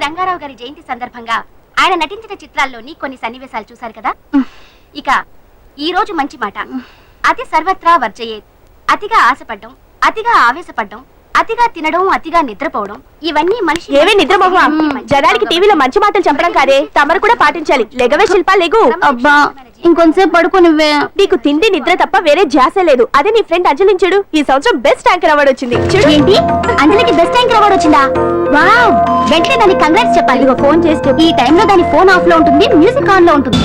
రంగారావు గారి జయంతి సందర్భంగా ఆయన నటించిన చిత్రాల్లోని కొన్ని సన్నివేశాలు చూశారు కదా. ఇక ఈ రోజు మంచి మాట. అతి సర్వత్రా వర్జయేత్. అతిగా ఆశపడ్డం, అతిగా ఆవేశపడ్డం, అతిగా తినడం, అతిగా నిద్రపోవడం, ఇవన్నీ మనిషి ఏవే నిద్రమోహ. జనానికి టీవీలో మంచి మాటలు చెప్పడం కాదే, తమరు కూడా పాటించాలి. లెగవే శిల్ప, లెగు. అబ్బా ఇంకొంతసేపు పడుకోనివ్వే. నీకు తిండి నిద్ర తప్ప వేరే ధ్యాస లేదు. అదే నీ ఫ్రెండ్ అంజలించుడు, ఈ సంవత్సరం బెస్ట్ యాంకర్ అవార్డు వచ్చింది. చూడు. ఏంటి, అంజలికి బెస్ట్ యాంకర్ అవార్డు వచ్చిందా? వావ్, వెంటనే దానికి కంగ్రాట్స్ చెప్పాలి. ఇదిగో ఫోన్ చేస్తే. ఈ టైంలో దాని ఫోన్ ఆఫ్ లో ఉంటుంది, మ్యూజిక్ ఆన్ లో ఉంటుంది.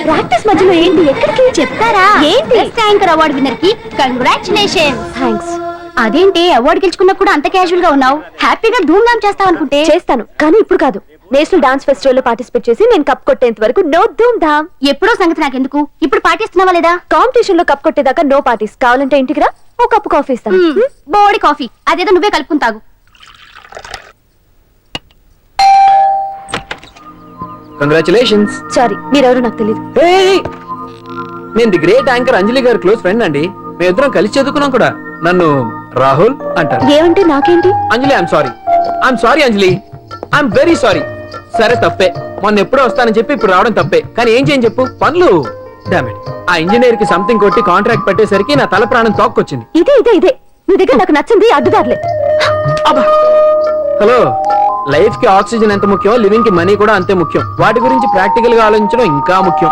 ప్రాక్టీస్ మధ్యలో ఏంటి, ఎక్కడికి చెప్తారా? ఏంటి? బెస్ట్ యాంకర్ అవార్డు విన్నర్ కి కంగ్రాచులేషన్స్. థ్యాంక్స్. అదేంటి అవార్డు గెలుచుకున్నా కూడా అంత క్యాజువల్ గా ఉన్నావు? హ్యాపీగా ధూమ్ ధామ్ చేస్తావు అనుకుంటే. చేస్తాను, కానీ ఇప్పుడు కాదు. నేషనల్ డాన్స్ ఫెస్టివల్ లో పార్టిసిపేట్ చేసి నేను కప్ కొట్టేంత వరకు నో ధూమ్ ధామ్. ఎప్పుడో సంగతి నాకెందుకు, ఇప్పుడు పాటిస్తున్నావా లేదా? కాంపిటీషన్ లో కప్ కొట్టేదాకా నో పార్టీస్. కావాలంటే ఇంటికి రా, ఓ కప్పు కాఫీ ఇస్తాను. బోడి కాఫీ అదేదో నువ్వే కలుపుకుని తాగు. కంగ్రాచులేషన్స్. సారీ, మీరెవరో నాకు తెలియదు. నేను ది గ్రేట్ యాంకర్ అంజలి గారి క్లోజ్ ఫ్రెండ్ అండి. మేమిద్దరం కలిసి చదువుకున్నాం కూడా. నన్ను రాహుల్ అంటారు. ఏమంటే నాకేంటి? Anjali, I'm sorry Anjali, I'm very sorry. సరే తప్పే, మొన్న ఎప్పుడో వస్తానని చెప్పి ఇప్పుడు రావడం తప్పే. కానీ ఏం చేయని చెప్పు, పనులు. డామిట్, ఆ ఇంజనీర్ కి సంథింగ్ కొట్టి కాంట్రాక్ట్ పెట్టేసరికి నా తల ప్రాణం తోక్కొచ్చింది. ఇదే నీ దగ్గర నాకు నచ్చింది అడ్డుదారులే. హలో, లైఫ్ కి ఆక్సిజన్ ఎంత ముఖ్యం, లివింగ్ కి మనీ కూడా అంతే ముఖ్యం. వాటి గురించి ప్రాక్టికల్ గా ఆలోచించడం ఇంకా ముఖ్యం.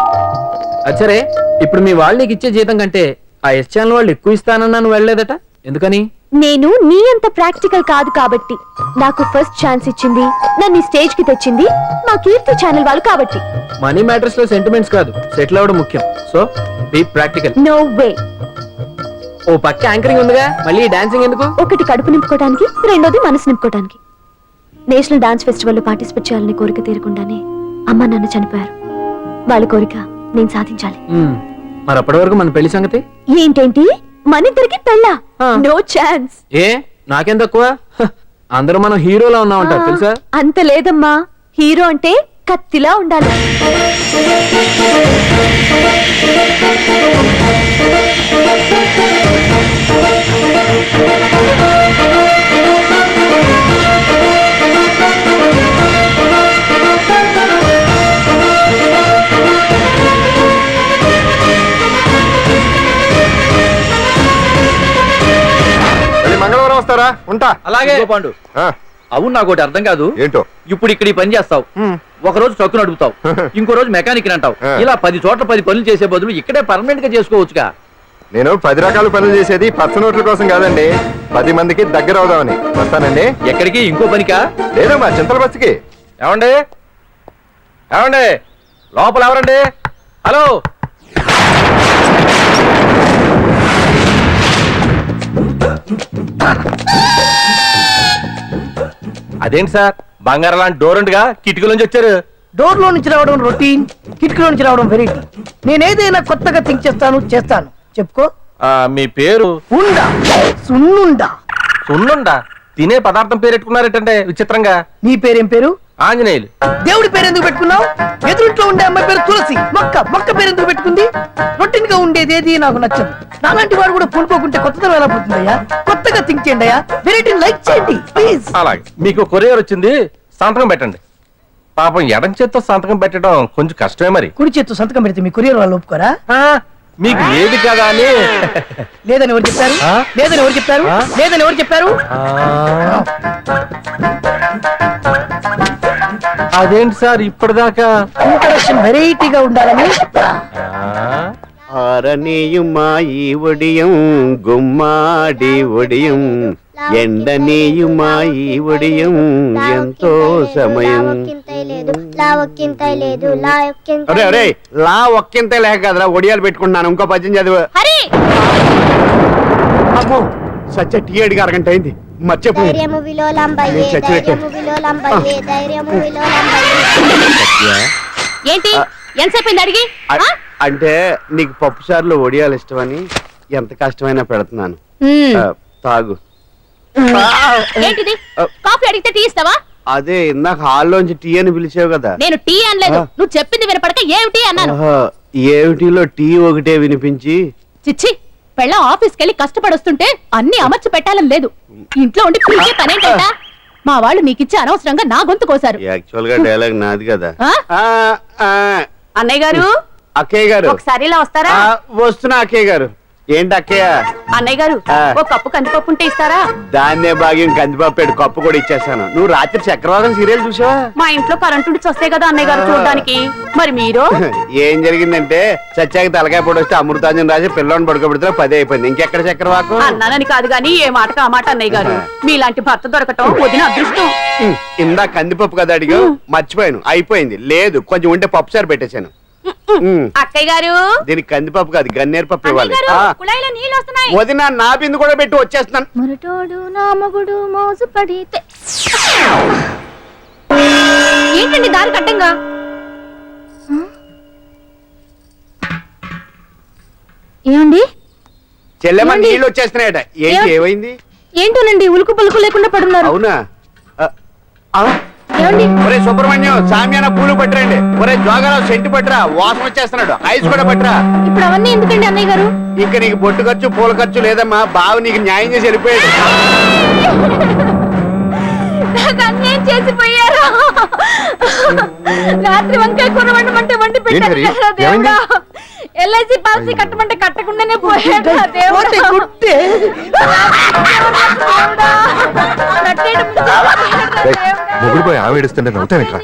అచ్చరే, ఇప్పుడు మీ వాళ్ళు నీకు ఇచ్చే జీతం కంటే ఆ ఎస్ ఛానల్ వాళ్ళు ఎక్కువ ఇస్తానన్నా నువ్వు వెళ్ళలేదట, ఎందుకని? నేను నీ అంత ప్రాక్టికల్ కాదు కాబట్టి. నాకు ఫస్ట్ ఛాన్స్ ఇచ్చింది, నన్ను స్టేజ్ కి తెచ్చింది మా కీర్తి ఛానల్ వాళ్ళు కాబట్టి. మనీ మ్యాటర్స్ లో సెంటిమెంట్స్ కాదు, సెటిల్ అవ్వడం ముఖ్యం. So be practical. No way. ఓ పక్క యాంకరింగ్ ఉందిగా, మళ్ళీ డాన్సింగ్ ఎందుకు? ఒకటి కడుపు నింపుకోవడానికి, రెండోది మనసు నింపుకోవడానికి. నేషనల్ డాన్స్ ఫెస్టివల్ లో పార్టిసిపేట్ చేయాలని కోరిక తీరకుండానే అమ్మ నాన్న చనిపోయారు. వాళ్ళ కోరిక నేను సాధించాలి. మరి అప్పటి వరకు మన పెళ్లి సంగతి ఏంటేంటి? మనిద్దరికి పెళ్ళా? No chance. ఏ నాకేం తక్కువ? అందరూ మనం హీరోలా ఉన్నామంటారు తెలుసా? అంత లేదమ్మా, హీరో అంటే కత్తిలా ఉండాలి. మంగళవారం వస్తారా? ఉంటా. అలాగే పాండు. అవును, నాకు ఒకటి అర్థం కాదు. ఏంటో? ఇప్పుడు ఇక్కడ ఈ పని చేస్తావు, ఒక రోజు ట్రక్కు నడుపుతావు, ఇంకో రోజు మెకానిక్ అంటావు. ఇలా 10 చోట్ల 10 పనులు చేసే బదులు ఇక్కడే పర్మనెంట్ గా చేసుకోవచ్చుగా. నేను 10 రకాల పనులు చేసేది పచ్చ నోట్ల కోసం కాదండి, 10 మందికి దగ్గర అవుదామని. వస్తానండి. ఎక్కడికి? ఇంకో పనికా? లేదమ్మా, చింతల బస్సుకి. ఏమండి ఏమండి లోపల ఎవరండి? హలో, అదేంటి సార్, బంగారం లాంటి డోర్ ఉండగా కిటికీలోంచి వచ్చారు? డోర్ లో నుంచి రావడం రొటీన్, కిటికీలో నుంచి రావడం వెరైటీ. నేనేదైనా కొత్తగా థింక్ చేస్తాను. చెప్పుకో. మీ పేరు? ఉండా, సున్నుండా. సున్నుండా? తినే పదార్థం పేరు పెట్టుకున్నారేటంటే విచిత్రంగా. నీ పేరేం పేరు? ఆంజనేయులు. దేవుడి పేరు ఎందుకు పెట్టుకున్నావు? ఎదురుంట్లో ఉండే అమ్మాయి పేరు తులసి. మొక్క పేరు ఎందుకు పెట్టుకుంది? రొటీన్ గా ఉండేది ఏది నాకు నచ్చదు. నాలాంటి వాడు కూడా పూనుకోకుంటే కొత్తదనం ఎలా పోతుందయ్యా? కొత్తగా థింక్ చేయండి అయ్యా, వెరైటీ లైక్ చేయండి ప్లీజ్. అలాగే, మీకు కొరియర్ వచ్చింది, సంతకం పెట్టండి. పాపం ఎడం చేత్తో సంతకం పెట్టడం కొంచెం కష్టమే. మరి కుడి చేత్తో సంతకం పెడితే మీ కొరియర్ వాళ్ళు ఒప్పుకోరా? మీకు లేదు కదా అని. లేదని ఎవరు చెప్పారు? లేదని ఎవరు చెప్పారు? అదేంటి సార్ ఇప్పటిదాకా ఇంట్రడక్షన్ వెరైటీగా ఉండాలని. ஆரணியும் மாயி ஒடியும் கும்மாடி ஒடியும் ఎండనీయుమా ఈ ఒడియం ఎంతో సమయం. అరే అరే లా ఒక్కింతే లేక కదరా ఒడియాలు పెట్టుకుంటున్నాను. ఇంకో పద్యం చదివు. అమ్మో సత్య టీ అడిగి అరగంట అయింది. మర్చిపోయి ఏంటి ఎంతసేపు అడిగి అంటే నీకు పప్పు సార్లు ఒడియాలు ఇష్టమని ఎంత కష్టమైనా పెడుతున్నాను. తాగు. ఏంటిది కాఫీ అడిగితే టీ ఇస్తావా? అదే ఇందాక హాల్లోంచి టీ అని పిలిచావు కదా. నేను టీ అనలేదు, నువ్వు చెప్పింది వినపడక ఏమిటి అన్నాను. ఏమిటిలో టీ ఒకటే వినిపించి చిచ్చి పెళ్ళ ఆఫీస్కి వెళ్ళి కష్టపడొస్తుంటే అన్ని అమర్చి పెట్టాలని లేదు. ఇంట్లో ఉండి పీకే పనేంటంట. మా వాళ్ళు నీకిచ్చి అనవసరంగా నా గొంతు కోసారు. యాక్చువల్ గా డైలాగ్ నాది కదా. అన్నయ్య గారు, అక్కయ్య గారు ఒకసారి ఇలా వస్తారా? వస్తున్నా అక్కయ్య గారు. ఏంటి అక్కయ్య? అన్నయ్య గారు ఒక కప్పు కందిపప్పు ఉంటే ఇస్తారా? దాన్నే భాగ్యం కందిపప్పు కప్పు కూడా ఇచ్చేసాను. నువ్వు రాత్రి చక్రవాదం సీరియల్ చూసావా? మా ఇంట్లో కరెంటు వస్తే కదా అన్నయ్య గారు చూడడానికి. మరి మీరు ఏం జరిగిందంటే చచ్చాక తలకాయ పొడి వస్తే అమృతాంజన్ రాజు పిల్లని పడుకోబెడితే 10 అయిపోయింది. ఇంకెక్కడ చక్రవాకు అన్నానని కాదు గాని ఏ మాటకు ఆ మాట అన్నయ్య గారు. మీలాంటి భర్త దొరకటం వదిన అదృష్టం. ఇందా కందిపప్పు కదా అడిగా, మర్చిపోయాను. అయిపోయింది. లేదు కొంచెం ఉంటే పప్పు సార్ పెట్టేశాను. అక్కయ్య గారు దీనికి కందిపప్పు కాదు గన్నేరు పప్పు ఇవ్వాలి. కుళాయిలో నీళ్ళు వస్తున్నాయి. వదిన నా బిందు కూడా పెట్టి వచ్చేస్తున్నాను. మురటోడు నా మగుడు మోజు పడితే. ఏంటండి దారి కట్టంగా? ఏమండి చెల్లెమ్మ నీళ్ళు వచ్చేస్తున్నాయట. ఏంటి ఏమైంది? ఏంటోనండి ఉలుకు పలుకు లేకుండా పడున్నారు. అవునా? ఏమండి ఒరే సుబ్రహ్మణ్యం సామ్యాన పూలు పట్టరండి. ఒరే జోగారావు సెంటు పట్టరా, వాసన వచ్చేస్తున్నాడు. ఐస్ కూడా పట్టరా. ఇప్పుడు అవన్నీ ఎందుకండి అన్నయ్య గారు? ఇంకా నీకు బొట్టు ఖర్చు పూల ఖర్చు లేదమ్మా. బావ నీకు న్యాయం చేసి వెళ్ళిపోయాడు. అన్యాయం చేసిపోయారా? రాత్రి వంకాయ కూర వండమంటే వండి పెట్టారు కదా దేవుడా. ఎల్ఐసి పాలసీ కట్టమంటే కట్టకుండానే పోయాడు దేవుడా. మొగుడు పోయి ఆమె ఏడుస్తుంటే నవ్వుతాను ఇక్కడ.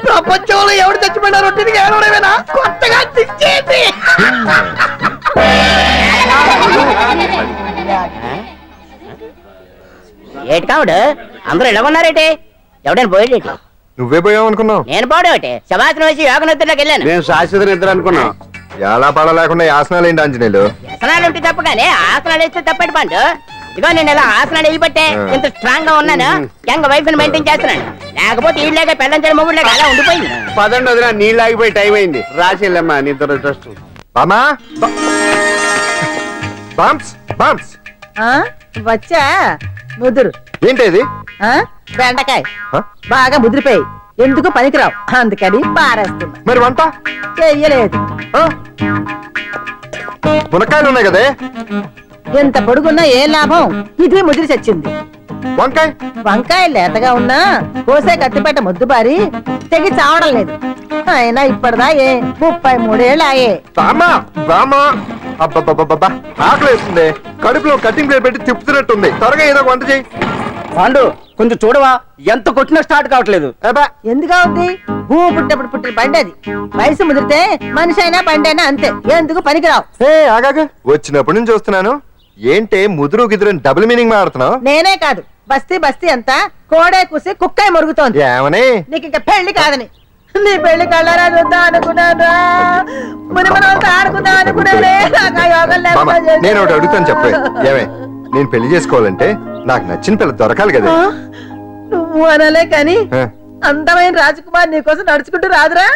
ప్రపంచంలో ఎవరు చచ్చిపోయినా రొట్టెకి ఏడవడమేనా? కొత్తగా తెచ్చేది. ఏటి కావుడు అందరూ ఇలా ఉన్నారేటి? ఎవడైనా పోయేటి? నువ్వే పోయావు అనుకున్నావు. నేను పోవడేటి? శవాసనం వేసి యోగ నిద్రలోకి వెళ్ళాను. నేను శాశ్వత నిద్ర అనుకున్నా. ఎలా పడ లేకుండా ఆసనాలు ఏంటి ఆంజనేయులు? వ్యసనాలు ఉంటే తప్ప కానీ ఆసనాలు వేస్తే తప్పటి పండు. ఇదిగో నేను ఇలా ఆసనాలు వేయబట్టే ఇంత స్ట్రాంగ్ గా ఉన్నాను. యంగ్ వైఫ్ ని మెయింటైన్ చేస్తున్నాను. లేకపోతే ఈ లేక పెళ్ళంచడి మొగుడు లేక అలా ఉండిపోయింది. పదండి వదిన, నీళ్ళు ఆగిపోయి టైం అయింది. రాసి వెళ్ళమ్మా నిద్ర ట్రస్ట్. బామా బాంప్స్ బాంప్స్ వచ్చా ముదురు ఏంటి బెండకాయ హ? బాగా ముదిరిపోయి ఎందుకు పనికిరావు అందుకని పారేస్తున్నా. మరి వంట చెయ్యలేదు. ఆ? మునక్కాయలు ఉన్నాయి కదే. ఎంత పొడుగున్నా ఏం లాభం? ఇది ముదిరి చచ్చింది. వంకాయ వంకాయ లేతగా ఉన్నా కోసే కత్తిపేట ముద్దు బారి తెగి చావడం లేదు. అయినా ఇప్పటిదా 33 ఏళ్ళు ఆయే. బామా బామా అబ్బబ్బబ్బబ్బా ఆకలి వేస్తుంది. కడుపులో కటింగ్ ప్లేట్ పెట్టి తిప్పుతున్నట్టుంది. త్వరగా ఏదో ఒక వంట చేయి. పాండు కొంచెం చూడవా, ఎంత కొట్టినా స్టార్ట్ కావట్లేదు. ఏబా ఎందుగా ఉంది? భూమి పుట్టినప్పుడు పుట్టిన బండి అది. వయసు ముదిరితే మనిషి అయినా బండి అయినా అంతే. ఎందుకు పనికిరావు. ఏ ఆగాగా వచ్చినప్పటి నుంచి చూస్తున్నాను. ఏంటే ముదురు గిదురు డబుల్ మీనింగ్ మాడుతున్నావు? నేనే కాదు బస్తీ బస్తీ అంతా కోడే కూసి కుక్కాయ మురుగుతోంది. ఏమని? నీకు ఇంకా పెళ్లి కాదని. నీ పెళ్లి కళ్ళారా చూద్దాం అనుకున్నాను. ముని మనతో ఆడుకుందాం అనుకున్నానే. నాకు ఆ యోగం మామ, లేకుండా నేను ఒకటి చేశావు. అడుగుతాను చెప్పే. ఏమే నేను పెళ్లి చేసుకోవాలంటే నాకు నచ్చిన పిల్ల దొరకాలి కదా. నువ్వు అనలే కాని ఆ. అందమైన రాజకుమార్ నీకోసం నడుచుకుంటూ రాదురా.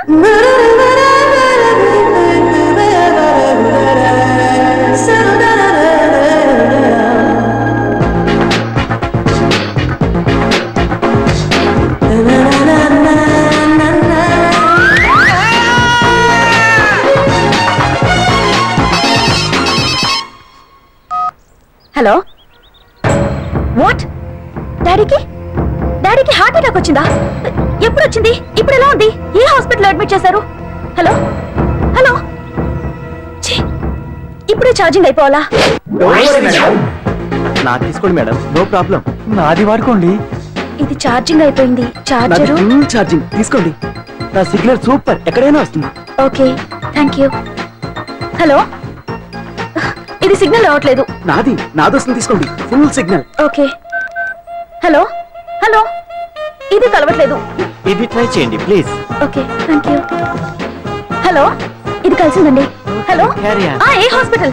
Hello what? డాడీకి హార్ట్ అటాక్ వచ్చిందా? ఎప్పుడు వచ్చింది? ఇప్పుడు ఎలా ఉంది? ఏ హాస్పిటల్ అడ్మిట్ చేశారు? హలో హలో ఛీ, ఇప్పుడే ఛార్జింగ్ అయిపోవాలా? నాకు తీసుకోండి మేడం, నో ప్రాబ్లం. నాది వాడుకోండి. ఇది ఛార్జింగ్ అయిపోయింది. చార్జరు ఛార్జింగ్ తీసుకోండి. నా సిగ్నల్ సూపర్, ఎక్కడైనా వస్తుంది. Okay thank you. హలో ఇది సిగ్నల్ రావట్లేదు. నాది వస్తుంది, తీసుకోండి. Full signal. Okay hello hello ఇది కలవట్లేదు. ఇది ట్రై చేయండి please. Okay thank you. Hello ఇది కలిసిందండి. Hello Carry on. ఏ హాస్పిటల్?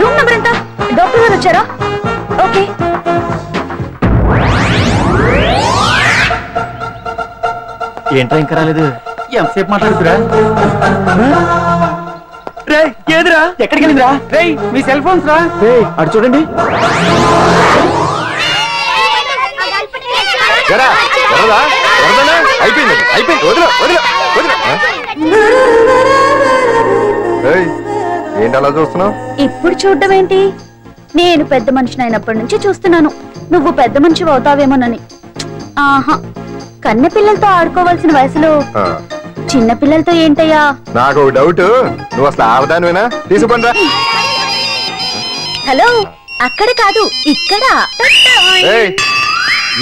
రూమ్ నెంబర్ ఎంత? డాక్టర్ గారు వచ్చారా? ఓకే. ఏంట్రా ఇంకా రాలేదు? ఎంతసేపు మాట్లాడుతురా? ఏదిరా ఎక్కడికి వెళ్ళిందిరా? రేయ్ మీ సెల్ ఫోన్స్ రా. అటు చూడండి. ఎరా, వరదా? వరదనా? అయిపోయింది అయిపోయింది, వదిలు వదిలు వదిలు. ఏయ్, ఏంటి అలా చూస్తున్నావు? ఇప్పుడు చూడడం ఏంటి? నేను పెద్ద మనిషిని అయినప్పటి నుంచి చూస్తున్నాను నువ్వు పెద్ద మనిషి అవుతావేమోనని. ఆహా, కన్నె పిల్లలతో ఆడుకోవాల్సిన వయసులో చిన్న పిల్లలతో ఏంటయ్యా? నాకు ఒక డౌట్, నువ్వు అసలు ఆడదానివేనా? తీసుకుంటా. హలో అక్కడ కాదు ఇక్కడ.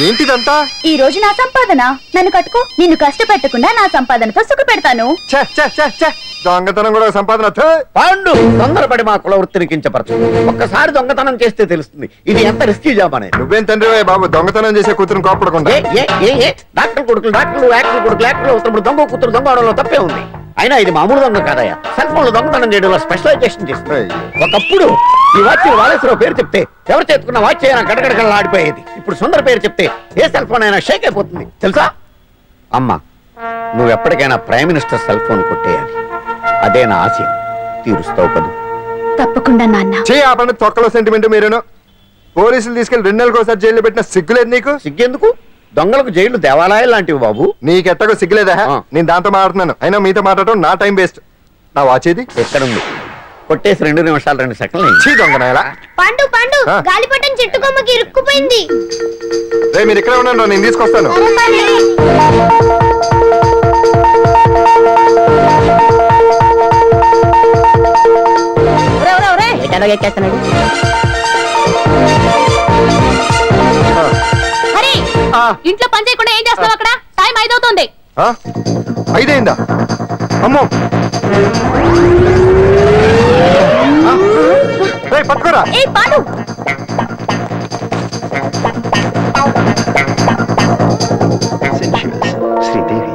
ఏంటిదంతా? ఈ రోజు నా సంపాదన. నన్ను కట్టుకో. నిన్ను కష్టపెట్టకుండా నా సంపాదనతో సుఖ పెడతాను. ఛే, ఛే, ఛే, ఛే. దొంగతనం కూడా ఒక సంపాదన. థూ. పాండు తొందరపడి మా కుల వృత్తిని కించపరచు. ఒక్కసారి దొంగతనం చేస్తే తెలుస్తుంది ఇది ఎంత రిస్కీ జాబ్ అనేది. నువ్వేం తండ్రి బాబు, దొంగతనం చేసే కూతురుని కోపడకుండా. డాక్టర్ కొడుకులు డాక్టర్లు, యాక్టర్ కొడుకులు యాక్టర్లు వస్తున్నప్పుడు దొంగ కూతురు దొంగ అవడంలో తప్పే ఉంది. అయినా ఇది మామూలు దొంగ కాదయ్యా, సెల్ ఫోన్ లో దొంగతనం చేయడంలో స్పెషలైజేషన్ చేస్తుంది. ఒకప్పుడు ఈ వాచ్ వాలేశ్వరరావు పేరు చెప్తే ఎవరు చేతుకున్న వాచ్ అయినా గడగడగడలా ఆడిపోయేది. ఇప్పుడు సుందర పేరు చెప్తే ఏ సెల్ ఫోన్ అయినా షేక్ అయిపోతుంది తెలుసా? అమ్మా, నువ్వు ఎప్పటికైనా ప్రైమ్ మినిస్టర్ సెల్ ఫోన్ కొట్టేయాలి. అదే నా ఆశయం. తీరుస్తావు కదూ? తప్పకుండా నాన్న. ఆపండి, తొక్కలో సెంటిమెంట్ మీరేను. పోలీసులు తీసుకెళ్లి 2 నెలలకు ఒకసారి జైల్లో పెట్టిన సిగ్గులేదు నీకు? సిగ్గెందుకు? దొంగలకు జైలు దేవాలయాలు లాంటివి బాబు. నీకెట్టకు సిగ్గులేదా? నేను దాంతో మాట్లాడుతున్నాను, అయినా మీతో మాట్లాడటం నా టైం వేస్ట్. నా వాచ్ ఏది? ఎక్కడుంది? కొట్టేసి 2 నిమిషాలు 2 సెకండ్లు అయింది. చీ దొంగనాయలా. పండు పండు ఆ? గాలిపటం చెట్టు కొమ్మకి ఇరుక్కుపోయింది. రే మీరు ఇక్కడ ఉండండి, నేను తీసుకొస్తాను. ఎక్కేస్తున్నాడు. హరి, ఇంట్లో పని చేయకుండా ఏం చేస్తావు అక్కడ? టైం 5 అవుతుంది. ఆ? 5 అయిందా? అమ్మో, రేయ్, పట్టుకోరా. ఏ పాండు, శ్రీదేవి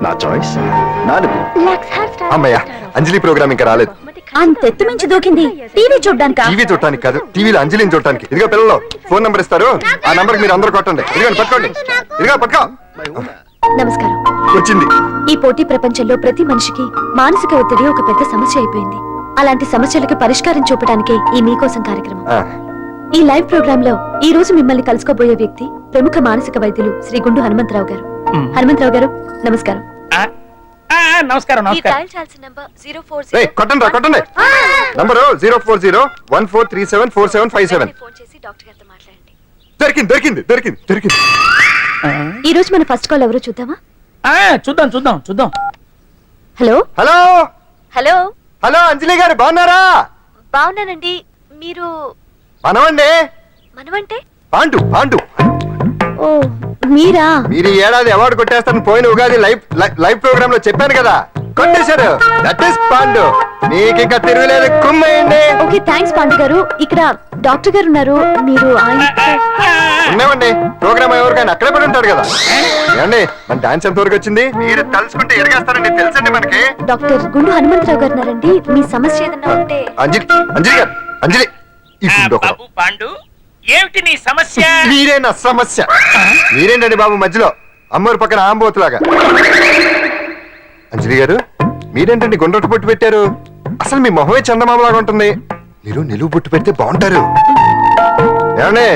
నా చాయిస్ 4. అమ్మయ్య, అంజలి ప్రోగ్రామ్ ఇంకా రాలేదు. అంతెత్తు మించి దూకింది టీవీ చూడ్డానికా? టీవీ చూడటానికి కాదు, టీవీలో అంజలిని చూడటానికి. ఇదిగో పిల్లలు, ఫోన్ నంబర్ ఇస్తారు, ఆ నంబర్ మీరు అందరూ కొట్టండి. ఇదిగోండి, పట్టుకోండి. ఇదిగో పట్టుకో. నమస్కారం. వచ్చింది. ఈ పోటీ ప్రపంచంలో ప్రతి మనిషికి మానసిక ఒత్తిడి ఒక పెద్ద సమస్య అయిపోయింది. అలాంటి సమస్యలకు పరిష్కారం చూపడానికే ఈ మీకోసం కార్యక్రమం. ఆ, ఈ లైవ్ ప్రోగ్రామ్ లో ఈ రోజు మిమ్మల్ని కలుసుకోబోయే వ్యక్తి ప్రముఖ మానసిక వైద్యులు శ్రీ గుండు హనుమంతరావు గారు. హనుమంతరావు గారు నమస్కారం. నమస్కారం. రేయ్, కొట్టండి రా, కొట్టండి. నంబరు 04014374757. దొరికింది దొరికింది దొరికింది దొరికింది. ఈ రోజు మన ఫస్ట్ కాల్ ఎవరో చూద్దామా? చూద్దాం చూద్దాం చూద్దాం. హలో హలో హలో హలో, అంజలి గారు బాగున్నారా? బాగున్నానండి. మీరు మనమండి, మనమంటే? పాండు పాండు. ఓ మీరా? మీరు ఈ ఏడాది అవార్డు కొట్టేస్తారని పోయిన ఉగాది లైవ్ ప్రోగ్రామ్ లో చెప్పాను కదా, కొట్టేశారు. That is Pandu. మీకు ఇంకా తిరుగులేదు, కుమ్మేయండి. ఓకే థ్యాంక్స్ పాండు గారు. ఇక్కడ డాక్టర్ గారు ఉన్నారు, మీరు ఆయన. ఉన్నామండి, ప్రోగ్రామ్ ఎవరికైనా అక్కడే పడి ఉంటాడు కదా. ఏమండి, మన డాన్స్ ఎంత వరకు వచ్చింది? మీరు తలుచుకుంటే ఎరగేస్తారండి, తెలుసండి మనకి. డాక్టర్ గుండు హనుమంతరావు గారు ఉన్నారండి. మీ సమస్య ఏదన్నా ఉంటే. అంజలి అంజలి గారు, అంజలి ఇప్పుడు బాబు పాండు, ఏమిటి నీ సమస్య? మీరే నా సమస్య. మీరేంటండి బాబు మధ్యలో అమ్మోరు పక్కన ఆంబోతులాగా? అంజలి గారు, మీరేంటండి గుండ్రటి బొట్టు పెట్టారు? అసలు మీ మొహమే చందమామలాగా ఉంటుంది. మీరు నిలువు బొట్టు పెడితే బాగుంటారు. ఏమండి,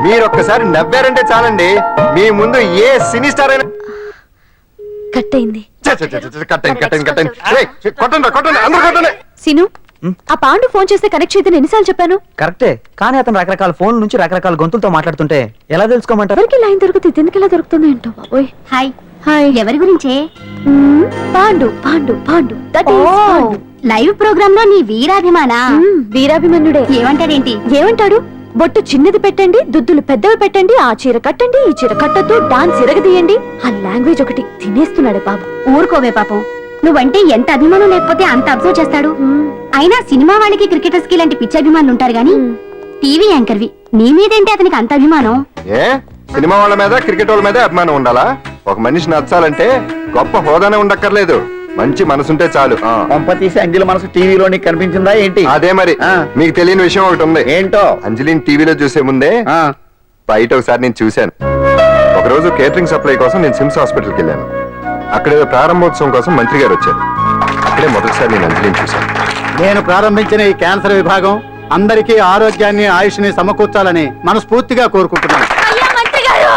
మీరు ఒక్కసారి నవ్వారంటే చాలండి, మీ ముందు ఏ సినీ స్టార్ అయినా కట్ అయింది. కొట్టండి కొట్టండి, అందరూ కొట్టండి. సిను, ఆ పాండు ఫోన్ చేస్తే కనెక్ట్ చేయదని ఎన్నిసార్లు చెప్పాను? కరెక్టే, కానీ అతను రకరకాల ఫోన్ నుంచి రకరకాల గొంతులతో మాట్లాడుతుంటే ఎలా తెలుసుకోమంటారు? ఎవరికి లైన్ దొరుకుతుంది, ఎందుకు ఎలా దొరుకుతుందో ఏంటో బాబోయ్. Hi hi. ఎవరి గురించే? Pandu Pandu Pandu. That is Pandu. Live programme లో నీ వీరాభిమానా? వీరాభిమన్యుడే. ఏమంటాడేంటి? ఏమంటాడు? బొట్టు చిన్నది పెట్టండి, దుద్దులు పెద్దవి పెట్టండి, ఆ చీర కట్టండి, ఈ చీర కట్టద్దు, డాన్స్ ఇరగదీయండి. ఆ లాంగ్వేజ్ ఒకటి తినేస్తున్నాడు బాబు. ఊరుకోవే పాపం, నువ్వంటే ఎంత అభిమానం లేకపోతే అంత అబ్జర్వ్ చేస్తాడు. అయినా సినిమా వాళ్ళకి క్రికెటర్స్ కి ఇలాంటి పిచ్చి అభిమానులు ఉంటారు గానీ టీవీ యాంకర్వి నీ మీదేంటి అతనికి అంత అభిమానం? ఏ సినిమా వాళ్ళ మీద క్రికెట్ వాళ్ళ మీద అభిమానం ఉండాలా? ఒక మనిషి నచ్చాలంటే గొప్ప హోదానే ఉండక్కర్లేదు, మంచి మనసుంటే చాలు. పంప తీసి అంజలి మనసు టీవీలో నీకు కనిపించిందా ఏంటి? అదే మరి. ఆ. మీకు తెలియని విషయం ఒకటి ఉంది. ఏంటో? అంజలిని టీవీలో చూసే ముందే ఆ, బయట ఒకసారి నేను చూశాను. ఒకరోజు కేటరింగ్ సప్లై కోసం నేను సిమ్స్ హాస్పిటల్కి వెళ్ళాను. అక్కడేదో ప్రారంభోత్సవం కోసం మంత్రి గారు వచ్చారు. అక్కడే మొదటిసారి నేను అంజలిని చూశాను. నేను ప్రారంభించిన ఈ క్యాన్సర్ విభాగం అందరికీ ఆరోగ్యాన్ని ఆయుష్ని సమకూర్చాలని మనస్ఫూర్తిగా కోరుకుంటున్నాను. అయ్యా మంత్రి గారు,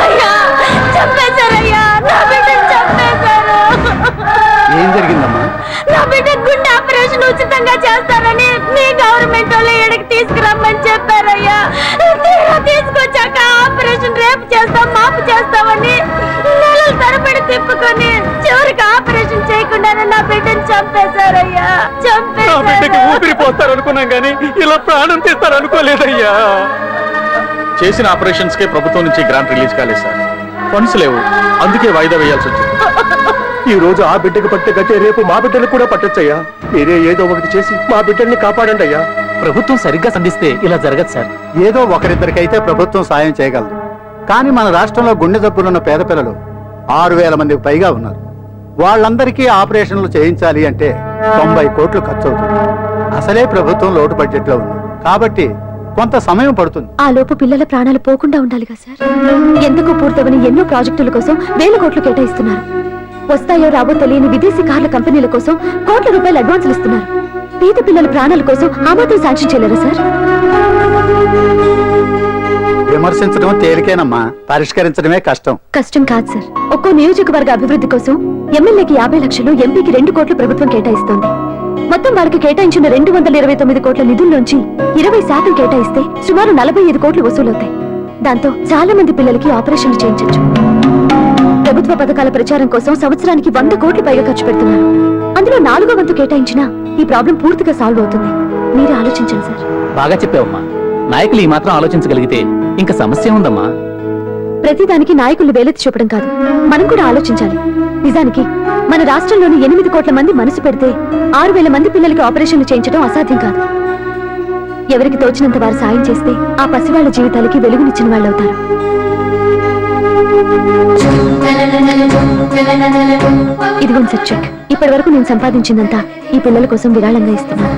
అయ్యా చంపేశారయ్యా, నా బిడ్డను చంపేశారు. ఏం జరిగిందమ్మా? నా బిడ్డ గుండె ఆపరేషన్ ఉచితంగా చేస్తారని మీ గవర్నమెంట్ వాళ్ళు ఇక్కడికి తీసుకురమ్మని చెప్పారయ్యా. తీరా తీసుకొచ్చాక ఆపరేషన్ రేపు చేస్తాం మాపు చేస్తామని నెలలు తరబడి తిప్పుకొని చివరికి ఆపరేషన్ చేయకుండానే నా బిడ్డను చంపేశారయ్యా, చంపేశారు. ఊపిరిపోతారనుకున్నాం కానీ ఇలా ప్రాణం తీస్తారనుకోలేదయ్యా. చేసిన ఆపరేషన్స్ కే ప్రభుత్వం నుంచి గ్రాంట్ రిలీజ్ కాలేదు సార్. ఫండ్స్ లేవు, అందుకే వాయిదా వేయాల్సి వచ్చింది. ఈ రోజు ఆ బిడ్డకు పట్టే గట్టే రేపు మా బిడ్డలు కూడా పట్టొచ్చయ్యా. మీరే ఏదో ఒకటి చేసి మా బిడ్డల్ని కాపాడండి అయ్యా. ప్రభుత్వం సరిగ్గా సంధిస్తే ఇలా జరగదు సార్. ఏదో ఒకరిద్దరికైతే ప్రభుత్వం సాయం చేయగలదు, కానీ మన రాష్ట్రంలో గుండె జబ్బులున్న పేద పిల్లలు 6,000 మందికి పైగా ఉన్నారు. వాళ్ళందరికీ ఆపరేషన్లు చేయించాలి అంటే 90 కోట్లు ఖర్చు అవుతుంది. అసలే ప్రభుత్వం లోటు బడ్జెట్ లో ఉంది కాబట్టి కొంత సమయం పడుతుంది. ఆ లోపు పిల్లల ప్రాణాలు పోకుండా ఉండాలిగా సార్. ఎందుకు పూర్తవని ఎన్నో ప్రాజెక్టుల కోసం వేల కోట్లు కేటాయిస్తున్నారు. వస్తాయో రాబో తెలియని విదేశీ కార్ల కంపెనీల కోసం కోట్ల రూపాయలు అడ్వాన్సులు ఇస్తున్నారు. పేద పిల్లల ప్రాణాల కోసం ఆ మాత్రం శాంక్షన్ చేయలేరా సార్? విమర్శించడం తేలికేనమ్మా, పరిష్కరించడమే కష్టం. కష్టం కాదు సార్. ఒక్కో నియోజకవర్గ అభివృద్ధి కోసం ఎమ్మెల్యేకి 50 లక్షలు, ఎంపీకి 2 కోట్లు ప్రభుత్వం కేటాయిస్తోంది. మొత్తం వారికి కేటాయించిన 229 కోట్ల నిధుల్లోంచి 20% కేటాయిస్తే సుమారు 45 కోట్లు వసూలవుతాయి. దాంతో చాలా మంది పిల్లలకి ఆపరేషన్లు చేయించొచ్చు. ప్రభుత్వ పథకాల ప్రచారం కోసం సంవత్సరానికి 100 కోట్లు పైగా ఖర్చు పెడుతున్నారు. అందులో 4వ వంతు కేటాయించినా ఈ ప్రాబ్లం పూర్తిగా సాల్వ్ అవుతుంది. మీరే ఆలోచించండి సార్. బాగా చెప్పావమ్మా. నాయకులు ఈ మాత్రం ఆలోచించగలిగితే ఇంకా సమస్య ఉందమ్మా. ప్రతిదానికి నాయకులు వేలెత్తి చూపడం కాదు, మనం కూడా ఆలోచించాలి. నిజానికి మన రాష్ట్రంలోని 8 కోట్ల మంది మనసు పెడితే 6,000 మంది పిల్లలకి ఆపరేషన్లు చేయించడం అసాధ్యం కాదు. ఎవరికి తోచినంత వారు సాయం చేస్తే ఆ పసివాళ్ల జీవితాలకి వెలుగునిచ్చిన వాళ్ళు అవుతారు. ఇదిగోండి సార్ చెక్. ఇప్పటి వరకు నేను సంపాదించిందంతా ఈ పిల్లల కోసం విరాళంగా ఇస్తున్నాను.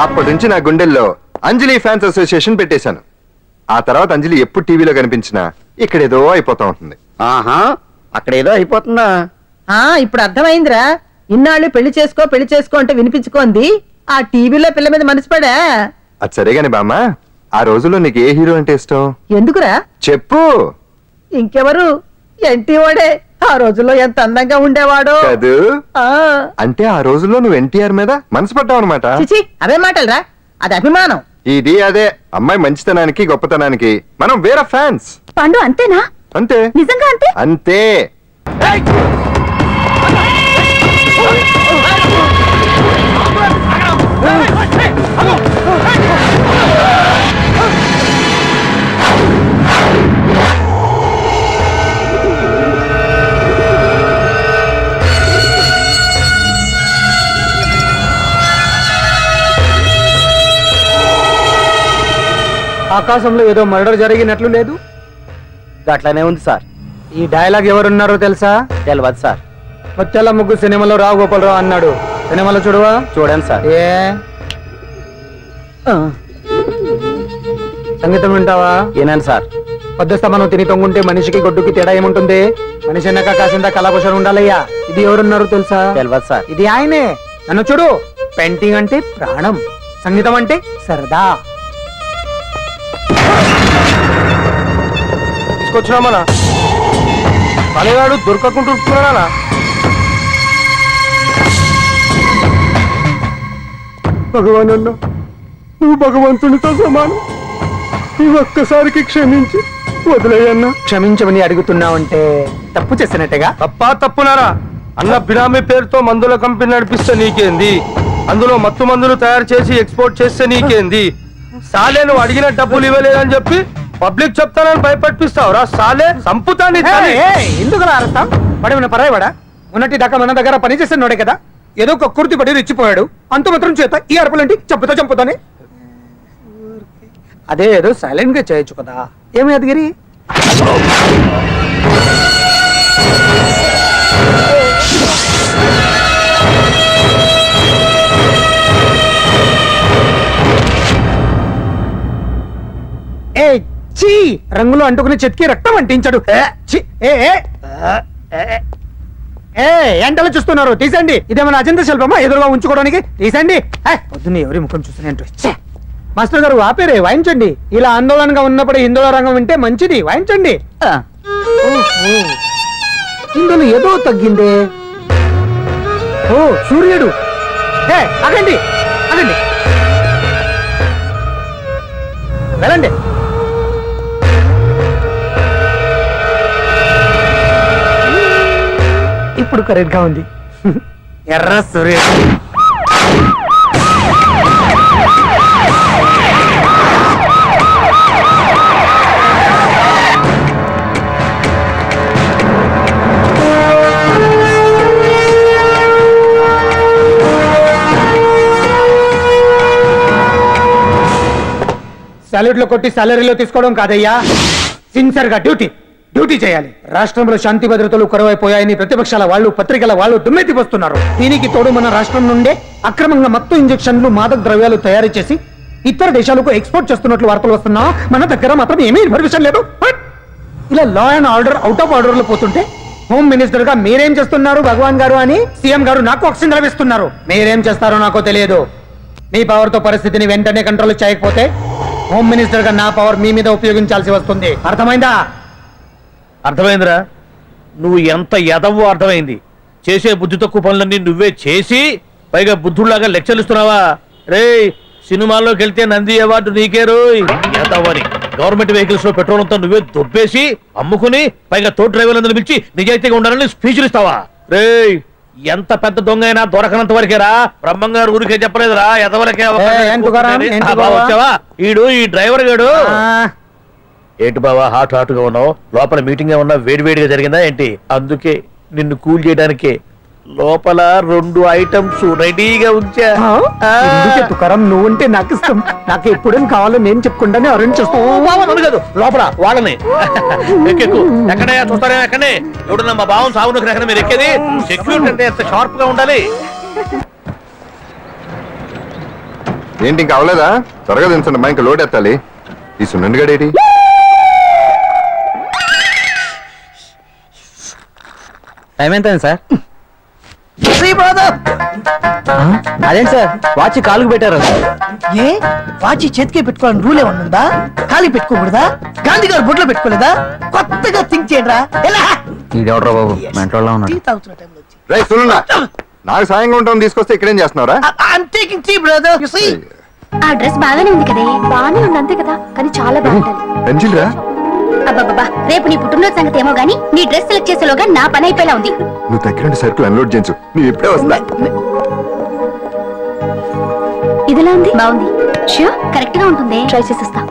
అప్పటి నుంచి నా గుండెల్లో అంజలి ఫ్యాన్స్ అసోసియేషన్ పెట్టేశాను. ఆ తర్వాత అంజలి ఎప్పుడు టీవీలో కనిపించినా ఇక్కడేదో అయిపోతా ఉంటుంది. ఆహా, అక్కడ ఏదో అయిపోతుందా? ఇప్పుడు అర్థమైందిరా. ఇన్నాళ్ళు పెళ్లి చేసుకో అంటే వినిపించుకోంది ఆ టీవీలో పిల్ల మీద మనసు పడా. అది సరేగాని బామ్మ, ఆ రోజుల్లో నీకు ఏ హీరో అంటే ఇష్టం? ఎందుకురా? చెప్పు. ఇంకెవరు? ఎన్టీఓడే. ఆ రోజుల్లో ఎంత అందంగా ఉండేవాడు కాదు. ఆ, అంటే ఆ రోజుల్లో నువ్వు ఎన్టీఆర్ మీద మనసు పడ్డావు అనమాట. చిచి అవే మాటలరా, అది అభిమానం. ఇది అదే అమ్మాయి మంచితనానికి గొప్పతనానికి మనం వేరే ఫ్యాన్స్. పండు అంతేనా? అంతే. నిజంగా అంతే? అంతే. ఆకాశంలో ఏదో మర్డర్ జరిగినట్లు లేదు. అట్లానే ఉంది సార్. ఈ డైలాగ్ ఎవరున్నారో తెలుసా? తెలియదు సార్. ముత్యాల ముగ్గు సినిమాలో రావు గోపాలరావు అన్నాడు. సినిమాలో చూడవా? చూడండి సార్. ఏ సంగీతం వింటావా? ఏనండి సార్. పొద్దుస్తా మనం తిని తొంగుంటే మనిషికి గొడ్డుకి తేడా ఏముంటుంది? మనిషి అన్నాక కాసింత కళాభూషణ ఉండాలయ్యా. ఇది ఎవరున్నారు తెలుసా? తెలియదు సార్. ఇది ఆయనే. నన్ను చూడు. పెయింటింగ్ అంటే ప్రాణం, సంగీతం అంటే సరదా. తీసుకొచ్చినామనా పనివాడు దొరకకుంటున్నానా? భగవాన్ అన్న, నువ్వు భగవంతునితో సమానం. ఈ ఒక్కసారికి క్షమించి వదిలేయన్నా. క్షమించమని అడుగుతున్నావంటే తప్పు చేసినట్టుగా. తప్పా తప్పునారా? అన్న బినామీ పేరుతో మందుల కంపెనీ నడిపిస్తే నీకేంది? అందులో మత్తు మందులు తయారు చేసి ఎక్స్పోర్ట్ చేస్తే నీకేంది? సాలే నువ్వు అడిగిన డబ్బులు ఇవ్వలేదని చెప్పి పబ్లిక్ చెప్తానని భయపడిపిస్తావురా? సాలే సంపుతాన్ని ఎందుకు అర్థం పడేమన్నా పరాయవాడా? ఉన్నట్టి దాకా మన దగ్గర పని చేసినోడే కదా, ఏదో ఒక కుర్తి పడి రెచ్చిపోయాడు, అంత మాత్రం చేత ఈ అరపలేంటి చంపుతానే. అదే ఏదో సైలెంట్ గా చేయొచ్చు కదా. ఏమి అదిగిరి? ఏ చీ, రంగులో అంటుకుని చెతికి రక్తం అంటించాడు. ఎంటలో చూస్తున్నారు, తీసండి. ఇదేమన్నా అజంత శిల్పమా ఎదురుగా ఉంచుకోవడానికి? తీసండి. పొద్దున్న ఎవరి ముఖం చూస్తున్నాయంటూ. మాస్టర్ గారు ఆపేరే, వాయించండి. ఇలా ఆందోళనగా ఉన్నప్పుడు హిందువుల రంగం వింటే మంచిది, వాయించండి. ఇందులో ఏదో తగ్గిందే. ఓ సూర్యుడు. ఆగండి ఆగండి, వెళ్ళండి. ఇప్పుడు కరెక్ట్ గా ఉంది. ఎర్ర సూర్యుడు. సాలరీలో కొట్టి సాలరీలో తీసుకోవడం కాదయ్యా, సిన్సియర్ గా డ్యూటీ చేయాలి. రాష్ట్రంలో శాంతి భద్రతలు కరువైపోయాయని ప్రతిపక్షాల వాళ్ళు, పత్రికల వాళ్ళు దుమ్మెత్తి వస్తున్నారు. దీనికి తోడు మన రాష్ట్రం నుండే అక్రమంగా మత్తు ఇంజెక్షన్లు, మాదక ద్రవ్యాలు తయారు చేసి ఇతర దేశాలకు ఎక్స్పోర్ట్ చేస్తున్నట్లు వార్తలు వస్తున్నా మన దగ్గర మాత్రం ఏమీ ఇన్ఫర్మేషన్ లేదు. ఇలా law and order out of order లో పోతుంటే హోమ్ మినిస్టర్ గా మీరేం చేస్తున్నారు భగవాన్ గారు అని సీఎం గారు నాకు ఆక్సిజన్ లభిస్తున్నారు. మీరేం చేస్తారో నాకు తెలియదు. మీ పవర్ తో పరిస్థితిని వెంటనే కంట్రోల్ చేయకపోతే హోమ్ మినిస్టర్ గా నా పవర్ మీ మీద ఉపయోగించాల్సి వస్తుంది. అర్థమైందా? అర్థమైందిరా, నువ్వు ఎంత ఎదవో అర్థమైంది. చేసే బుద్ధి తక్కువ పనులన్నీ నువ్వే చేసి పైగా బుద్ధుల్లాగా లెక్చర్లు ఇస్తున్నావా? రే, సినిమాల్లోకి వెళ్తే నంది అవార్డు నీకే రోయ్ ఎదవని. గవర్నమెంట్ వెహికల్స్ లో పెట్రోల్ అంతా నువ్వే దొబ్బేసి అమ్ముకుని పైగా తోటి డ్రైవర్లందరూ పిలిచి నిజాయితీగా ఉండాలని స్పీచ్లు ఇస్తావా? రే, ఎంత పెద్ద దొంగ అయినా దొరకనంత వరకేరా. బ్రహ్మంగారు ఊరికే చెప్పలేదురా ఎదవలకే వచ్చావా? ఈడు ఈ డ్రైవర్ గాడు. ఏంటి బావా హాట్ గా ఉన్నావు? లోపల మీటింగ్ ఏమన్నా వేడివేడిగా జరిగిందా ఏంటి? అందుకే నిన్ను కూల్ చేయడానికే లోపల 2 ఐటమ్స్ రెడీగా ఉంచా. తుకారం, నువ్వుంటే నాకు ఇష్టం. నాకు ఎప్పుడేం కావాలో నేను చెప్పుకుంటానే అరేంజ్ చేస్తాను. కాదు లోపల వాళ్ళని ఎక్కెక్కు. ఎక్కడయ్యా చూస్తారా? ఎక్కడే ఎవడన్నా మా బావం సాగునకు ఎక్కడ మీరు ఎక్కేది? సెక్యూరిటీ అంటే ఎంత షార్ప్ గా ఉండాలి. ఏంటి ఇంకా అవలేదా? త్వరగా దించండి, మా ఇంకా లోడ్ ఎత్తాలి. ఈ సున్నండి గడేటి టైం ఎంత సార్? అదేంటి సార్ వాచ్ కాలుకు పెట్టారు? ఏ వాచ్ చేతికే పెట్టుకోవాలని రూల్ ఏమన్నా ఉందా? ఖాళీ పెట్టుకోకూడదా? గాంధీ గారు బొట్లో పెట్టుకోలేదా? కొత్తగా థింక్ చేయండి రా. ఇదెవడ్రా బాబు, మెంటోళ్ళ ఉన్నాడు. రై సున్నా, నాకు సాయంగా ఉంటాం తీసుకొస్తే ఇక్కడేం చేస్తున్నావురా? ఆ డ్రెస్ బాగానే ఉంది కదే. బానే ఉంది అంతే కదా, కానీ చాలా బాగుంటుంది. పెన్సిల్ రా. అబ్బబ్బబ్బా, రేపు నీ పుట్టినరోజు సంగతి ఏమో గానీ నీ డ్రెస్ సెలెక్ట్ చేసేలోగా నా పని అయిపోయేలా ఉంది. నువ్వు దగ్గరుండి సరుకులు అన్లోడ్ చేయించు, నేను ఇప్పుడే వస్తా. ఇదిలా ఉంది? బాగుంది. షూర్ కరెక్ట్ గా ఉంటుంది. ట్రై చేసేస్తా.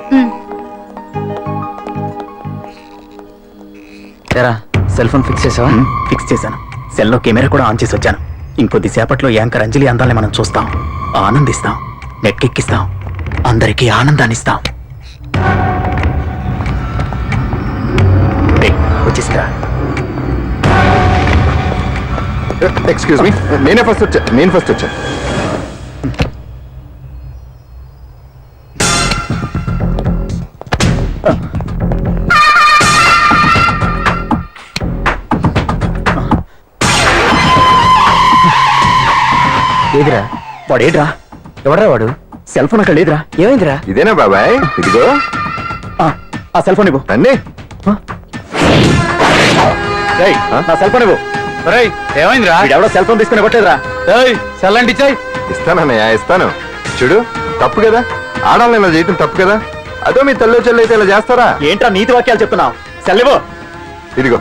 సెల్ ఫోన్ ఫిక్స్ చేసావా? ఫిక్స్ చేశాను. సెల్లో కెమెరా కూడా ఆన్ చేసి వచ్చాను. ఇంకొద్ది సేపట్లో యాంకర్ అంజలి అందాలని మనం చూస్తాం, ఆనందిస్తాం, నెట్కెక్కిస్తాం, అందరికీ ఆనందాన్ని ఇస్తాం. వచ్చేసిరా. ఎక్స్క్యూజ్ మీ, నేను ఫస్ట్ వచ్చా. ఏదిరా వాడేడ్రా? ఎవడ్రా వాడు? సెల్ ఫోన్ అక్కడ లేదురా. ఏమైందిరా? ఇదేనా బాబాయ్? ఇదిగో ఆ సెల్ ఫోన్ ఇవ్వు. రండి. నా సెల్ ఫోన్ ఇవ్వు. ఏమైందిరా? ఎవడో సెల్ ఫోన్ తీసుకుని ఇవ్వట్లేదురా. సెల్ అంటే ఇచ్చాయి. ఇస్తానన్నయ్య, ఇస్తాను. చూడు, తప్పు కదా, ఆడాలని ఇలా చేయటం తప్పు కదా. అదో మీ తల్లో చెల్లి అయితే ఇలా చేస్తారా? ఏంట్రా నీతి వాక్యాలు చెప్తున్నావు? సెలవు. ఇదిగో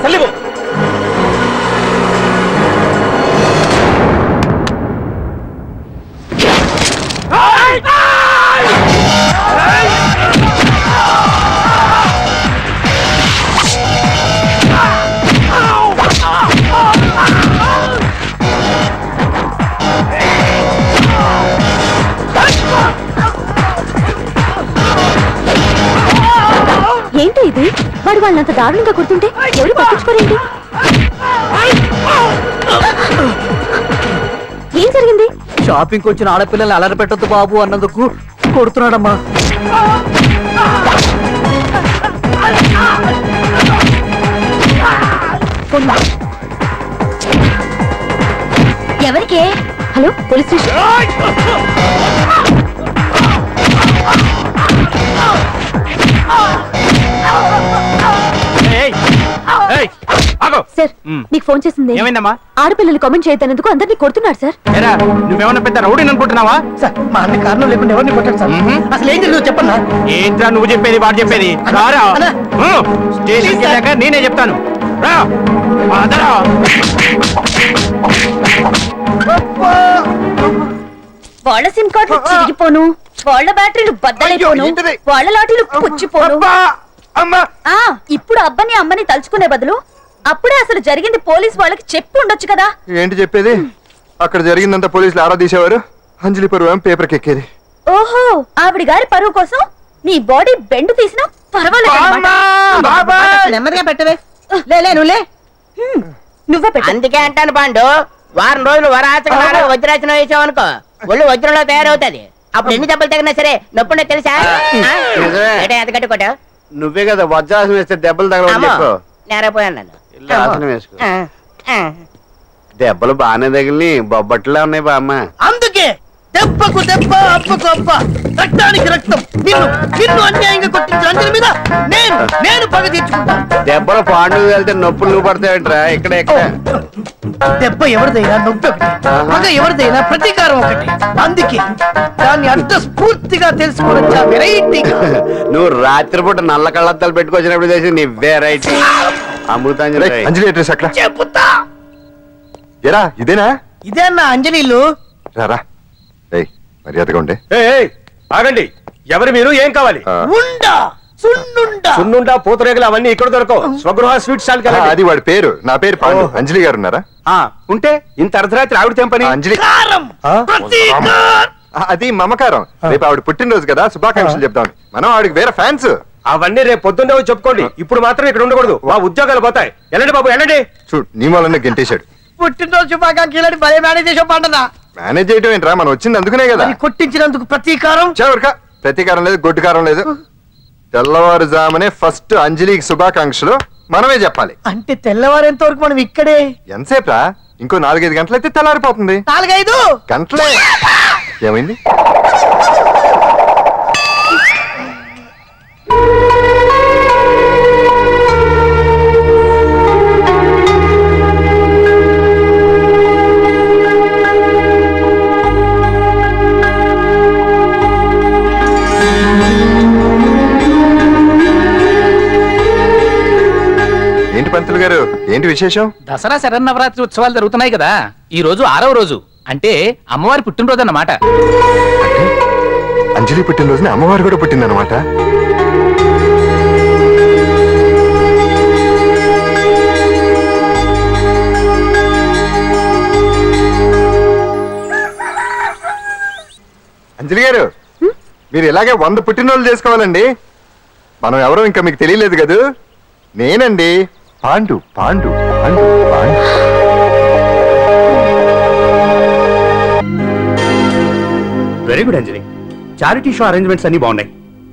సెలవు. ఏంటి ఇది? వాడు వాళ్ళంత దారుణంగా కొడుతుంటే ఎవరు పట్టించుకోరేంటి? ఏం జరిగింది? షాపింగ్ వచ్చిన ఆడపిల్లల్ని అలర పెట్టద్దు బాబు అన్నందుకు కొడుతున్నాడమ్మా. ఎవరికే? Hello, police station. సార్, మీకు ఫోన్ చేసింది. ఏమైందమ్మా? ఆడపిల్లలు కామెంట్ చేయొద్దన్నందుకు అందరినీ కొడుతున్నాడు సార్. నువ్వేమన్నా పెద్ద రౌడీని అనుకుంటున్నావా? సార్ మా అన్ని కారణం లేకుండా ఎవరిని కొట్టాడు సార్. అసలు ఏం జరిగిందో చెప్పన్నా. ఏంట్రా నువ్వు చెప్పేది వాడు చెప్పేది? రారా స్టేషన్కి వెళ్ళాక నేనే చెప్తాను. రా పదరా. వాళ్ళ సిమ్ కార్డులు చిరిగిపోను, వాళ్ళ బ్యాటరీలు బద్దలైపోను, ఏంటిది? వాళ్ళ లాఠీలు పుచ్చిపోను. అమ్మా ఆ ఇప్పుడు అబ్బని అమ్మని తలుచుకునే బదులు అప్పుడే అసలు జరిగింది పోలీస్ వాళ్ళకి చెప్పి ఉండొచ్చు కదా. ఏంటి చెప్పేది? అక్కడ జరిగిందంతా పోలీసులు ఆరా తీసేవారు, అంజలి పరువు పేపర్కి ఎక్కేది. ఓహో, ఆవిడ గారి పరువు కోసం నీ బాడీ బెండ్ తీసినా పర్వాలేదు అన్నమాట. నెమ్మదిగా పెట్టవే. లే నువ్వులే. నువ్వే పెట్టు. అందుకే అంటాను పాండు, వారం రోజులు వరాచకాలు వజ్రాసనం వేసావు అనుకో, ఒళ్ళు వజ్రంలో తయారవుతుంది. అప్పుడు ఎన్ని దెబ్బలు తగినా సరే నొప్పుండే తెలుసా? ఎంత కట్టుకోట నువ్వే కదా వజ్రాసనం వేస్తే దెబ్బలు తగలవని చెప్పు. నేరపోయాను నన్ను. ఇల్లు ఆసనం వేసుకో. దెబ్బలు బాగానే తగిలి బొబ్బట్లా ఉన్నాయి బామ్మ. అందుకే దెబ్బకు దెబ్బ, అప్పకు అప్ప, రక్తానికి రక్తం. నిన్ను నిన్ను అన్యాయంగా కొట్టించిన అంజలి మీద నేను పగ తీర్చుకుంటాను. దెబ్బలు పాండు వెళ్తే నొప్పులు నువ్వు పడతాయంట్రా. ఇక్కడ దెబ్బ ఎవరిదైనా నొప్పి ఒకటి, పగ ఎవరిదైనా ప్రతీకారం ఒకటి. అందుకే దాన్ని అర్థ స్ఫూర్తిగా తెలుసుకోవడం చాలా వెరైటీగా. నువ్వు రాత్రిపూట నల్ల కళ్ళద్దాలు పెట్టుకొచ్చినప్పుడు చేసి నీ వెరైటీ అమృతాంజలి. అంజలి అడ్రస్ అక్కడ చెబుతా. ఎరా ఇదేనా? ఇదే అన్న అంజలిలు. రారా మర్యాదగా ఉండే. ఆగండి, ఎవరు మీరు? ఏం కావాలి? ఉండా సున్నుండా సున్నుండా పూతరేగలు అవన్నీ ఇక్కడ దొరకవు. స్వగృహ స్వీట్ స్టాల్ కి అది వాడి పేరు. నా పేరు పాండు. అంజలి గారు ఉన్నారా? ఉంటే ఇంత అర్ధరాత్రి ఆవిడ తెంపని. అంజలి కారం ప్రతీకారం. అది మమకారం. రేపు ఆవిడ పుట్టినరోజు కదా, శుభాకాంక్షలు చెప్తామని. మనం ఆవిడకి వేరే ఫ్యాన్స్. అవన్నీ రేపు పొద్దున్నే వచ్చి చెప్పుకోండి. ఇప్పుడు మాత్రం ఇక్కడ ఉండకూడదు, మా ఉద్యోగాలు పోతాయి. వెళ్ళండి బాబు వెళ్ళండి. చూడు నీ వల్లనే గెంటేశాడు. పుట్టినరోజు శుభాకాంక్షలు భలే మేనేజ్ చేసావు పండదా. మేనేజ్ చేయడం ఏంట్రా, మనం వచ్చింది అందుకునే కదా. అది కొట్టించినందుకు ప్రతీకారం. చవరక ప్రతీకారం లేదు, గొడ్డుకారం లేదు. తెల్లవారుజామునే ఫస్ట్ అంజలికి శుభాకాంక్షలు మనమే చెప్పాలి. అంటే తెల్లవారేంత వరకు మనం ఇక్కడే. ఎంతసేపురా? ఇంకో 4-5 గంటలైతే తెల్లారిపోతుంది. 4-5 గంటలే. ఏమైంది? ఏంటి పంతులు గారు, ఏంటి విశేషం? దసరా శరన్నవరాత్రి ఉత్సవాలు జరుగుతున్నాయి కదా, ఈ రోజు 6వ రోజు. అంటే అమ్మవారి పుట్టినరోజు అన్నమాట. అంటే అంజలి పుట్టినరోజున అమ్మవారు కూడా పుట్టిందన్నమాట. అంజలి గారు, మీరు ఇలాగే 100 పుట్టినరోజులు చేసుకోవాలండి. మనం ఎవరో ఇంకా మీకు తెలియలేదు కదూ. నేనండి పాండు. పాండు పాండు పాండు. వెరీ గుడ్ అంజలి. చారిటీ షో అరేంజ్మెంట్స్ అన్ని బాగున్నాయి.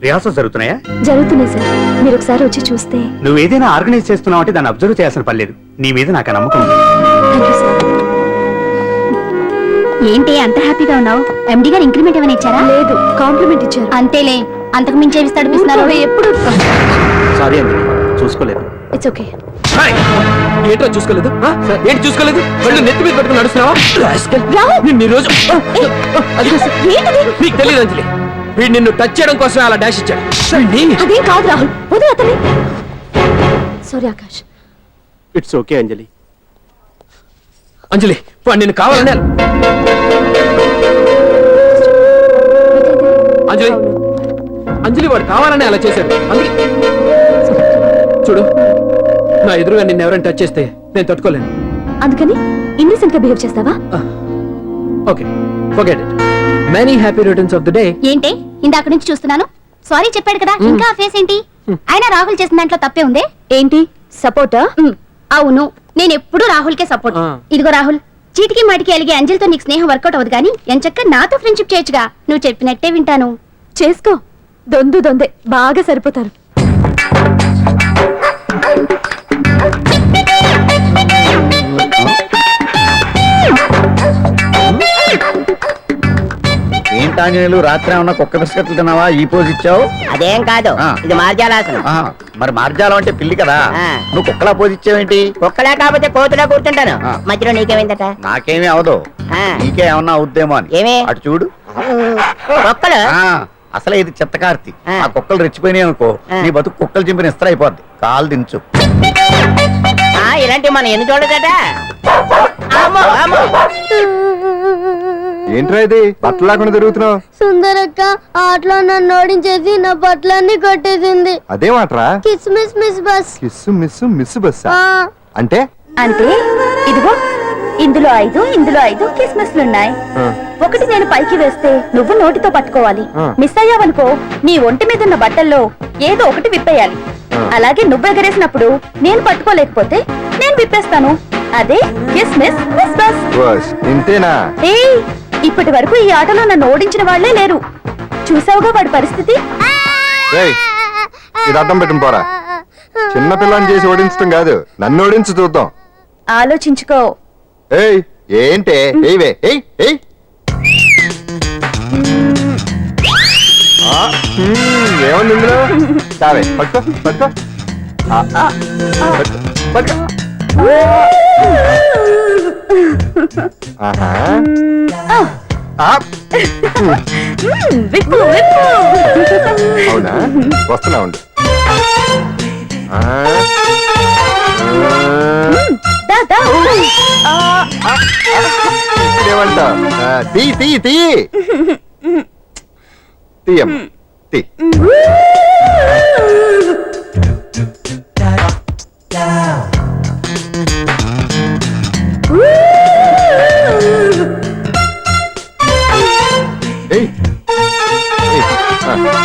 రిహార్సల్స్ జరుగుతున్నాయా? జరుగుతున్నాయి సార్, మీరు ఒకసారి వచ్చి చూస్తే. నువ్వు ఏదైనా ఆర్గనైజ్ చేస్తున్నావు అంటే దాన్ని అబ్జర్వ్ చేయాల్సిన పని లేదు. నీ మీద నాకు ఆ నమ్మకం ఉంది. Thank you sir. ఏంటి అంత హ్యాపీగా ఉన్నావు? ఎండి గారు ఇంక్రిమెంట్ ఏమైనా ఇచ్చారా? లేదు, కాంప్లిమెంట్ ఇచ్చారు. అంతేలే, అంతకు మించి ఏమిస్తాడు పిస్తున్నారు? ఎప్పుడు సారీ అంజలి, చూసుకోలేదు. It's okay. ఏంటో చూసుకోలేదు? ఏంటి చూసుకోలేదు? వాళ్ళు నెత్తి మీద పెట్టుకుని నడుస్తున్నావా? నిన్ను ఈ రోజు అది కాదు. నీకు తెలియదు అంజలి, వీడు నిన్ను టచ్ చేయడం కోసం అలా డాష్ ఇచ్చాడు. అదేం కాదు రాహుల్, వదిలే అతన్ని. సారీ ఆకాష్. ఇట్స్ ఓకే అంజలి. అంజలి, వాడు నిన్ను కావాలని అంజలి అంజలి వాడు కావాలని అలా చేశాడు. అందుకే చూడు, నా ఎదురుగా నిన్ను ఎవరైనా టచ్ చేస్తే నేను తట్టుకోలేను. అందుకని ఇన్నోసెంట్ గా బిహేవ్ చేస్తావా? Okay, forget it. Many happy returns of the day. ఏంటి ఇందాక నుంచి చూస్తున్నాను? సారీ చెప్పాడు కదా, ఇంకా ఆ ఫేస్ ఏంటి? అయినా రాహుల్ చేసిన దాంట్లో తప్పే ఉందే. ఏంటి సపోర్టా? అవును, నేను ఎప్పుడు రాహుల్ కే సపోర్ట్. ఇదిగో రాహుల్, చీటికి మాటికి అలిగే అంజలితో నీకు స్నేహం వర్కౌట్ అవ్వదు కానీ ఎంచక్క నాతో ఫ్రెండ్షిప్ చేయొచ్చుగా. నువ్వు చెప్పినట్టే వింటాను. చేసుకో, దొందే బాగా సరిపోతారు. ఏంటాంజనేయులు, రాత్రి ఏమన్నా కుక్క బిస్కెట్లు తిన్నావా? ఈ పోజ్ ఇచ్చావు. అదేం కాదు, ఆ. ఇది మార్జాలాసనం. ఆ, మరి మార్జాలం అంటే పిల్లి కదా, ఆ. నువ్వు కుక్కలా పోజ్ ఇచ్చావేంటి? కుక్కలా కాకపోతే కోతులా కూర్చుంటాను. ఆ. మధ్యలో నీకేమైందట? నాకేమీ అవదు, ఆ. నీకే ఏమన్నా అవుద్దేమో అని. ఏమి? అటు చూడు. కుక్కలు ఆ, అసలే ఇది చిత్తకార్తి. ఆ. ఆ కుక్కలు రెచ్చిపోయినాయి అనుకో, ఆ. నీ బతుకు కుక్కలు చింపిన ఇస్త్ర అయిపోద్ది. కాలు దించు. ఇలాంటివి మనం ఎన్ని చూడదట. అమ్మో అమ్మో. ఏంట్రా ఇది బట్టలు లేకుండా తిరుగుతున్నావు? సుందరక్క ఆటలో నన్ను ఓడించేసి నా బట్టలన్నీ కొట్టేసింది. అదేమాట్రా? Kiss miss miss bus. Kiss miss miss బస్సా? ఆ, అంటే అంటే ఇదిగో ఇందులో 5 కిస్మిస్లున్నాయి. ఒకటి నేను పైకి వేస్తే నువ్వు నోటితో పట్టుకోవాలి. మిస్ అయ్యావనుకో నీ ఒంటి మీద ఉన్న బట్టల్లో ఏదో ఒకటి విప్పేయాలి. అలాగే నువ్వు ఎగరేసినప్పుడు నేను పట్టుకోలేకపోతే నేను విప్పేస్తాను. అదే కిస్మిస్ మిస్ బస్. బస్ ఇంతేనా? ఏయ్, ఇప్పటి వరకు ఈ ఆటలో నన్ను ఓడించిన వాళ్లే లేరు. చూసావుగా వాడి పరిస్థితి. ఏయ్, ఇది అర్థం పెట్టుకుని పోరా. చిన్న పిల్లని చేసి ఓడించడం కాదు, నన్ను ఓడించి చూద్దాం. ఆలోచించుకో. ఏయ్, ఏంటే? ఏయ్ ఏయ్. ఏముంది ఇందులో? సావే, పట్టుకో. పట్టుకో. ఆహా. విప్పు. అవునా? వస్తున్నా ఉండు. ఇదేమంటా? తీయమ్మ తీ.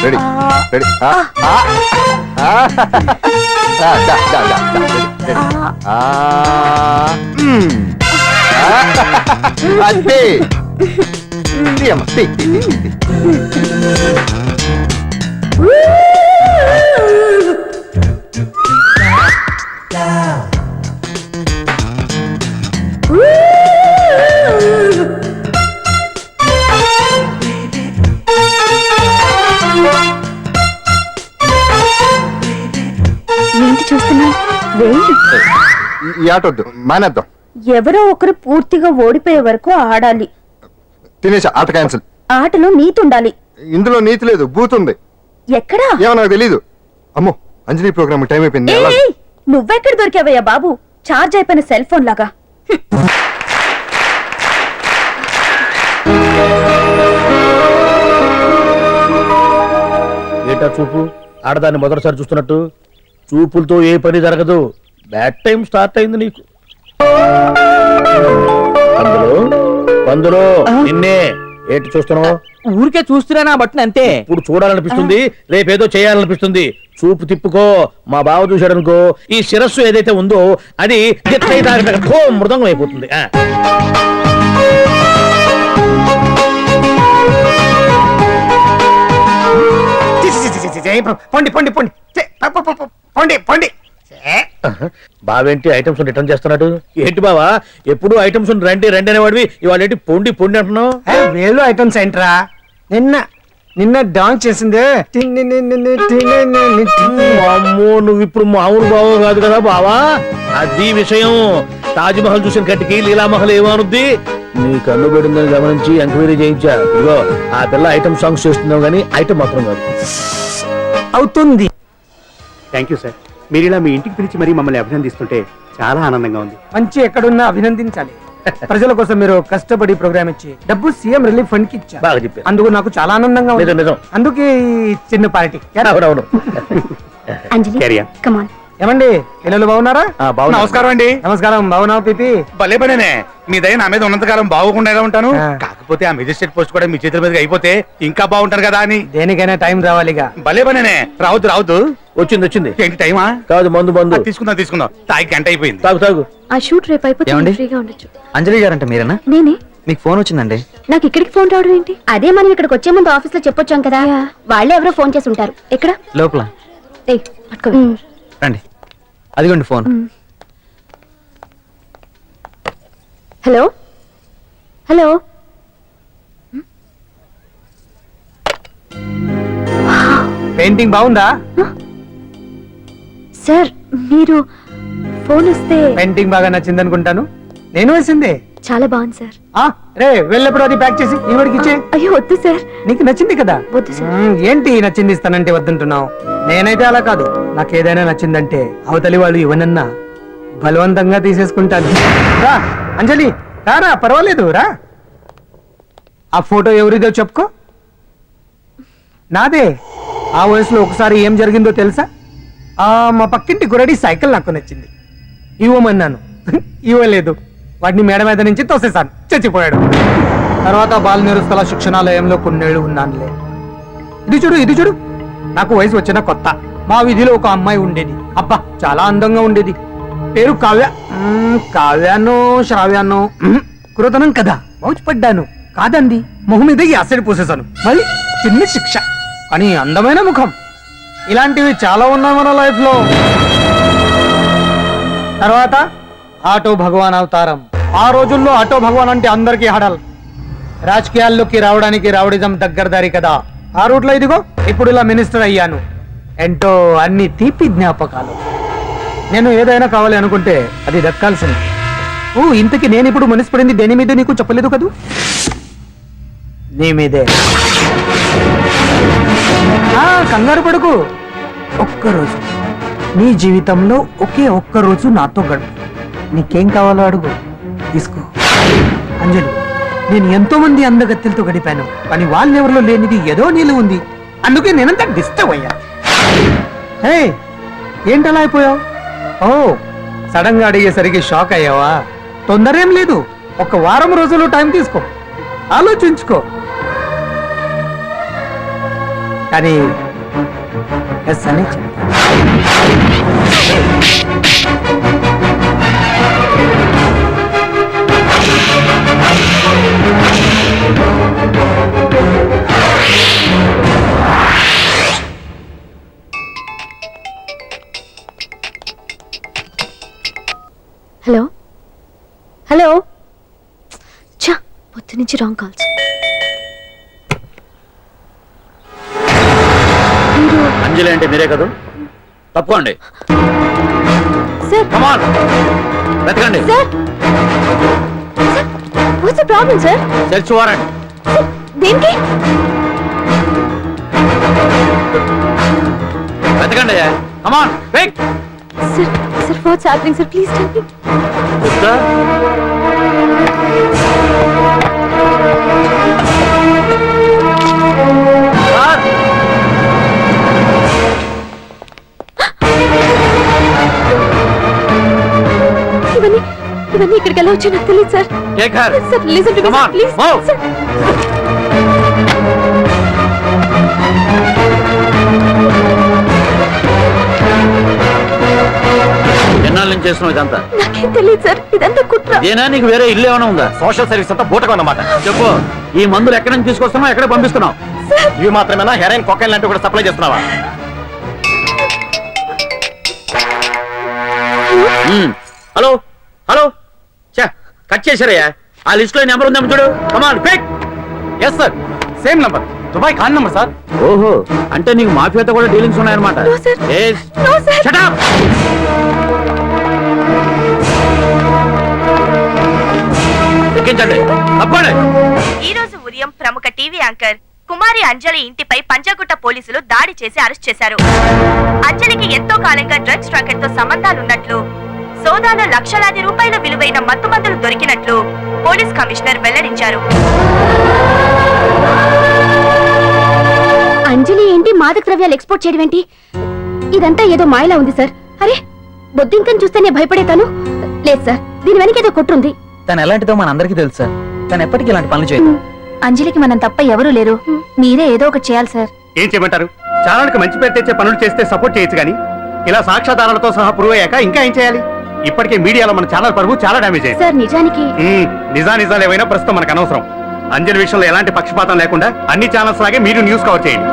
రెడీ. అంతే. తీయమ్మ తీ. ఏంటి చూస్తున్నా? ఈ ఆట వద్దు, మానేద్దాం. ఎవరో ఒకరు పూర్తిగా ఓడిపోయే వరకు ఆడాలి. తినేసా, ఆట క్యాన్సిల్. ఆటలో నీతి ఉండాలి. ఇందులో నీతి లేదు, బూత్ ఉంది. ఎక్కడా? ఏమో నాకు తెలీదు. అమ్మో, అంజలి ప్రోగ్రామ్ టైం అయిపోయింది. ఏయ్, నువ్వెక్కడ దొరికావయ్యా బాబు? చార్జ్ అయిపోయిన సెల్ ఫోన్ లాగా. ఏటా చూపు? ఆడదాన్ని మొదటిసారి చూస్తున్నట్టు. చూపులతో ఏ పని జరగదు. బ్యాడ్ టైం స్టార్ట్ అయింది నీకు. అందులో నిన్నే ఏంటి చూస్తున్నావు? ఊరికే చూస్తున్నా బట్టను అంతే. ఇప్పుడు చూడాలనిపిస్తుంది, రేపేదో చేయాలనిపిస్తుంది. చూపు తిప్పుకో. మా బావ చూశాడనుకో, ఈ శిరస్సు ఏదైతే ఉందో అది మృదంగం అయిపోతుంది. పొండి పొండి పొండి పొండి పొండి. బావేంటి ఐటమ్స్ రిటర్న్ చేస్తున్నాడు? ఏంటి బావా ఎప్పుడు ఐటమ్స్ రండి రండి అనేవాడివి, ఇవాళ ఏంటి పొండి పొండి అంటున్నావు? వేలు ఐటమ్స్ ఏంట్రా? నిన్న డాన్స్ చేసిందే. అమ్మో నువ్వు ఇప్పుడు మామూలు బావ కాదు కదా బావా, అది విషయం. తాజ్ మహల్ చూసిన కట్టికి లీలామహల్ ఏమనుద్ది? నీ కన్ను పెడిందని గమనించి ఎంక్వైరీ చేయించా. ఇదిగో ఆ పిల్ల ఐటమ్ సాంగ్స్ చేస్తున్నావు కానీ ఐటమ్ మాత్రం కాదు. అవుతుంది. Thank you sir. మీరు ఇలా మీ ఇంటికి పిలిచి మరీ మమ్మల్ని అభినందిస్తుంటే చాలా ఆనందంగా ఉంది. మంచి ఎక్కడున్నా అభినందించాలి. ప్రజల కోసం మీరు కష్టపడి ప్రోగ్రామ్ ఇచ్చి డబ్బు సీఎం రిలీఫ్ ఫండ్ కి ఇచ్చారు. బాగా చెప్పారు. అందుకు నాకు చాలా ఆనందంగా ఉంది. నిజం నిజం. అందుకే ఈ చిన్న పార్టీ. అవునవును. అంజలి Carry on. కమాన్. ఏమండి పిల్లలు బాగున్నారా? బాగున్నా. నమస్కారం అండి. నమస్కారం. బాగున్నావు పిపి? భలే పనేనే, మీ దయ నా మీద ఉన్నంతకాలం బాగోకుండా ఎలా ఉంటాను. ఆ. కాకపోతే ఆ మెజిస్ట్రేట్ పోస్ట్ కూడా మీ చేతుల మీదకి అయిపోతే ఇంకా బాగుంటాను కదా అని. దేనికైనా టైం రావాలిగా. భలే పనేనే. రావద్దు రావద్దు. వచ్చింది వచ్చింది. ఏంటి టైమా? కాదు మందు మందు. తీసుకుందాం తాగి గంట అయిపోయింది. తాగు తాగు. ఆ షూట్ రేపు అయిపోతే ఫ్రీగా ఉండొచ్చు. అంజలి గారంట మీరేనా? నేనే. మీకు ఫోన్ వచ్చిందండి. నాకు ఇక్కడికి ఫోన్ రావడం ఏంటి? అదే మనం ఇక్కడికి వచ్చే ముందు ఆఫీస్ లో చెప్పొచ్చాం కదా, వాళ్ళే ఎవరో ఫోన్ చేసి ఉంటారు. ఎక్కడ? లోపల ఏయ్, పట్టుకో. రండి, అదిగోండి ఫోన్. Hello hello. పెయింటింగ్ బాగుందా? సార్ మీరు ఫోన్ వస్తే పెయింటింగ్ బాగా నచ్చింది అనుకుంటాను. నేను వేసింది. చాలా బాగుంది సార్. రే వెళ్ళప్పుడు అది ప్యాక్ చేసి ఈవిడికి ఇచ్చే. అయ్యో వద్దు సార్. నీకు నచ్చింది కదా? వద్దు సార్. ఏంటి నచ్చింది ఇస్తానంటే వద్దంటున్నావు? నేనైతే అలా కాదు. నాకు ఏదైనా నచ్చిందంటే అవతలి వాళ్ళు ఇవ్వనన్నా బలవంతంగా తీసేసుకుంటాను. రా అంజలి, రారా, పర్వాలేదు రా. ఆ ఫోటో ఎవరిదో చెప్పుకో. నాదే. ఆ వయసులో ఒకసారి ఏం జరిగిందో తెలుసా? మా పక్కింటి గురడి సైకిల్ నాకు నచ్చింది, ఇవ్వమన్నాను. ఇవ్వలేదు. వాడిని మేడ మీద నుంచి తోసేశాను, చచ్చిపోయాడు. తర్వాత బాల నిరుస్తల శిక్షణాలయంలో కొన్నేళ్లు ఉన్నానులే. ఇది చూడు నాకు వయసు వచ్చిన కొత్త. మా వీధిలో ఒక అమ్మాయి ఉండేది. అబ్బా చాలా అందంగా ఉండేది. పేరు కావ్య. కావ్యానో శ్రావ్యానో కురతనం కదా. మౌచిపడ్డాను. కాదండి, మొహం మీద యాసిడ్ పూసేశాను. మరి చిన్న శిక్ష, కానీ అందమైన ముఖం. ఇలాంటివి చాలా ఉన్నాయి మన లైఫ్ లో. తర్వాత ఆటో భగవాన్ అవతారం. ఆ రోజుల్లో ఆటో భగవాన్ అంటే అందరికీ హడల్. రాజకీయాల్లోకి రావడానికి రౌడిజం దగ్గరదారి కదా. ఆ రూట్లో ఇదిగో ఇప్పుడు ఇలా మినిస్టర్ అయ్యాను. ఏంటో అన్ని తీపి జ్ఞాపకాలు. నేను ఏదైనా కావాలి అనుకుంటే అది దక్కాల్సింది. ఇంతకీ నేను ఇప్పుడు మనసు పడింది దేని మీద నీకు చెప్పలేదు కదూ? నీ మీదే. కంగారు పడుకు. ఒక్కరోజు నీ జీవితంలో ఒకే ఒక్కరోజు నాతో గడుపు. నీకేం కావాలో అడుగు, తీసుకో. అంజలి, నేను ఎంతో మంది అందగత్తెలతో గడిపాను, కానీ వాళ్ళెవరిలో లేనిది ఏదో నీళ్ళు ఉంది. అందుకే నేనంతా డిస్టర్బ్ అయ్యా. హే, ఏంటలా అయిపోయావు? సడన్ గా అడిగేసరికి షాక్ అయ్యావా? తొందరేం లేదు. ఒక వారం రోజులు టైం తీసుకో, ఆలోచించుకో. కానీ ఎస్ అని చెప్పు. Hello hello. చా, పొద్దు నుంచి రాంగ్ కాల్స్. అంజలి అంటే మీరే కదా? తప్పుకోండి. సార్ వెతకండి. Sir, what's the problem sir? Search warrant. దేనికి? వెతకండి. Come on quick. Sir sir, what's happening sir? Please tell me. ఇవన్నీ ఇక్కడికి ఎలా వచ్చాయి నాకు తెలియదు sir. Sir listen to me please sir. ఎన్నాళ్ళ నుంచి చేస్తున్నావు ఇదంతా? నాకేం తెలియదు సార్, ఇదంతా కుట్ర. ఇదేనా నీకు వేరే ఇల్లు ఏమైనా ఉందా? సోషల్ సర్వీస్ అంతా బూటకం అన్నమాట. చెప్పు, ఈ మందులు ఎక్కడి నుంచి తీసుకొస్తున్నావు, ఎక్కడ పంపిస్తున్నావు? ఇవి మాత్రమేనా? హెరాయిన్, కొకైన్ లాంటివి కూడా సప్లై చేస్తున్నావా? హలో హలో చా కట్ చేశారయ్యా. ఆ లిస్ట్ లో నెంబర్ ఉందేమో చూడు. Come on pick. Yes sir, same number, Dubai Khan number sir. ఓహో, అంటే నీకు మాఫియాతో కూడా డీలింగ్స్ ఉన్నాయన్నమాట. No, sir. Yes. No, sir. Shut up. ఎక్కించండి, తప్పండి. ఈ రోజు ఉదయం ప్రముఖ టీవీ యాంకర్ కుమారి అంజలి ఇంటిపై పంజాగుట్ట పోలీసులు దాడి చేసి అరెస్ట్ చేశారు. అంజలికి ఎంతో కాలంగా డ్రగ్స్ రాకెట్ తో సంబంధాలున్నట్లు, సోదాలో లక్షలాది రూపాయల విలువైన మత్తుమందులు దొరికినట్లు పోలీస్ కమిషనర్ వెల్లడించారు. అంజలి ఏంటి మాదక ద్రవ్యాలు ఎక్స్పోర్ట్ చేయడం ఏంటి? ఇదంతా ఏదో మాయలా ఉంది సార్. అరే బొద్దింకని చూస్తేనే భయపడేతాను. లేదు సార్, దీని వెనక ఏదో కుట్రుంది. తను ఎలాంటిదో మన అందరికీ తెలుసు సార్. తను ఎప్పటికీ ఇలాంటి పనులు చేయదు. అంజలికి మనం తప్ప ఎవరూ లేరు. మీరే ఏదో ఒకటి చేయాలి సార్. ఏం చేయమంటారు? చాలానికి మంచి పేరు తెచ్చే పనులు చేస్తే సపోర్ట్ చేయొచ్చు కానీ ఇలా సాక్ష్యాధారాలతో సహా ప్రూవ్ అయ్యాక ఇంకా ఏం చేయాలి? ఇప్పటికే మీడియాలో మన ఛానల్ పరువు చాలా డ్యామేజ్ అయింది. సార్ నిజానికి నిజాలు ఏమైనా ప్రస్తుతం మనకు అనవసరం. అంజలి విషయంలో ఎలాంటి పక్షపాతం లేకుండా అన్ని ఛానల్స్ లాగే మీరు న్యూస్ కవర్ చేయండి.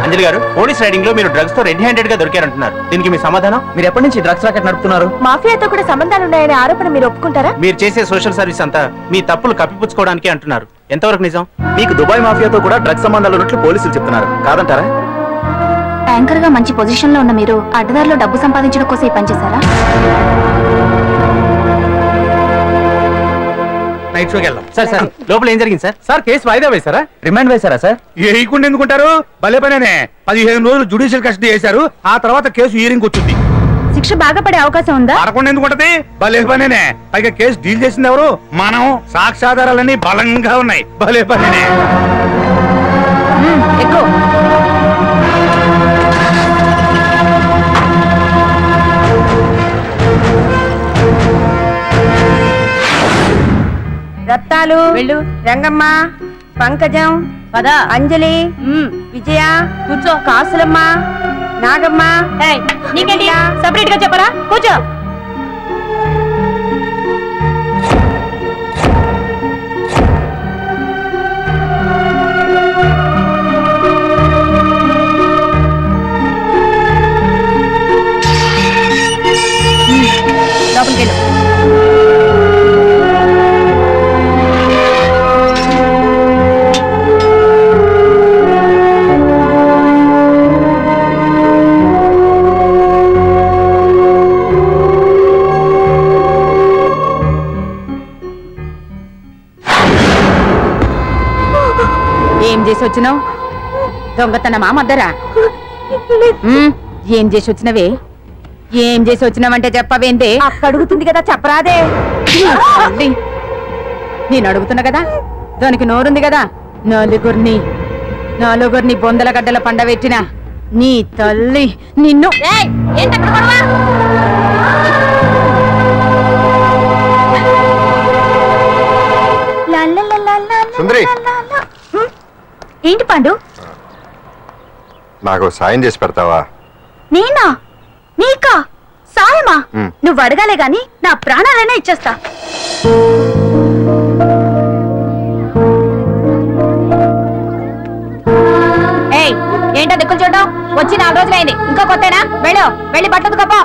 అంజలి గారు, పోలీస్ రైడింగ్ లో మీరు డ్రగ్స్ తో రెడ్ హ్యాండెడ్ గా దొరికారంటున్నారు. దీనికి మీ సమాధానం? మీరు ఎప్పటి నుంచి డ్రగ్స్ రాకెట్ నడుపుతున్నారు? మాఫియాతో కూడా సంబంధాలున్నాయనే ఆరోపణ మీరు ఒప్పుకుంటారా? మీరు చేసే సోషల్ సర్వీస్ అంతా మీ తప్పులు కప్పిపుచ్చుకోవడానికి అంటున్నారు. ఎంతవరకు నిజం? మీకు దుబాయ్ మాఫియాతో కూడా డ్రగ్స్ సంబంధాలు ఉన్నట్లు పోలీసులు చెప్తున్నారు, కాదంటారా? యాంకర్ గా మంచి పొజిషన్ లో ఉన్న మీరు అడ్డదారిలో డబ్బు సంపాదించడం కోసం ఈ పనిచేశారా? నైట్ షోకి వెళ్దాం. సార్ సార్, లోపల ఏం జరిగింది సార్? సార్ కేసు వాయిదా వేశారా? రిమాండ్ వేశారా సార్? వేయకుండా ఎందుకుంటారు? భలే పనేనే. 15 రోజులు జుడిషియల్ కస్టడీ చేశారు. ఆ తర్వాత కేసు హియరింగ్ వచ్చింది. శిక్ష బాగా పడే అవకాశం ఉందా? పడకుండా ఎందుకుంటది? భలే పనేనే. పైగా కేసు డీల్ చేసింది ఎవరు? మనం. సాక్ష్యాధారాలన్నీ బలంగా ఉన్నాయి. భలే పనేనే. ఎక్కువ రత్తాలు వెళ్ళు, రంగమ్మ, పంకజం, పదా, అంజలి, విజయ, కూర్చో, కాసులమ్మ, నాగమ్మ. నీకేంటి సపరేట్ గా చెప్పరా? కూర్చో. లోపలికి వెళ్ళు. ఏం చేసి వచ్చినావు? దొంగతనమా మద్దరా? ఏం చేసి వచ్చినవే? ఏం చేసి వచ్చినావంటే చెప్పవేందే? అక్క అడుగుతుంది కదా, చెప్పరాదే. నేను అడుగుతున్నా కదా, దానికి నోరుంది కదా. నలుగురిని బొందల గడ్డల పండబెట్టిన నీ తల్లి నిన్ను. సుందరి, ఏంటి పాండు? నాకు సాయం చేసి పెడతావా? నేనా? నీకా సాయమా? మ్. నువ్వు అడగాలే గాని నా ప్రాణాలైనా ఇచ్చేస్తా. ఏయ్, ఏంటో దిక్కులు చూడడం? వచ్చి 4 రోజులైంది, ఇంకా కొత్తేనా? వెళ్ళు, వెళ్ళి బట్టలు కప్పో.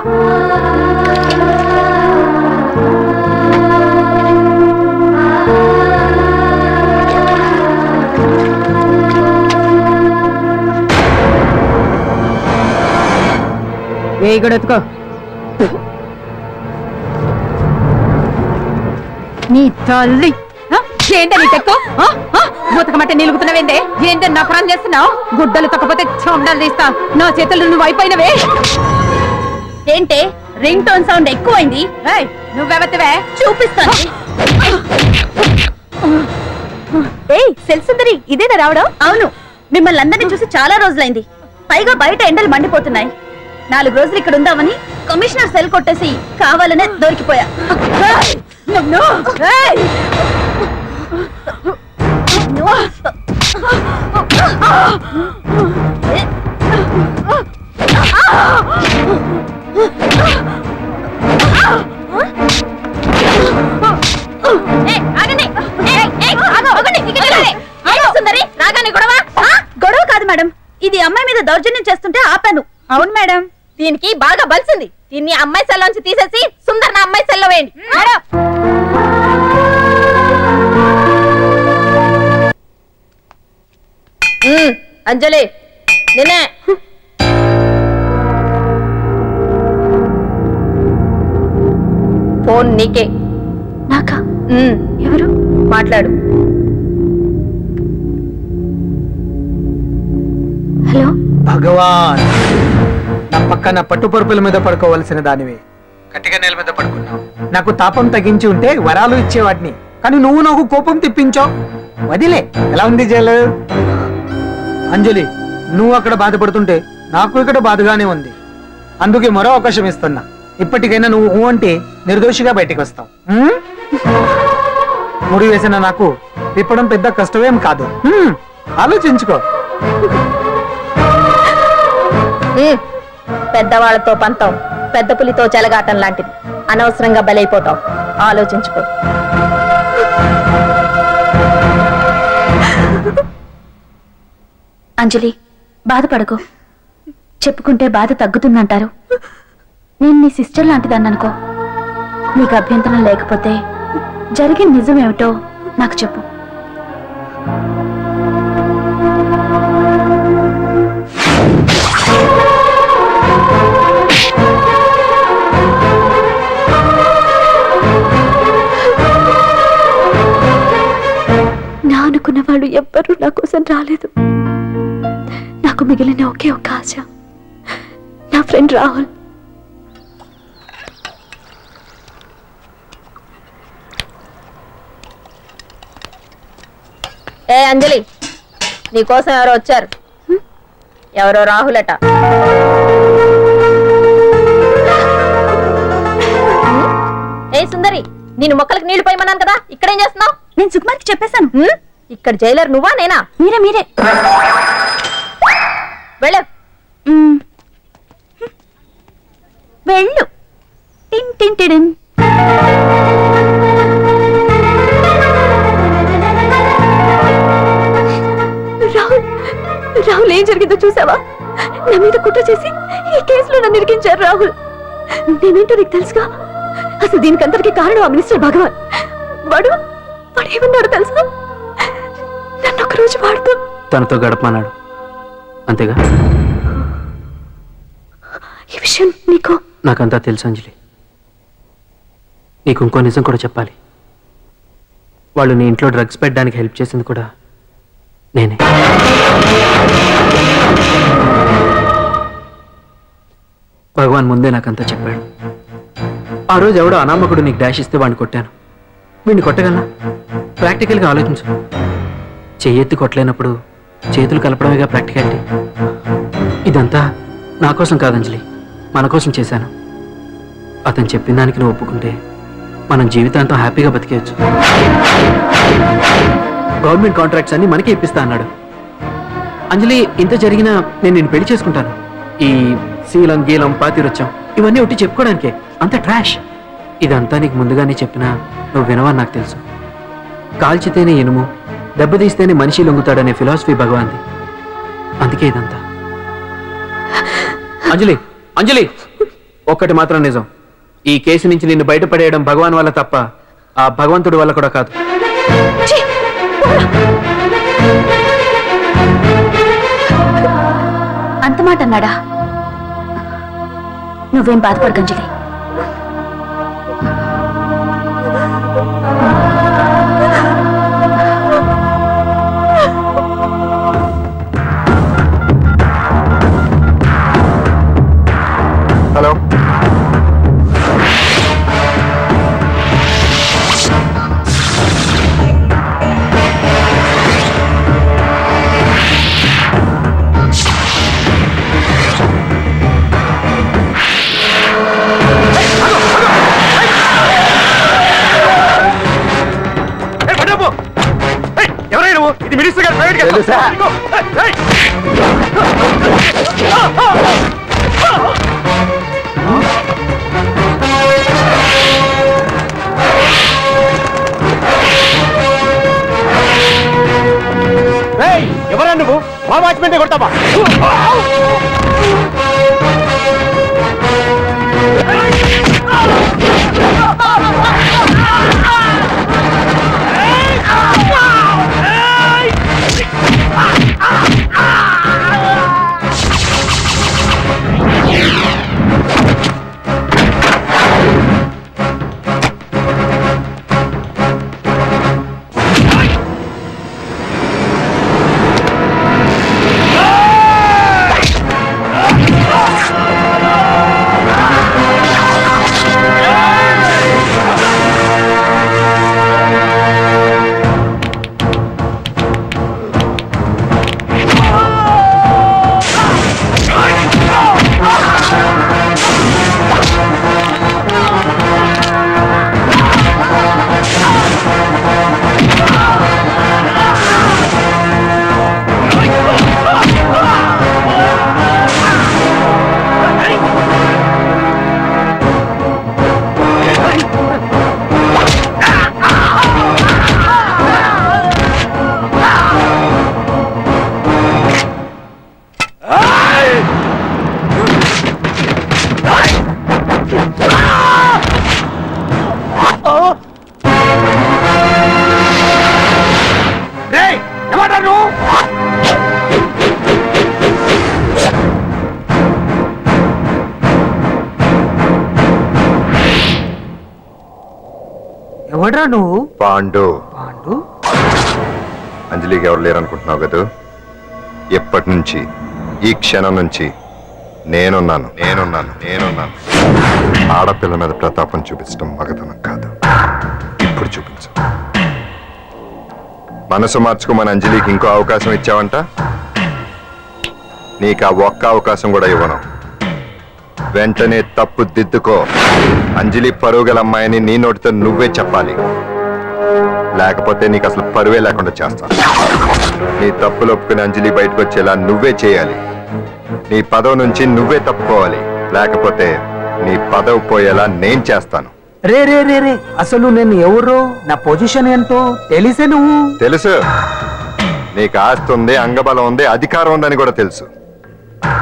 వేయి కూడా ఎత్తుకో. నీ తల్లి ఏంట నీ తెక్కు? బతుకమంటే నిలుగుతున్నావేందే? ఏంటో నకరం చేస్తున్నావు? గుడ్డలు తక్కపోతే చొండాలు తీస్తా. నా చేతులు నువ్వు అయిపోయినవే. ఏంటే రింగ్ టోన్ సౌండ్ ఎక్కువైంది? నువ్వెవతివే? చూపిస్తాను. ఏయ్ సెల్సుందరి, ఇదేనా రావడం? అవును, మిమ్మల్ని అందరినీ చూసి చాలా రోజులైంది. పైగా బయట ఎండలు మండిపోతున్నాయి. 4 రోజులు ఇక్కడ ఉందామని కమిషనర్ సెల్ కొట్టేసి కావాలనే దొరికిపోయా. గొడవ కాదు మేడం, అవును మేడం, దీనికి బాగా బలిసింది. దీన్ని అమ్మాయి సెల్లోంచి తీసేసి సుందర్ నా అమ్మాయి సెల్లో వేయండి. మేడం అంజలి నిన్నే. ఫోన్ నీకే. నాకా? ఎవరు మాట్లాడు? హలో, భగవాన్, నా పక్కన పట్టుపరుపుల మీద పడుకోవలసిన దానివి గట్టిగా నేల మీద పడుకున్నావు. నాకు తాపం తగ్గించి ఉంటే వరాలు ఇచ్చేవాడిని, కానీ నువ్వు నాకు కోపం తెప్పించావు. వదిలే. ఎలా ఉంది జైలు? అంజలి, నువ్వు అక్కడ బాధపడుతుంటే నాకు ఇక్కడ బాధగానే ఉంది. అందుకే మరో అవకాశం ఇస్తున్నా. ఇప్పటికైనా నువ్వు ఊ అంటే నిర్దోషిగా బయటికి వస్తావు. ముడి వేసిన నాకు తిప్పడం పెద్ద కష్టమేం కాదు. ఆలోచించుకో. పెద్దవాళ్లతో పంతం పెద్ద పులితో చెలగాటం లాంటిది. అనవసరంగా బలైపోతావు. ఆలోచించుకో. అంజలి, బాధపడకు. చెప్పుకుంటే బాధ తగ్గుతుందంటారు. నేను నీ సిస్టర్ లాంటిదాన్ని అనుకో. నీకు అభ్యంతరం లేకపోతే జరిగిన నిజమేమిటో నాకు చెప్పు. నా అనుకున్న వాళ్ళు ఎవ్వరూ నా కోసం రాలేదు. నాకు మిగిలిన ఒకే ఒక ఆశ, నా ఫ్రెండ్ రాహుల్. ఏ అంజలి, నీకోసం ఎవరో వచ్చారు. ఎవరో రాహుల్ అట. ఏ సుందరి, నేను మొక్కలకు నీళ్లు పోయమన్నాను కదా, ఇక్కడేం చేస్తున్నావు? నేను సుకుమార్కి చెప్పేశాను. ఇక్కడ జైలర్ నువ్వా నేనా? మీరే. వెళ్ళు. వెళ్ళు. టిన్ టిన్ టిడిన్. రాహుల్, ఏం జరిగిందో చూసావా? నా మీద కుట్ర చేసి ఈ కేసులో నన్ను ఇరికించారు రాహుల్. నేనేంటో నీకు తెలుసుగా. అసలు దీనికంతటికి కారణం ఆ మినిస్టర్ భగవాన్. వాడు ఏమన్నాడు తెలుసా? నన్ను ఒక రోజు వాడుతూ తనతో గడపమన్నాడు, అంతేగా? ఈ విషయం నీకు? నాకంతా తెలుసు అంజలి. నీకు ఇంకో నిజం కూడా చెప్పాలి. వాళ్ళు నీ ఇంట్లో డ్రగ్స్ పెట్టడానికి హెల్ప్ చేసింది కూడా నేనే. భగవాన్ ముందే నాకంతా చెప్పాడు. ఆ రోజు ఎవడో అనామకుడు నీకు డాష్ ఇస్తే వాడిని కొట్టాను. వీడిని కొట్టగలనా? ప్రాక్టికల్గా ఆలోచించు. చెయ్యెత్తి కొట్టలేనప్పుడు చేతులు కలపడమేగా ప్రాక్టికాలిటీ. ఇదంతా నా కోసం కాదంజలి, మన కోసం చేశాను. అతను చెప్పిన దానికి నువ్వు ఒప్పుకుంటే మనం జీవితాంతం హ్యాపీగా బతికేయచ్చు. గవర్నమెంట్ కాంట్రాక్ట్స్ అన్ని మనకే ఇప్పిస్తా అన్నాడు. అంజలి, ఇంత జరిగినా నేను నిన్ను పెళ్లి చేసుకుంటాను. ఈ శీలం గీలం పాతిరొచ్చాం ఇవన్నీ ఒట్టి చెప్పుకోవడానికే. అంత ట్రాష్. ఇదంతా నీకు ముందుగానే చెప్పినా నువ్వు వినవని నాకు తెలుసు. కాల్చితేనే ఇనుము, దెబ్బతీస్తేనే మనిషి లొంగుతాడనే ఫిలాసఫీ భగవాన్ది. అందుకే ఇదంతా. అంజలి, ఒక్కటి మాత్రం నిజం. ఈ కేసు నుంచి నిన్ను బయటపడేయడం భగవాన్ వల్ల తప్ప ఆ భగవంతుడి వల్ల కూడా కాదు. అంత మాట అన్నాడా? నువ్వేం బాధపడకు అంజలి. హలో, ఎవరైనా నువ్వు? ఇది మినిస్టర్ గారు ప్రైవేట్ గా తెలుసా? ఎవరా నువ్వు? మా వాచ్మెన్ కొడతావా? నువ్వు పాండు. పాండు అంజలికి ఎవరు లేరనుకుంటున్నావు కదా? ఎప్పటి నుంచి, ఈ క్షణం నుంచి నేనున్నాను. ఆడపిల్ల మీద ప్రతాపం చూపించడం మగతనం కాదు. ఇప్పుడు చూపించు. మనసు మార్చుకోమని అంజలికి ఇంకో అవకాశం ఇచ్చావంట. నీకు ఆ ఒక్క అవకాశం కూడా ఇవ్వను. వెంటనే తప్పు దిద్దుకో. అంజలి పరుగల అమ్మాయిని నీ నోటితో నువ్వే చెప్పాలి, లేకపోతే నీకు అసలు పరువే లేకుండా చేస్తాను. నీ తప్పులు ఒప్పుకుని అంజలి బయటకు వచ్చేలా నువ్వే చేయాలి. నీ పదవి నుంచి నువ్వే తప్పుకోవాలి, లేకపోతే నీ పదవి పోయేలా నేను చేస్తాను. రే రే రే రే అసలు నేను ఎవరో, నా పొజిషన్ ఏంటో తెలిసే నువ్వు. తెలుసు. నీకు ఆస్తి ఉంది, అంగబలం ఉంది, అధికారం ఉందని కూడా తెలుసు.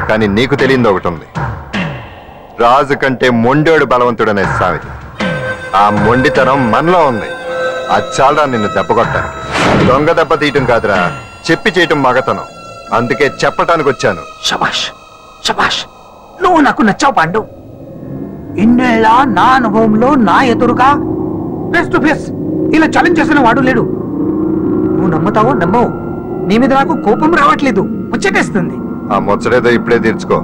కానీ నీకు తెలియదు ఒకటి ఉంది. రాజు కంటే మొండోడు బలవంతుడనే సామెత. ఆ మొండితనం మనలో ఉంది. అది చాలా నిన్ను దెబ్బ కొట్టడానికి. దొంగ దెబ్బ తీయటం కాదురా, చెప్పి చేయటం మగతనం. అందుకే చెప్పటానికి వచ్చాను. శబాష్ శబాష్, నువ్వు నాకు నచ్చావు పాండు. ఇన్నేళ్ళ నా అనుభవంలో నా ఎదురుగా ఫేస్ టు ఫేస్ ఇలా ఛాలెంజ్ చేసిన వాడు లేడు. నువ్వు నమ్ముతావో నమ్మవు, నీ మీద నాకు కోపం రావట్లేదు, ముచ్చటేస్తుంది. ఆ ముచ్చటేదో ఇప్పుడే తీర్చుకో.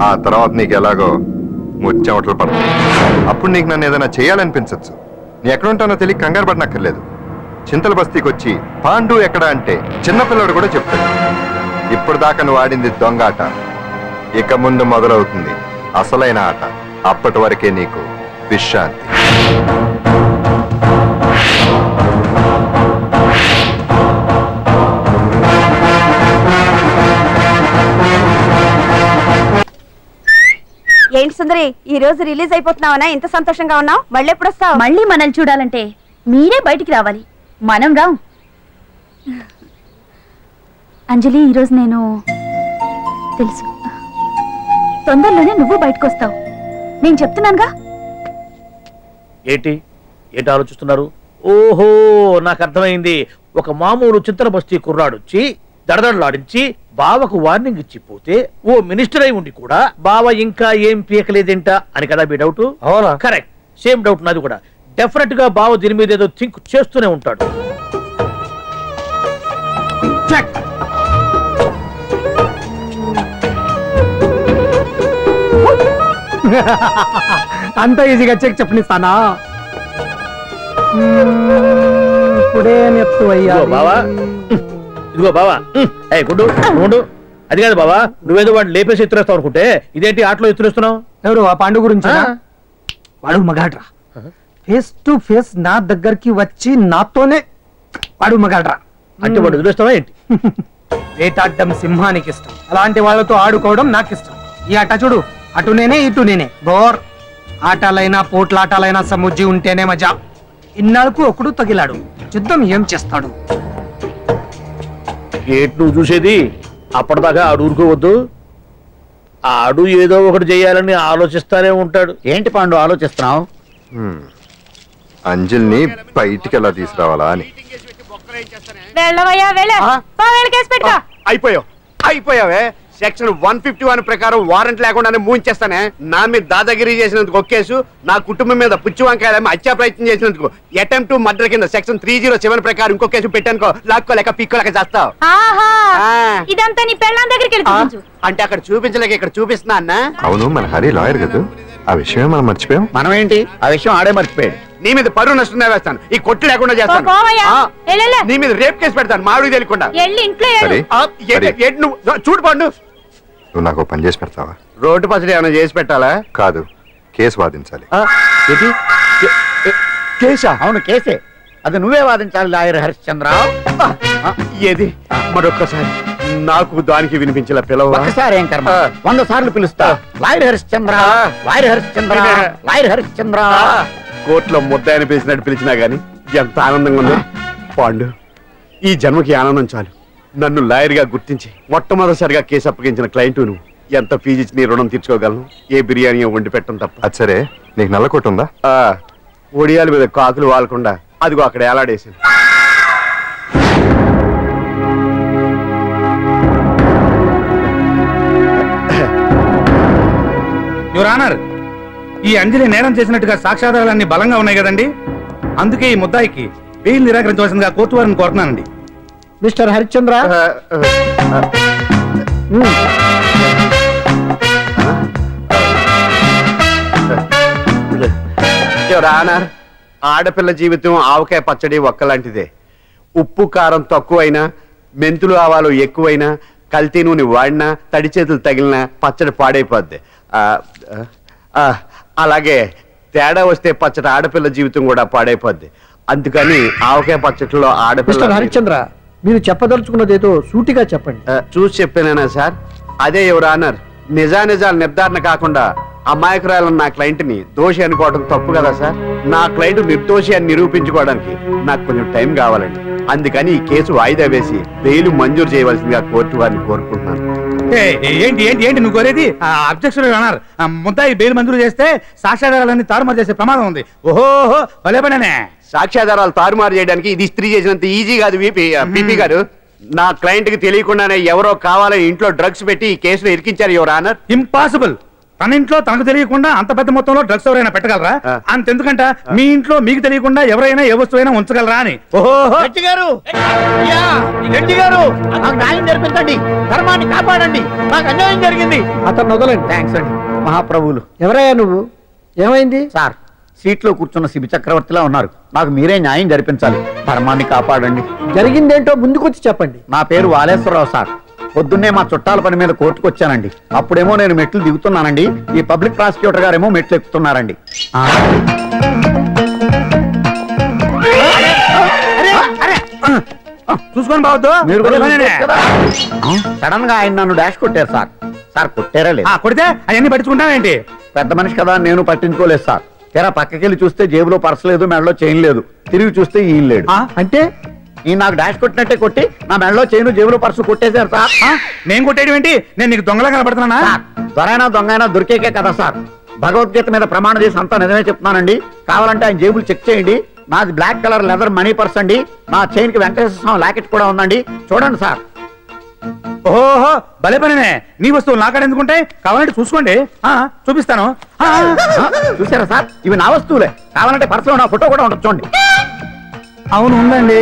ఆ తర్వాత నీకు ఎలాగో ముచ్చెమటలు పడతాయి. అప్పుడు నీకు నన్ను ఏదైనా చేయాలనిపించచ్చు. నీ ఎక్కడుంటానో తెలియ కంగారు పడనక్కర్లేదు. చింతల బస్తీకి వచ్చి పాండు ఎక్కడ అంటే చిన్నపిల్లడు కూడా చెప్తాడు. ఇప్పుడు దాకా నువ్వు ఆడింది దొంగ ఆట. ఇక ముందు మొదలవుతుంది అసలైన ఆట. అప్పటి వరకే నీకు విశ్రాంతి. ఏంటి సుందరి, ఈ రోజు రిలీజ్ అయిపోతున్నావనా? ఇంత సంతోషంగా ఉన్నావు? మళ్ళీ ఎప్పుడు వస్తావు? మళ్ళీ మనల్ని చూడాలంటే మీరే బయటికి రావాలి, మనం రాం. అంజలి, ఈరోజు నేను తెలుసు, తొందరలోనే నువ్వు బయటకు వస్తావు, నేను చెప్తున్నానుగా. ఏంటి ఏంటి ఆలోచిస్తున్నారు? ఓహో, నాకు అర్థమైంది. ఒక మామూలు చింతన బస్తీ కుర్రాడొచ్చి దడదడలాడించి బావకు వార్నింగ్ ఇచ్చిపోతే ఓ మినిస్టర్ అయి ఉండి కూడా బావ ఇంకా ఏం పీకలేదేంట అని కదా మీ డౌట్? అవునా? కరెక్ట్, సేమ్ డౌట్ నాది కూడా. డెఫినెట్ గా బావ దీని మీద ఏదో థింక్ చేస్తూనే ఉంటాడు. చెక్. అంత ఈజీగా చెక్ చెప్పనిస్తానా? ఇప్పుడే నెత్తు అయ్యా. ఇదిగో బావా, ఇదిగో బావా. ఏ గుడ్డు గుండు, అది కాదు బావా, నువ్వేదో వాడిని లేపేసి ఎత్తురేస్తావు అనుకుంటే ఇదేంటి ఆటలో ఎత్తురేస్తున్నావు? ఎవరు ఆ పాండు గురించి? వాడు మగాడ్రా. ఫేస్ టు ఫేస్ నా దగ్గరికి వచ్చి నాతోనే వాడు మగాడ్రా. అంటే వాడు వదిలేస్తావా ఏంటి? వేటాడ్డం సింహానికి ఇష్టం, అలాంటి వాళ్ళతో ఆడుకోవడం నాకు ఇష్టం. ఈ ఆట చూడు, అటు నేనే ఇటు నేనే. బోర్. ఆటలైనా పోట్లాటలైనా సముజ్జి ఉంటేనే మజా. ఇన్నాళ్ళకు ఒకడు తగిలాడు, యుద్ధం ఏం చేస్తాడు? ఏంటి నువ్వు చూసేది? అప్పటిదాకా ఆడు ఊరుకోవద్దు. ఆడు ఏదో ఒకటి చేయాలని ఆలోచిస్తానే ఉంటాడు. ఏంటి పాండు ఆలోచిస్తున్నావు? అంజలిని బయటికి ఎలా తీసుకురావాలా అని. వెళ్ళవయ్యా, అయిపోయావే. సెక్షన్ 151 ప్రకారం వారెంట్ లేకుండానే మూయించేస్తానే. నా మీద దాదాగిరి చేసినందుకు ఒక కేసు, నా కుటుంబం మీద పుచ్చి వంకాయలేమో హత్యా ప్రయత్నం చేసినందుకు అటెంప్ట్ టు మర్డర్ కింద సెక్షన్ 307 ప్రకారం ఇంకో కేసు పెట్టానుకో, లాక్కోలేక పిక్కోలేక చేస్తావు. ఇదంతా నీ పెళ్ళాం దగ్గరికి వెళ్ళి అంటే అక్కడ చూపించలేక ఇక్కడ చూపిస్తున్నా అన్న. అవును, మన హరి లాయర్ కదా, ఆ విషయమే మనం మర్చిపోయాం. మనం ఏంటి ఆ విషయం ఆడే మర్చిపోయాడు. నీ మీద పరువు నష్టం వేస్తాను, ఈ కొట్టు లేకుండా చేస్తాను. నీ మీద రేప్ కేసు పెడతాను మామిడి తెలియకుండా. సరే, నువ్వు చూడు పండు, నువ్వు నాకు పని చేసి పెడతావా? రోడ్డు పచ్చడి ఏమైనా చేసి పెట్టాలా? కాదు, కేసు వాదించాలి. ఏంటి కేసా? అవును కేసే, అది నువ్వే వాదించాలి లాయర్ హరిశ్చంద్ర. ఏది మరొక్కసారి నాకు దానికి వినిపించిన పిలవ. ఒకసారి ఏం కర్మ, 100 సార్లు పిలుస్తా. Lawyer Harishchandra, lawyer Harishchandra, lawyer Harishchandra. కోర్టులో ముద్దాయని పిలిచినట్టు పిలిచినా గాని ఎంత ఆనందంగా ఉంది పాండు. ఈ జన్మకి ఆనందం చాలు. నన్ను లాయర్ గా గుర్తించి మొట్టమొదటిసారిగా కేసు అప్పగించిన క్లయింట్ నువ్వు. ఎంత ఫీజు ఇచ్చి నీ రుణం తీర్చుకోగలను? ఏ బిర్యానీ వండి పెట్టడం తప్ప. అది సరే, నీకు నల్ల కొట్టు ఉందా? ఒడియాల మీద కాకులు వాలకుండా అదిగో అక్కడ ఏలాడేసింది. యువర్ ఆనర్, ఈ అంజలి నేరం చేసినట్టుగా సాక్ష్యాధారాలన్నీ బలంగా ఉన్నాయి కదండి? అందుకే ఈ ముద్దాయికి బెయిల్ నిరాకరించవలసిందిగా కోర్టు వారిని కోరుతున్నానండి. మిస్టర్ హరిశ్చంద్ర, ఆనర్, ఆడపిల్ల జీవితం ఆవకాయ పచ్చడి ఒక్కలాంటిదే. ఉప్పు కారం తక్కువైనా, మెంతులు ఆవాలు ఎక్కువైనా, కల్తీ నూనె వాడినా, తడి చేతులు తగిలినా పచ్చడి పాడైపోద్ది. అలాగే తేడా వస్తే పచ్చడి ఆడపిల్ల జీవితం కూడా పాడైపోద్ది. అందుకని ఆవకాయ పచ్చడిలో మిస్టర్ ఆడపిల్ల హరిశ్చంద్ర, మీరు చెప్పదలుచుకున్నది ఏదో సూటిగా చెప్పండి. చూసి చెప్పానేనా సార్? అదే యువర్ ఆనర్, నిజానిజాలు నిర్ధారణ కాకుండా అమాయకురాలను నా క్లయింట్ ని దోషి అనుకోవడం తప్పు కదా సార్? నా క్లయింట్ నిర్దోషి అని నిరూపించుకోవడానికి నాకు కొంచెం టైం కావాలండి. అందుకని ఈ కేసు వాయిదా వేసి బెయిల్ మంజూరు చేయవలసిందిగా కోర్టు వారిని కోరుకుంటున్నాను. ఏంటి ఏంటి ఏంటి నువ్వు కోరేది? అబ్జెక్షన్ అన్నారు. ముద్దాయి బెయిల్ మంజూరు చేస్తే సాక్ష్యాధారాలన్నీ తారుమారు చేసే ప్రమాదం ఉంది. ఓహో భలే పనేనే. సాక్ష్యాధారాలు తారుమారు చేయడానికి ఇది ఇస్త్రీ చేసినంత ఈజీ కాదు పీపీ గారు. నా క్లయింట్ కి తెలియకుండానే ఎవరో కావాలని ఇంట్లో డ్రగ్స్ పెట్టి ఈ కేసులో ఇరికించారు యువర్ ఆనర్. ఇంపాసిబుల్. తన ఇంట్లో తనకు తెలియకుండా అంత పెద్ద మొత్తంలో డ్రగ్స్ ఎవరైనా పెట్టగలరా? అంతెందుకంట మీ ఇంట్లో మీకు తెలియకుండా ఎవరైనా ఏ వస్తువైనా ఉంచగలరా అని. ఓహో గట్టి గారు, అయ్యా, గట్టి గారు, నాకు న్యాయం జరిపించండి, ధర్మాన్ని కాపాడండి, నాకు అన్యాయం జరిగింది. అతను వదలండి. థ్యాంక్స్ అండి మహాప్రభువులు. ఎవరయ్యా నువ్వు? ఏమైంది? సార్, సీట్లో కూర్చున్న శిబి చక్రవర్తిలా ఉన్నారు. నాకు మీరే న్యాయం జరిపించాలి, ధర్మాన్ని కాపాడండి. జరిగిందేంటో ముందుకొచ్చి చెప్పండి. నా పేరు వాలేశ్వరరావు సార్. పొద్దున్నే మా చుట్టాల పని మీద కోర్టుకు వచ్చానండి. అప్పుడేమో నేను మెట్లు దిగుతున్నానండి, ఈ పబ్లిక్ ప్రాసిక్యూటర్ గారేమో మెట్లు ఎక్కుతున్నారండి. చూసుకొని బావద్దు. మీరు సడన్ గా ఆయన నన్ను డాష్ కొట్టారు సార్. సార్ కొట్టారా లేదు? కొడితే అవన్నీ పట్టించుకుంటావేంటి? పెద్ద మనిషి కదా, నేను పట్టించుకోలేదు సార్. తెర పక్కకెళ్ళి చూస్తే జేబులో పర్స్ లేదు, మెడలో చైన్ లేదు. తిరిగి చూస్తే ఈయన లేడు. అంటే ఈ నాకు డాష్ కొట్టినట్టే కొట్టి నా మెడలో చైన్, జేబులో పర్సు కొట్టేశారు సార్. నేను కొట్టేయడం ఏంటి? నేను నీకు దొంగలా కనబడుతున్నా? దొరైనా దొంగైనా దొరికేకే కదా సార్. భగవద్గీత మీద ప్రమాణం చేసి అంతా నిజమే చెప్తున్నానండి. కావాలంటే ఆయన జేబులు చెక్ చేయండి. నాది black colour leather money purse అండి. నా చైన్ కి వెంకటేశ్వర స్వామి లాకెట్ కూడా ఉందండి, చూడండి సార్. ఓహో భలే పనినే. నీ వస్తువులు నాకాడ ఎందుకుంటాయి? కావాలంటే చూసుకోండి, చూపిస్తాను. చూసారా సార్, ఇవి నా వస్తువులే. కావాలంటే పర్సులో నా ఫోటో కూడా ఉండదు, చూడండి. అవును, ఉందండి.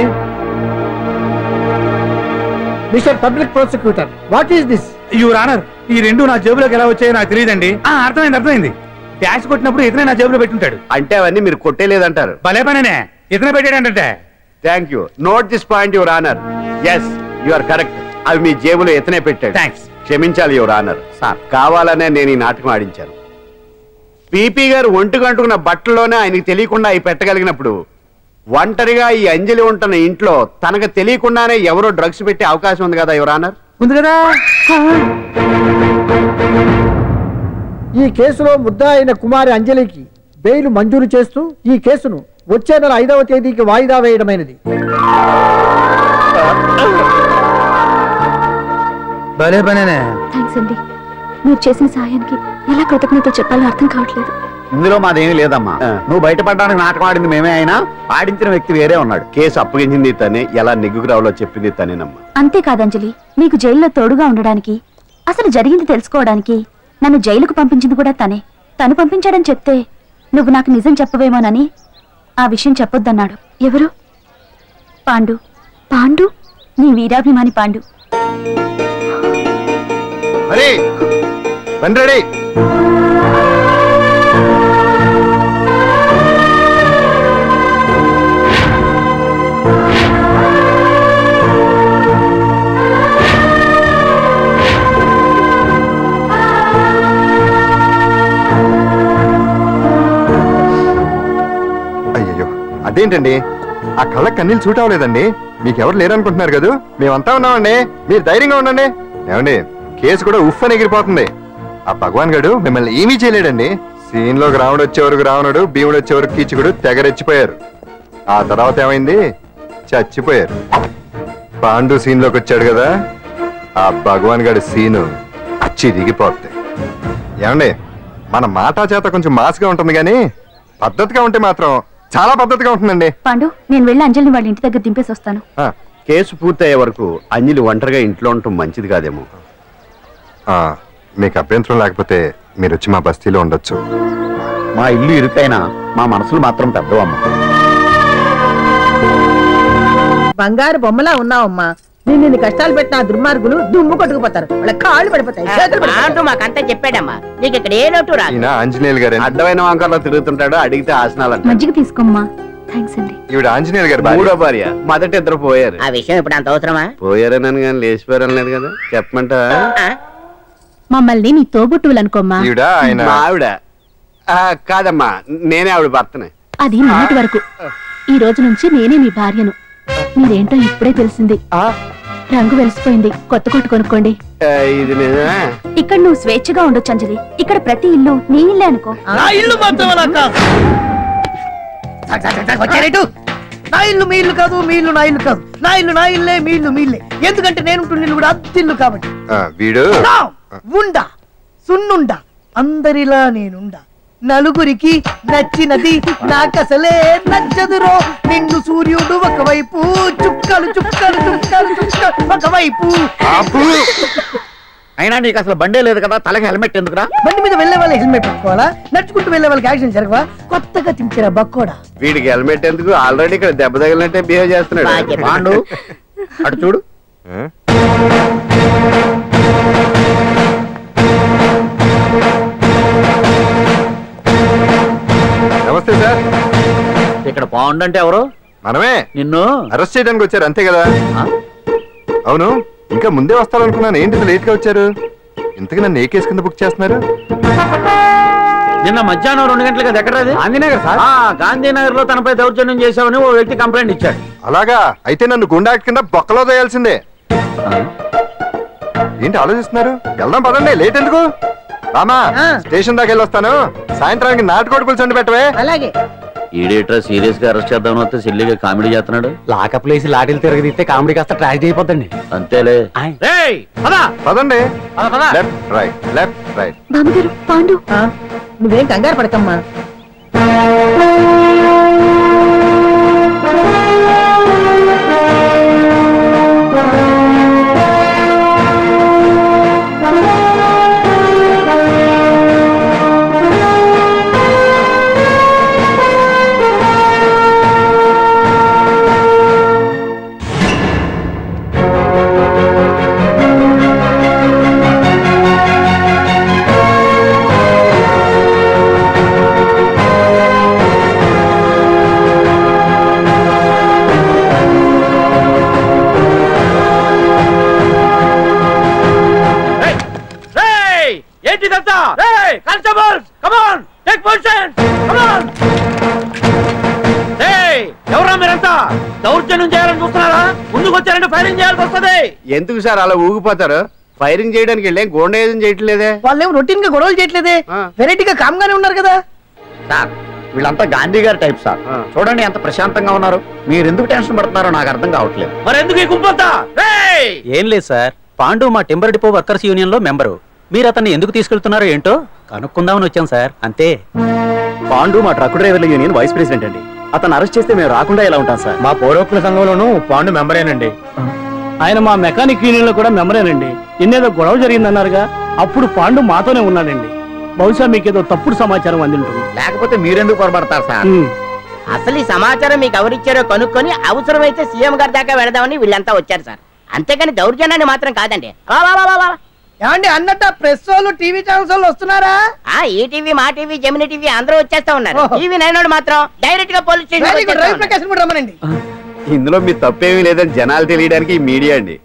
Mister public prosecutor, what is this? Your honour, ఈ రెండు నా జేబులోకి ఎలా వచ్చాయో నాకు తెలియదండి. అర్థమైంది. డాష్ కొట్టినప్పుడు ఇతనే నా జేబులో పెట్టుంటాడు. అంటే అవన్నీ మీరు కొట్టేలేదంటారు? భలే పనేనే, ఇతనే పెట్టాడంటే. Thank you. Note this point your honour. Yes, you are correct. అవి మీ జేబులో ఎత్తనే పెట్టాడు. థ్యాంక్స్. క్షమించాలి యువర్ ఆనర్. సార్, కావాలనే నేను ఈ నాటకం ఆడించాను. పీపీ గారు ఒంటికంటుకున్న బట్టల్లోనే ఆయనకి తెలియకుండా అవి పెట్టగలిగినప్పుడు, ఒంటరిగా ఈ అంజలి ఉంటున్న ఇంట్లో తనకు తెలియకుండానే ఎవరో డ్రగ్స్ పెట్టే అవకాశం ఉంది కదా యువర్ ఆనర్. ఉంది కదా. ఈ కేసులో ముద్దా అయిన కుమారి అంజలికి బెయిల్ మంజూరు చేస్తూ ఈ కేసును వచ్చే నెల 5వ తేదీకి వాయిదా వేయడమైనది. భలే పనేనే. థ్యాంక్స్ అండి. మీరు చేసిన సహాయానికి ఎలా కృతజ్ఞత చెప్పాలో అర్థం కావట్లేదు. ఇందులో మాదేమీ లేదమ్మా. నువ్వు బయటపడడానికి నాటకం ఆడింది మేమే అయినా ఆడించిన వ్యక్తి వేరే ఉన్నాడు. కేసు అప్పగించింది తనే, ఎలా నెగ్గుకు రావాలో చెప్పింది తనేనమ్మా. అంతేకాదు అంజలి, నీకు జైల్లో తోడుగా ఉండడానికి, అసలు జరిగింది తెలుసుకోవడానికి నన్ను జైలుకు పంపించింది కూడా తనే. తను పంపించాడని చెప్తే నువ్వు నాకు నిజం చెప్పవేమోనని ఆ విషయం చెప్పొద్దన్నాడు. ఎవరు? పాండు. పాండు, నీ వీరాభిమాని పాండు. రెడీ. అయ్యో, అదేంటండి, ఆ కళ్ళ కన్నీళ్ళు సూట్ అవ్వలేదండి. మీకెవరు లేరనుకుంటున్నారు కదా? మేమంతా ఉన్నామండి, మీరు ధైర్యంగా ఉండండి. ఏమండి, కేసు కూడా ఉఫ్ అని ఎగిరిపోతుంది. ఆ భగవాన్ గడు మిమ్మల్ని ఏమీ చేయలేడండి. సీన్ లోకి రావణుడు వచ్చే వరకు రావణుడు, భీముడు వచ్చే వరకు కీచుకుడు తెగరెచ్చిపోయారు. ఆ తర్వాత ఏమైంది? చచ్చిపోయారు. పాండు సీన్ లోకి వచ్చాడు కదా, ఆ భగవాన్ గడి సీను చిరిగిపోద్ది. ఏమండి, మన మాటా చేత కొంచెం మాస్గా ఉంటుంది కానీ పద్ధతిగా ఉంటే మాత్రం చాలా పద్ధతిగా ఉంటుందండి. పాండు, నేను వెళ్ళి అంజలిని వాళ్ళ ఇంటి దగ్గర దింపేసి వస్తాను. కేసు పూర్తయ్యే వరకు అంజలి ఒంటరిగా ఇంట్లో ఉండటం మంచిది కాదేమో. మీకు అభ్యంతరం లేకపోతే మీరు వచ్చి మా బస్తీలో ఉండొచ్చు. మా ఇల్లు ఇరుకైనా మా మనసులు మాత్రం పెద్దవమ్మ. బంగారు బొమ్మలా ఉన్నావమ్మా. నిన్ను కష్టాలు పెట్టిన ఆ దుర్మార్గులు దుమ్ము కొట్టుకుపోతారు. వాళ్ళ కాళ్ళు పడిపోతాయి, చేతులు పడిపోతాయి. అంటూ మాకంతా చెప్పాడమ్మా. నీకు ఇక్కడ ఏ లోటు రాదు. ఈయన ఆంజనేయులు గారు అడ్డమైన వంకర్లో తిరుగుతుంటాడు, అడిగితే ఆసనాలు అంటాడు. మజ్జిగ తీసుకోమ్మా. థ్యాంక్స్ అండి. ఈవిడ ఆంజనేయులు గారు భార్య. మూడో భార్య. మొదట ఇద్దరు పోయారు. ఆ విషయం ఇప్పుడు అంత అవసరమా? పోయారనని కానీ లేచిపోయారని లేదు కదా. చెప్పమంట ఆ? మమ్మల్ని నీ తోబుట్టువులు అనుకోమ్మా. ఈవిడ ఆయన మా ఆవిడ కాదమ్మా, నేనే ఆవిడ భర్తనే. అది మొన్నటి వరకు. ఈ రోజు నుంచి నేనే మీ భార్యను. మీరేంటో ఇప్పుడే తెలిసింది. రంగు వెలిసిపోయింది, కొత్త కొట్టు కొనుక్కోండి. ఇది నిజమే. ఇక్కడ నువ్వు స్వేచ్ఛగా ఉండొచ్చు అంజలి. ఇక్కడ ప్రతి ఇల్లు నీ ఇల్లే అనుకో. నా ఇల్లు మాత్రమే నాకు కాదు. సాక్ సాక్ సాక్ సాక్ వచ్చారేటు. నా ఇల్లు మీ ఇల్లు కాదు, మీ ఇల్లు నా ఇల్లు కాదు. నా ఇల్లు నా ఇల్లే, మీ ఇల్లు మీ ఇల్లే. ఎందుకంటే నేనుంటున్న ఇల్లు కూడా అద్దిల్లు కాబట్టి. వీడు నా ఉండా సున్నుండా అందరిలా నేనుండా. నలుగురికి నచ్చినది నాకసలే నచ్చదురో. నిన్ను సూర్యుడు ఒకవైపు, చుక్కలు చుక్కలు చుక్కలు చుక్కలు ఒకవైపు. అయినా నీకు అసలు బండే లేదు కదా, తలకి హెల్మెట్ ఎందుకురా? బండి మీద వెళ్లే వాళ్ళు హెల్మెట్ పెట్టుకోవాలా? నడుచుకుంటూ వెళ్లే వాళ్ళకి యాక్సిడెంట్ జరగవా? కొత్తగా తింటారా బక్కోడా? వీడికి హెల్మెట్ ఎందుకు? ఆల్రెడీ ఇక్కడ దెబ్బ తగిలినట్టే బిహేవ్ చేస్తున్నాడు. పాండు అటు చూడు. నమస్తే సార్. ఇక్కడ పాండు అంటే ఎవరు? మనమే. నిన్ను అరెస్ట్ చేయడానికి వచ్చారు అంతే కదా? అవును, ఇంకా ముందే వస్తారనుకున్నాను. ఏంటి లేట్ గా వచ్చారు? ఇంతకు నన్ను ఏ కేసు కింద బుక్ చేస్తున్నారు? నిన్న మధ్యాహ్నం 2 గంటలకు అది ఎక్కడ? గాంధీనగర్ సార్. గాంధీనగర్ లో తనపై దౌర్జన్యం చేశామని ఓ వ్యక్తి కంప్లైంట్ ఇచ్చాడు. అలాగా? అయితే నన్ను గుండా కింద బొక్కలో తోయాల్సిందే. ఏంటి ఆలోచిస్తున్నారు? వెళ్దాం పదండి, లేట్ ఎందుకు? రామా, స్టేషన్ దాకా వెళ్ళి వస్తాను. సాయంత్రానికి నాటుకోడి పులుసు వండి పెట్టవే. అలాగే. ఈడేట్రా సీరియస్ గా అరెస్ట్ చేద్దామని వస్తే సిల్లిగా కామెడీ చేస్తున్నాడు. లాకప్ లేసి లాఠీలు తిరగదీస్తే కామెడీ కాస్త ట్రాజడీ అయిపోద్దండి. అంతేలే. పదండి. Left right, left right. బామ్మగారు, పాండు. నువ్వేం కంగారు పడకమ్మా. ఏంటిదంతా? Constables, come on, take position, come on. ఎవరా మీరంతా? దౌర్జన్యం చేయాలని చూస్తున్నారా? ముందుకు వచ్చారంటే ఫైరింగ్ చేయాల్సి వస్తుంది. ఎందుకు సార్ అలా ఊగిపోతారు? ఫైరింగ్ చేయడానికి వెళ్ళే గోండేజం చేయట్లేదే. వాళ్ళేం రొటీన్ గా గొడవలు చేయట్లేదే. వెరైటీగా కామ్ గానే ఉన్నారు కదా. సార్ వీళ్ళంతా గాంధీ గారి టైప్ సార్. చూడండి ఎంత ప్రశాంతంగా ఉన్నారు. మీరు ఎందుకు టెన్షన్ పడుతున్నారో నాకు అర్థం కావట్లేదు. మరి ఎందుకు ఈ గుంపంతా? ఏం లేదు సార్, పాండు మా టింబర్ డిపో వర్కర్స్ యూనియన్ లో మెంబరు. మీరు అతన్ని ఎందుకు తీసుకెళ్తున్నారో ఏంటో కనుక్కుందామని వచ్చాం సార్, అంతే. పాండు మా ట్రక్ డ్రైవర్ల యూనియన్ వైస్ ప్రెసిడెంట్ అండి. అతను అరెస్ట్ చేస్తే మేము రాకుండా ఎలా ఉంటాం సార్? మా పౌరోక్ల సంఘంలోనూ పాండు మెంబరేనండి. ఆయన మా మెకానిక్ యూనియన్ లో కూడా మెంబరేనండి. నిన్నేదో గొడవ జరిగిందన్నారుగా, అప్పుడు పాండు మాతోనే ఉన్నాడండి. బహుశా మీకేదో తప్పుడు సమాచారం అందింటుంది. లేకపోతే మీరెందుకు పొరపడతారు సార్? అసలు ఈ సమాచారం మీకు ఎవరిచ్చారో కనుక్కొని అవసరమైతే సీఎం గారి దాకా వెళదామని వీళ్ళంతా వచ్చారు సార్. అంతేకాని దౌర్జన్యాన్ని మాత్రం కాదండి. ఏమండి అన్నట్టు ప్రెస్ వాళ్ళు టీవీ ఛానల్స్ వాళ్ళు వస్తున్నారా? ఈటీవీ, మా టీవీ, జెమిని టీవీ అందరూ వచ్చేస్తా ఉన్నారు. టీవీ 9 మాత్రం డైరెక్ట్ గా పోలీస్ స్టేషన్ రమ్మనండి. ఇందులో మీ తప్పేమీ లేదని జనాలు తెలియడానికి ఈ మీడియా అండి.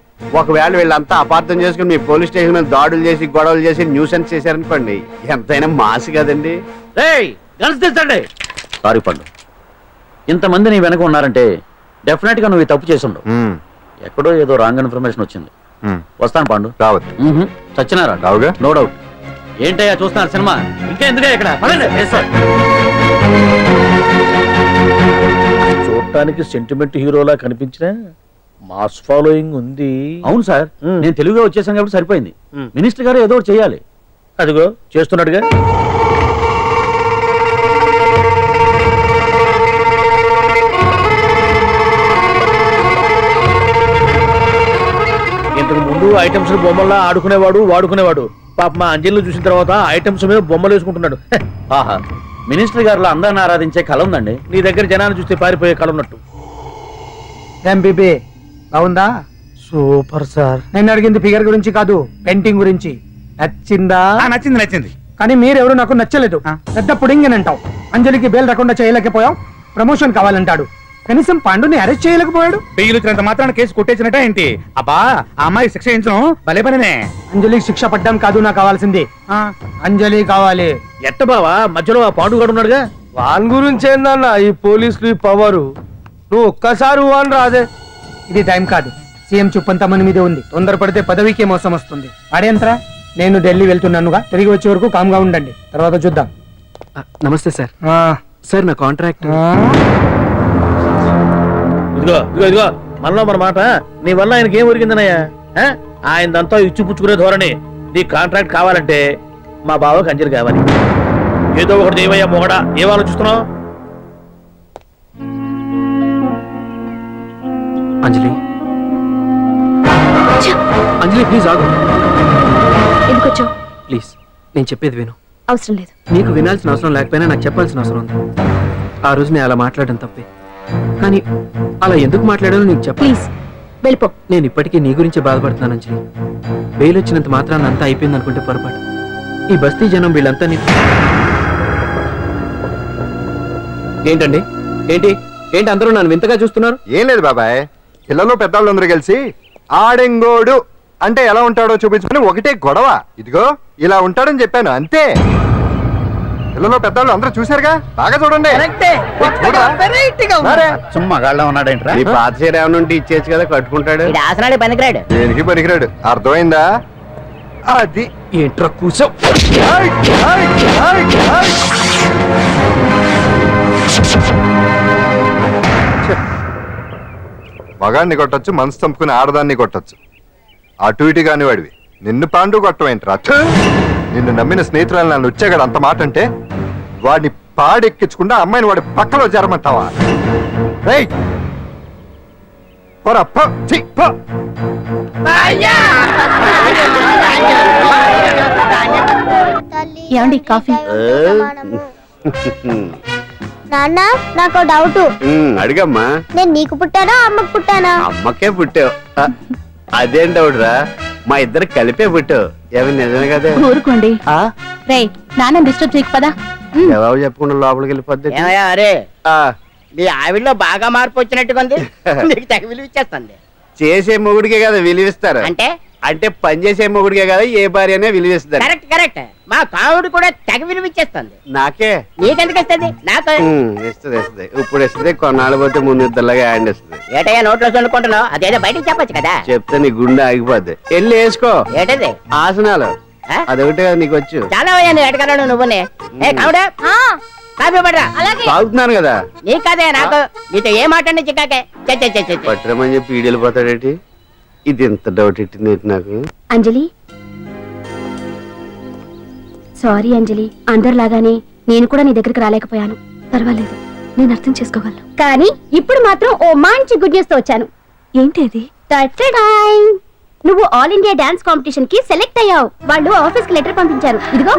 ఒకవేళ వీళ్ళంతా అపార్థం చేసుకుని మీ పోలీస్ స్టేషన్ మీద దాడులు చేసి గొడవలు చేసి న్యూసెన్స్ చేశారనుకోండి, ఎంతైనా మాసి కదండి. సారీ పండు, ఇంతమంది నీ వెనక ఉన్నారంటే డెఫినెట్ గా నువ్వు ఈ తప్పు చేసి ఉండవు. ఎక్కడో ఏదో రాంగ్ ఇన్ఫర్మేషన్ వచ్చింది. వస్తాను పాండు. రావద్దు. చచ్చినారా? రావుగా. No doubt. ఏంటయ్యా చూస్తున్నారు సినిమా? ఇంకా ఎందుకే ఇక్కడ? చూడటానికి సెంటిమెంట్ హీరోలా కనిపించిన మాస్ ఫాలోయింగ్ ఉంది. అవును సార్, నేను తెలుగుగా వచ్చేసాను కాబట్టి సరిపోయింది. మినిస్టర్ గారు ఏదో ఒకటి చేయాలి. అదిగో చేస్తున్నాడుగా. ఇంతకు ముందు ఐటమ్స్ బొమ్మల్లా ఆడుకునేవాడు, వాడుకునేవాడు. పాప మా అంజలిని చూసిన తర్వాత ఐటమ్స్ మీద బొమ్మలు వేసుకుంటున్నాడు. ఆహా, మినిస్టర్ గారిలో అందరిని ఆరాధించే కళ ఉందండి. నీ దగ్గర జనాన్ని చూస్తే పారిపోయే కళ ఉన్నట్టు. ఎంబీబీ బాగుందా? Super sir. నేను అడిగింది ఫిగర్ గురించి కాదు, పెయింటింగ్ గురించి. నచ్చిందా? నచ్చింది నచ్చింది. కానీ మీరెవరు నాకు నచ్చలేదు. పెద్ద పుడింగ్ అంటావు. అంజలికి బెయిల్ రాకుండా చేయలేకపోయావు, ప్రమోషన్ కావాలంటాడు. కనీసం పాండుని అరెస్ట్ చేయలేకపోయాడు. పెయిల్ వచ్చినంత మాత్రాన కేసు కొట్టేసినట్ట ఏంటి? అబ్బా ఆ అమ్మాయి శిక్ష వేయించడం భలే పనినే. అంజలికి శిక్ష పడ్డం కాదు నాకు కావాల్సింది, అంజలి కావాలి. ఎట్ట బావా మధ్యలో ఆ పాండుగాడు ఉన్నాడుగా. వాన్ గురించి ఏందన్నా ఈ పోలీసులు ఈ పవరు? నువ్వు ఒక్కసారి వాన్ రాదే. ఇది టైం కాదు, సీఎం చుప్పంతా మన మీదే ఉంది. తొందరపడితే పదవికే మోసం వస్తుంది. అడేంట్రా, నేను ఢిల్లీ వెళ్తున్నానుగా, తిరిగి వచ్చే వరకు కామ్గా ఉండండి, తర్వాత చూద్దాం. నమస్తే సార్. సార్ నా కాంట్రాక్ట్. ఇదిగో ఇదిగో ఇదిగో మనలో మన మాట. నీ వల్ల ఆయనకి ఏం ఒరిగిందనయ్యా? ఆయనదంతా ఇచ్చిపుచ్చుకునే ధోరణి. నీ కాంట్రాక్ట్ కావాలంటే మా బావకి అంజలి కావాలి. ఏదో ఒకటి ఏమయ్యా మొగడా, ఏం ఆలోచిస్తున్నావు? అంజలి, అంజలి ప్లీజ్ ఆగు. ఎందుకు వచ్చావు? ప్లీజ్ నేను చెప్పేది విను. అవసరం లేదు. నీకు వినాల్సిన అవసరం లేకపోయినా నాకు చెప్పాల్సిన అవసరం ఉంది. ఆ రోజు నేను అలా మాట్లాడడం తప్పే, కానీ అలా ఎందుకు మాట్లాడానో నీకు చెప్ప. ప్లీజ్ వెళ్ళిపో. నేను ఇప్పటికీ నీ గురించి బాధపడుతున్నాను అంజలి. బెయిల్ వచ్చినంత మాత్రాన్ని అంతా అయిపోయింది అనుకుంటే పొరపాటు. ఈ బస్తీ జనం వీళ్ళంతా ఏంటండి, ఏంటి ఏంటి అందరూ నన్ను వింతగా చూస్తున్నారు? ఏం లేదు బాబాయ్, పిల్లలు పెద్దవాళ్ళందరూ కలిసి ఆడెంగోడు అంటే ఎలా ఉంటాడో చూపించుకుని ఒకటే గొడవ. ఇదిగో ఇలా ఉంటాడని చెప్పాను అంతే. పిల్లలు పెద్దవాళ్ళు అందరూ చూశారుగా, బాగా చూడండి. సుమ్మగాళ్ళ ఉన్నాడేంట్రా? నీ పాత చీర ఏమైనా ఉంటే ఇచ్చేచ్చు కదా, కట్టుకుంటాడు. ఆసనాడే పనికిరాడు. దేనికి పనికిరాడు, అర్థమైందా? అది ఏంట్రా కూసో. మగాన్ని కొట్టొచ్చు, మనసు చంపుకుని ఆడదాన్ని కొట్టొచ్చు. అటు ఇటు కాని వాడివి నిన్ను పాండు కొట్టమేంట్రా? నిన్ను నమ్మిన స్నేహితురాలు నన్ను వచ్చాగాడు అంత మాట అంటే వాడిని పాడెక్కించకుండా అమ్మాయిని వాడి పక్కలో జరమంటావా? ఏమండి కాఫీ? నాన్న నాకు డౌట్. అడిగమ్మా. నేను నీకు పుట్టానా అమ్మకు పుట్టానా? అమ్మకే పుట్టావు. అదేం డౌట్ రా, మా ఇద్దరు కలిపే పుట్టావు. ఏమి నిజమే కదా? ఊరుకోండి. రే నాన్న డిస్టర్బ్ చేయకు పదా. జవాబు చెప్పకుండా లోపలికి వెళ్ళిపోద్ది. ఏమయ్యా అరే, నీ ఆవిడలో బాగా మార్పు వచ్చినట్టుగా ఉంది. నీకు తెగ విలువ ఇచ్చేస్తుంది. చేసే మొగుడికే కదా విలువిస్తారు. అంటే అంటే పని చేసే మొగుడికే కదా ఏ భార్య అనే విలువిస్తారు. Correct correct. మా కావుడు కూడా తెగ విలువ ఇచ్చేస్తుంది. నాకే? నీకెందుకు ఇస్తుంది? నాకు ఇస్తుంది ఇస్తుంది. ఇప్పుడు ఇస్తుంది, కొన్నాళ్ళు పోతే ముందు ఇద్దరులాగా హ్యాండ్ ఇస్తుంది. ఏటయ్యా నోట్లో చల్లుకుంటున్నావు? అదేదో బయటికి చెప్పొచ్చు కదా. చెప్తే నీ గుండె ఆగిపోద్ది. వెళ్ళి వేసుకో. ఏటది? ఆసనాలు అదొకటి కదా నీకు వచ్చు. చాలా అయ్యా నువ్వు ఎటకరాడు నువ్వునే. ఏ కావుడా కాఫీ పడరా. తాగుతున్నాను కదా. నీకు కాదే నాకు. నీతో ఏ మాట్లాడి చిక్కాకే పట్టరమని చెప్పి ఈడెళ్ళిపోతాడేటి? ఇది ఎంత డౌట్ ఇట్టింది నాకు. అంజలి, సారీ అంజలి, అందరిలాగానే నేను కూడా నీ దగ్గరికి రాలేకపోయాను. పర్వాలేదు, నేను అర్థం చేసుకోగలను. కానీ ఇప్పుడు మాత్రం ఓ మంచి గుడ్ న్యూస్ తో వచ్చాను. ఏంటి అది? నువ్వు ఆల్ ఇండియా డాన్స్ కాంపిటీషన్ కి సెలెక్ట్ అయ్యావు. వాళ్ళు ఆఫీస్ కి లెటర్ పంపించారు. ఇదిగో.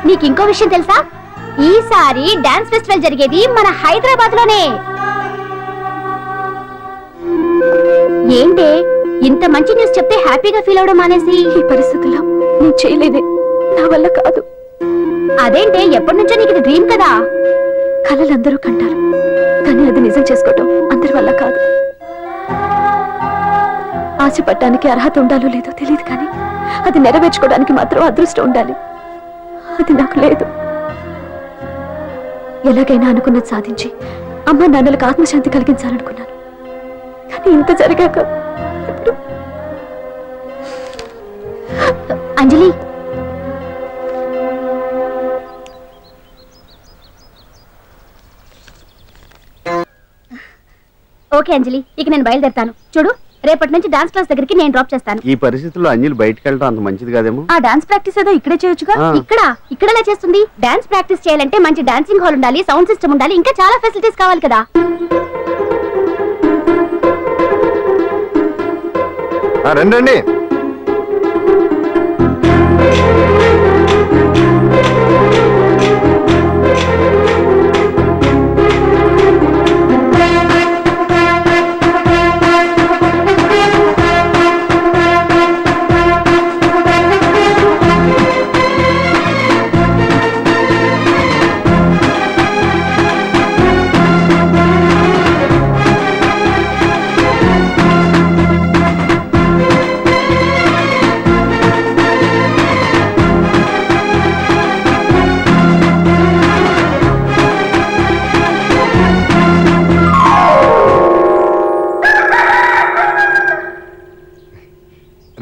నీకు ఇంకో విషయం తెలుసా? ఈసారి డాన్స్ ఫెస్టివల్ జరిగేది మన హైదరాబాద్ లోనే. ఏంటే ఇంత మంచి న్యూస్ చెప్తే హ్యాపీగా ఫీల్ అవడం మానేసి? ఈ పరిస్థితుల్లో నేను చేయలేదే, నా వల్ల కాదు. అదేంటే ఎప్పటి నుంచో నీకు ఇది డ్రీమ్ కదా? కళలు అందరూ కంటారు, కానీ అది నిజం చేసుకోవటం అందరి వల్ల కాదు. ఆశపడటానికి అర్హత ఉండాలో లేదో తెలియదు, కానీ అది నెరవేర్చుకోవడానికి మాత్రం అదృష్టం ఉండాలి. అది నాకు లేదు. ఎలాగైనా అనుకున్నది సాధించి అమ్మ నాన్నలకు ఆత్మశాంతి కలిగించాలనుకున్నాను, కానీ ఇంత జరిగాక ఇప్పుడు. అంజలి, ఓకే అంజలి, ఇక నేను బయలుదేరుతాను. చూడు, రేపటి నుంచి డాన్స్ క్లాస్ దగ్గరికి నేను డ్రాప్ చేస్తాను. ఈ పరిస్థితుల్లో అంజలి బయటకు వెళ్ళడం అంత మంచిది కాదేమో. ఆ డాన్స్ ప్రాక్టీస్ ఏదో ఇక్కడే చేయొచ్చుగా. ఇక్కడ ఎలా చేస్తుంది? డాన్స్ ప్రాక్టీస్ చేయాలంటే మంచి డాన్సింగ్ హాల్ ఉండాలి, సౌండ్ సిస్టమ్ ఉండాలి, ఇంకా చాలా ఫెసిలిటీస్ కావాలి కదా. రండి.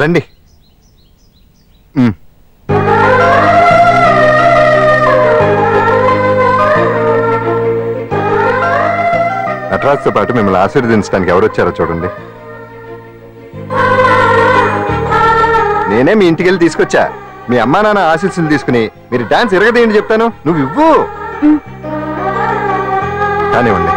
రండి. నటరాజ్తో పాటు మిమ్మల్ని ఆశీర్వదించడానికి ఎవరు వచ్చారో చూడండి. నేనే మీ ఇంటికి వెళ్ళి తీసుకొచ్చా. మీ అమ్మా నాన్న ఆశీస్సులు తీసుకుని మీరు డాన్స్ ఎరగదేయండి చెప్తాను. నువ్వు ఇవ్వు కానివ్వండి.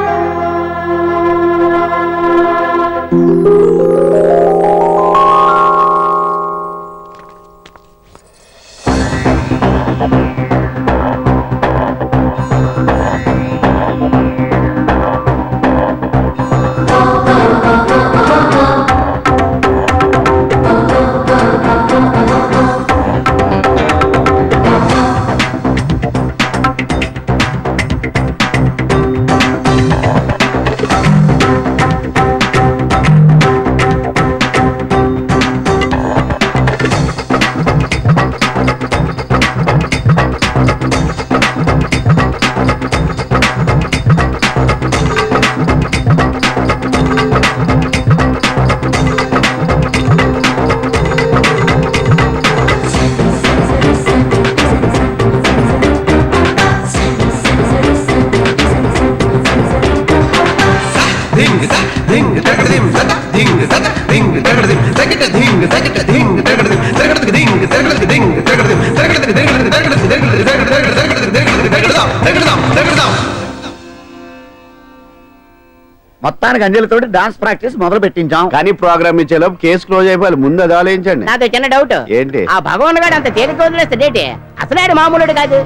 మొత్తానికి అంజలితోటి డాన్స్ ప్రాక్టీస్ మొదలు పెట్టించాం. కానీ ప్రోగ్రామ్ ఇచ్చేలోపు కేసు క్లోజ్ అయిపోవాలి. ముందు అది ఆలోచించండి. నాతో చిన్న డౌట్. ఏంటి? ఆ భగవాన్ గారు అంత తేలిక వదిలేస్తాడేటి? అసలు ఆయన మామూలుడు కాదు.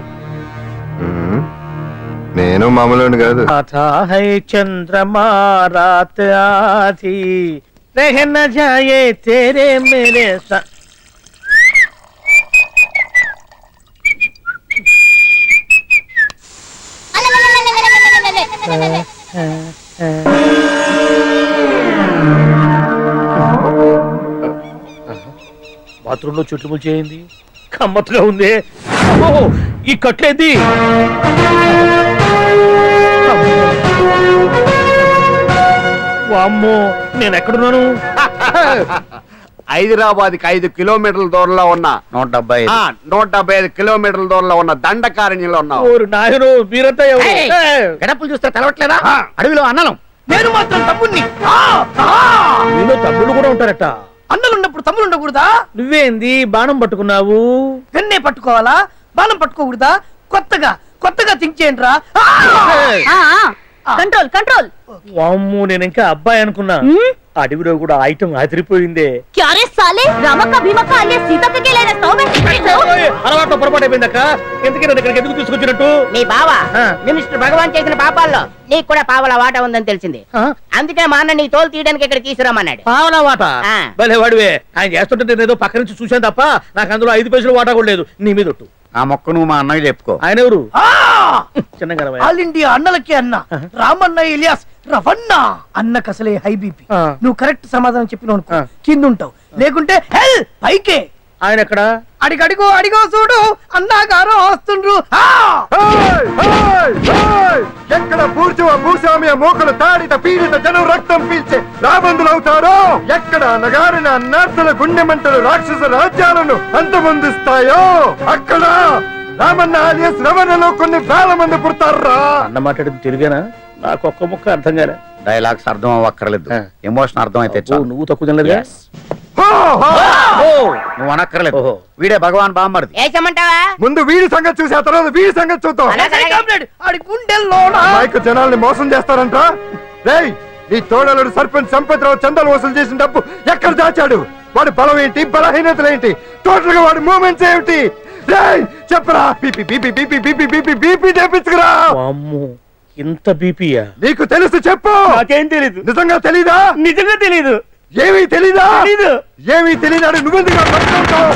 నేను మామూలు కాదు. చంద్రమా రాత్ ఆధీ రహ న జాయే తేరే మేరే బాత్రూంలో చుట్లు ముల్చేయింది. కమ్మత్తుగా ఉంది. ఈ కట్లేది వామ్మో, నేను ఎక్కడున్నాను? హైదరాబాద్ కి 5 కిలోమీటర్ల దూరంలో ఉన్న 175 కిలోమీటర్ల దూరంలో ఉన్న దండకారణ్యంలో ఉన్నావు. ఓరు నాయనో, మీరంతా ఎవరు? గడపలు చూస్తే తెలవట్లేదా? అడవిలో అన్నలం. నేను మాత్రం తమ్ముణ్ణి. మీలో తమ్ముళ్ళు కూడా ఉంటారట. అన్నలున్నప్పుడు తమ్ముళ్ళు ఉండకూడదా? నువ్వేంది బాణం పట్టుకున్నావు? వెన్నే పట్టుకోవాలా? బాణం పట్టుకోకూడదా? కొత్తగా థింక్ చేయండి రా. Control control. వామ్మో, నేను ఇంకా అబ్బాయి అనుకున్నా. అడవిలో కూడా ఐటమ్ అదిరిపోయిందే. క్యారే సాలే, రామక్క భీమక్క అనే సీతక్క కేలేనా సౌమే. అలవాటు పొరపాటు అయిపోయిందక్క. ఎందుకు నన్ను ఇక్కడికి ఎందుకు తీసుకొచ్చినట్టు? మీ బావ మినిస్టర్ భగవాన్ చేసిన పాపాల్లో నీకు కూడా పావల వాటా ఉందని తెలిసింది. అందుకే మా అన్న నీ తోలు తీయడానికి ఇక్కడ తీసుకురామన్నాడు. పావలా వాటా? భలే వాడివే. ఆయన చేస్తుంటే నేను ఏదో పక్క నుంచి చూశాను తప్ప నాకు అందులో 5 పైసలు వాటా కూడా లేదు. నీ మీద ఒట్టు. ఆ మొక్క నువ్వు మా అన్నయ్య చెప్పుకో. ఆయన ఎవరు? చిన్నగా ఆల్ ఇండియా అన్నలకి అన్న రామన్న ఇలియాస్ రవన్న. అన్నకు అసలే హై బీపీ. నువ్వు కరెక్ట్ సమాధానం చెప్పిన కింద ఉంటావు, లేకుంటే హెల్ పైకే. ఆయన ఎక్కడ? అడిగో చూడు, అన్నగారు వస్తుండ్రు. ఎక్కడ భూస్వామ్య మోకలు తాడిత పీడిత జనం రక్తం పీల్చే రాబందులు అవుతారో, ఎక్కడ నగారిన నర్సుల గుండె మంటలు రాక్షస రాజ్యాలను అంతమొందిస్తాయో, అక్కడ రామన్న ఆలియస్ రవణలో కొన్ని వేల మంది పుడతారా. అన్న మాట్లాడింది తెలుగేనా? నాకు ఒక్క ముక్క అర్థం కాలే. డైలాగ్స్ అర్థం అవ్వక్కర్లేదు, ఎమోషన్ అర్థం అయితే నువ్వు తక్కువ తినలేదు. నువ్వు అనక్కర్లేదు. వీడే భగవాన్ బామ్మర్ది. ఏమంటావా? ముందు వీడి సంగతి చూసి ఆ తర్వాత వీడి సంగతి చూద్దాం. మైకు జనాల్ని మోసం చేస్తారంట. రేయ్, నీ తోడలుడు సర్పంచ్ సంపత్రావు చందాలు వసూలు చేసిన డబ్బు ఎక్కడ దాచాడు? వాడి బలం ఏంటి, బలహీనతలు ఏంటి, టోటల్ గా వాడి మూమెంట్స్ ఏమిటి? రేయ్ చెప్పరా. BP BP BP BP BP BP తెప్పించుకురా. ఇంత బీపీయా? నీకు తెలుసు చెప్పు. నాకేం తెలీదు. నిజంగా తెలీదా? నిజంగా తెలీదు. ఏమీ తెలీదా? ఏమీ తెలీదాడు నువ్వెందుకు పట్టుకుంటావు?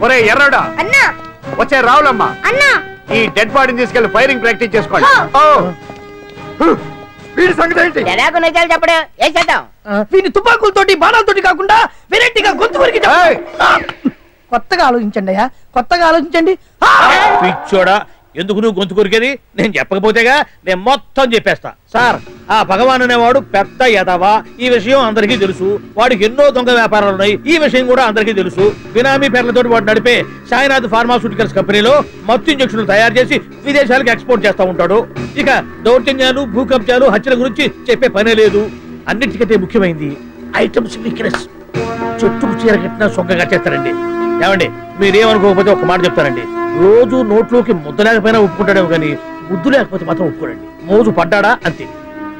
ఒరే ఎర్రడా, అన్నా వచ్చే రావులమ్మా, అన్నా ఈ డెడ్ బాడీని తీసుకెళ్లి ఫైరింగ్ ప్రాక్టీస్ చేసుకోండి. వీడి సంగతి ఏంటి? ఎలాగో నిజాలు చెప్పడు. ఏం చేద్దాం? వీని తుపాకులతోటి బాణాలతోటి కాకుండా వెరైటీగా గొంతు వరకు కొత్తగా ఆలోచించండి అయ్యా, కొత్తగా ఆలోచించండి. పిచ్చోడా, ఎందుకు నువ్వు గొంతు కొరికేది? నేను చెప్పకపోతేగా నేను మొత్తం చెప్పేస్తా. సార్, ఆ భగవాన్ అనేవాడు పెద్ద యదవా, ఈ విషయం అందరికీ తెలుసు. వాడికి ఎన్నో దొంగ వ్యాపారాలు ఉన్నాయి, ఈ విషయం కూడా అందరికీ తెలుసు. బినామీ పేర్లతో వాడు నడిపే సాయినాథ్ ఫార్మాస్యూటికల్స్ కంపెనీలో మత్తు ఇంజక్షన్లు తయారు చేసి విదేశాలకు ఎక్స్పోర్ట్ చేస్తా ఉంటాడు. ఇక దౌర్జన్యాలు, భూకబ్జాలు, హత్యల గురించి చెప్పే పనే లేదు. అన్నిటికంటే ముఖ్యమైనది ఐటమ్స్ వీక్నెస్. చెట్టుకు చీర కట్టినా సొంగగా చేస్తారండి. ఏమండి, మీరేమనుకోకపోతే ఒక మాట చెప్తారండి. రోజు నోట్లోకి ముద్ద లేకపోయినా ఒప్పుకుంటాడేమో కానీ ముద్దు లేకపోతే మాత్రం ఒప్పుకోడండి. మోజు పడ్డాడా అంతే.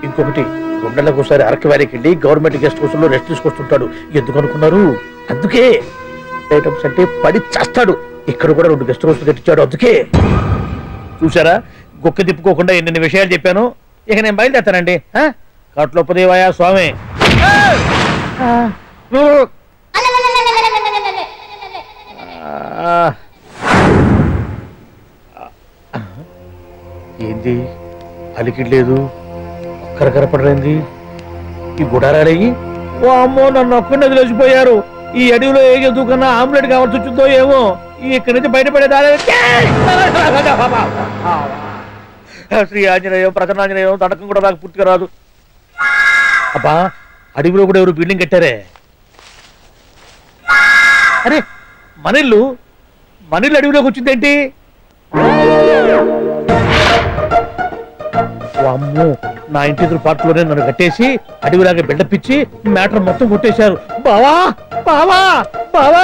ఇంకొకటి, 2 నెలలకు ఒకసారి అరకు వ్యాలీకి వెళ్ళి గవర్నమెంట్ గెస్ట్ హౌస్ లో రెస్ట్ తీసుకొస్తుంటాడు. ఎందుకు అనుకున్నారు? అందుకే. ఐటమ్స్ అంటే పడి చేస్తాడు. ఇక్కడ కూడా 2 గెస్ట్ హౌస్ కట్టించాడు. అందుకే. చూసారా, గుక్క తిప్పుకోకుండా ఎన్ని విషయాలు చెప్పాను. ఇక నేను బయలుదేరుతానండి. కట్లోపదేవాయ స్వామి. ఏంది అలికిడ్లేదు, ఒక్కర కనపడలేంది. ఈ గుడారాలయ్యి ఓ అమ్మో, నన్ను ఒక్కడిని వదిలేసిపోయారు. ఈ అడవిలో ఏ జంతువు కన్నా ఆమ్లెట్ కావాల్సి వచ్చిందో ఏమో. ఇక్కడి నుంచి బయటపడేదారే. శ్రీ ఆంజనేయం, ప్రసన్నాంజనేయం, తడకం కూడా నాకు పూర్తిగా రాదు. అబ్బా, అడవిలో కూడా ఎవరు బిల్డింగ్ కట్టారే. అరే, మనిల్లు అడవిలోకి వచ్చిందేంటి? అమ్మో, నా ఇంటి ఎదురు పార్ట్లోనే నన్ను కట్టేసి అడవిలాగా బిల్డప్పిచ్చి మ్యాటర్ మొత్తం కొట్టేశారు. బావా బావా బావా.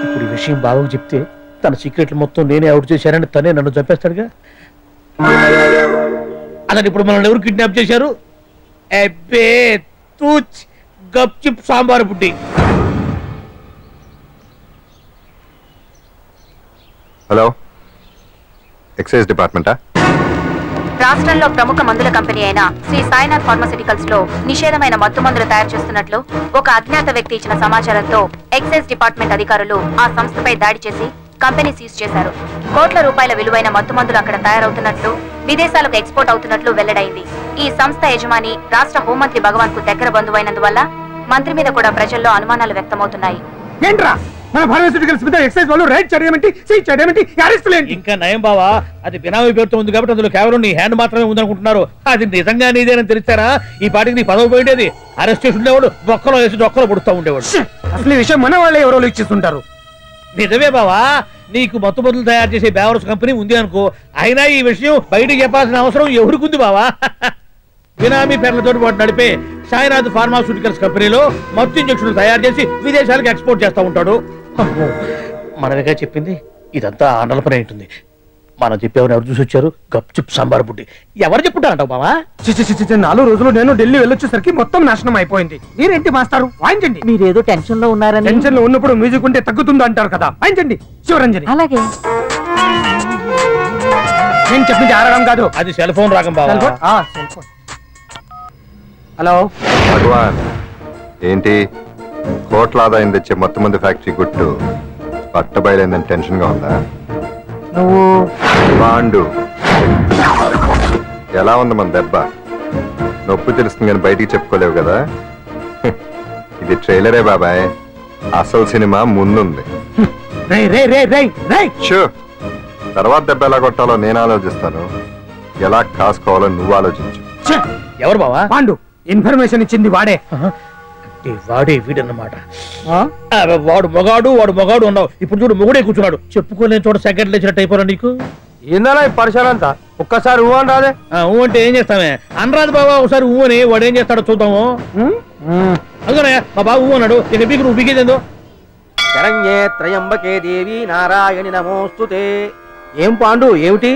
ఇప్పుడు ఈ విషయం బావకు చెప్తే తన సీక్రెట్లు మొత్తం నేనే అవుట్ చేశానని తనే నన్ను చంపేస్తాడుగా. అతను ఇప్పుడు మనల్ని ఎవరు కిడ్నాప్ చేశారు? అబ్బే తూచ్, గప్చిప్ సాంబార్ బుడ్డి. హలో, ఎక్సైజ్ డిపార్ట్మెంటా? రాష్ట్రంలో ప్రముఖ మందుల కంపెనీ అయిన శ్రీ సాయినాథ్ ఫార్మాస్యూటికల్స్ లో నిషేధమైన మత్తు మందులు తయారు చేస్తున్నట్లు ఒక అజ్ఞాత వ్యక్తి ఇచ్చిన సమాచారంతో ఎక్సైజ్ డిపార్ట్మెంట్ అధికారులు ఆ సంస్థపై దాడి చేసి కంపెనీ సీజ్ చేశారు. కోట్ల రూపాయల విలువైన మత్తు మందులు అక్కడ తయారవుతున్నట్లు, విదేశాలకు ఎక్స్పోర్ట్ అవుతున్నట్లు వెల్లడైంది. ఈ సంస్థ యజమాని రాష్ట్ర హోంమంత్రి భగవాన్ కు దగ్గర బంధువైనందువల్ల మంత్రి మీద కూడా ప్రజల్లో అనుమానాలు వ్యక్తమవుతున్నాయి. ఏంట్రా మన ఫార్మాస్యూటికల్స్ మీద ఎక్సైజ్ వాళ్ళు రైడ్ చేయడమేంటి, సీజ్ చేయడమేంటి, అరెస్ట్ లేంటి? ఇంకా నయం బావా, అది బినామీ పేరుతో ఉంది కాబట్టి అందులో కేవలం నీ హ్యాండ్ మాత్రమే ఉందనుకుంటున్నారు. అది నిజంగా నీదేనని తెలిస్తారా ఈ పాటికి నీ పదవి పోయిండేది. అరెస్ట్ చేసి ఉండేవాడు, బొక్కలో వేసి డొక్కలో పుడుతూ ఉండేవాడు. అసలు ఈ విషయం మన వాళ్ళే ఎవరో ఇచ్చేస్తుంటారు. నిజమే బావా, నీకు మత్తు మందులు తయారు చేసే బేవర్స్ కంపెనీ ఉంది అనుకో, అయినా ఈ విషయం బయటకు చెప్పాల్సిన అవసరం ఎవరికి బావా? బినామీ పేర్లతో వాడు నడిపే సాయినాథ్ ఫార్మాస్యూటికల్స్ కంపెనీలో మత్తు ఇంజక్షన్లు తయారు చేసి విదేశాలకు ఎక్స్పోర్ట్ చేస్తూ ఉంటాడు. మనమేగా చెప్పింది, ఇదంతా ఆండల పని ఉంటుంది. మనం చెప్పేవారు ఎవరు చూసి వచ్చారు? గప్చుప్ సాంబార్ బుడ్డి. ఎవరు చెప్పుంటారంటావు బావా? 4 రోజులు నేను ఢిల్లీ వెళ్ళొచ్చేసరికి మొత్తం నాశనం అయిపోయింది. మీరేంటి మాస్టారు, వాయించండి. మీరేదో టెన్షన్ లో ఉన్నారని. టెన్షన్ లో ఉన్నప్పుడు మ్యూజిక్ ఉంటే తగ్గుతుందో అంటారు కదా, వాయించండి. శివరంజని. అలాగే. నేను చెప్పింది ఆరడం కాదు, అది సెల్ ఫోన్ రాగం బావా. Cell phone. హలో భగవాన్, ఏంటి కోట్ల ఆదాయం తెచ్చే మొత్తం మంది ఫ్యాక్టరీ గుట్టు పట్టబయలైందని టెన్షన్ గా ఉందా? నువ్వు పాండు, ఎలా ఉంది మన దెబ్బ? నొప్పి తెలుస్తుంది కానీ బయటికి చెప్పుకోలేవు కదా. ఇది ట్రైలరే బాబాయ్, అసలు సినిమా ముందుంది. షూ, తర్వాత దెబ్బ ఎలా కొట్టాలో నేను ఆలోచిస్తాను, ఎలా కాసుకోవాలో నువ్వు ఆలోచించు. ఎవరు బావా? పాండు. ఇన్ఫర్మేషన్ ఇచ్చింది వాడే. వాడే వీడన్నమాట. వాడు మగాడు అన్నావు, ఇప్పుడు చూడు మొగుడే కూర్చున్నాడు. చెప్పుకోలేని చోట సెకండ్ లేచినట్టు అయిపోరా నీకు. ఏందన్నా ఈ పరిసరం అంతా? ఒక్కసారి ఊ అని రాదే. ఊ అంటే ఏం చేస్తామే? అనరాదు బాబా, ఒకసారి ఊ అని. వాడు ఏం చేస్తాడో చూద్దాము. అందుకనే మా బాబు ఊ అన్నాడు. ఇక బీకు నువ్వు బీకేదేందో. శరణ్యే త్రయంబకే దేవి నారాయణి నమోస్తుతే. ఏం పాండు, ఏమిటి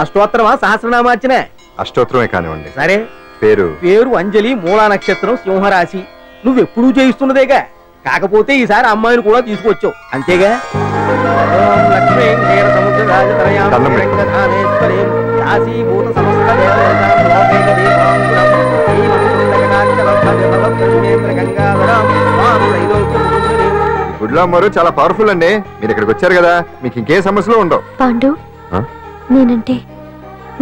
అష్టోత్తరమా సహస్రనామార్చనే? అష్టోత్తరమే కానివ్వండి. సరే, పేరు అంజలి, మూలా నక్షత్రం, సింహరాశి. నువ్వెప్పుడూ చేయిస్తున్నదేగా, కాకపోతే ఈసారి అమ్మాయిని కూడా తీసుకొచ్చావు అంతేగా. గుడ్లో అమ్మారు చాలా పవర్ఫుల్ అండి. మీరు ఇక్కడికి వచ్చారు కదా, మీకు ఇంకే సమస్యలు ఉండవు. పాండు, నేనంటే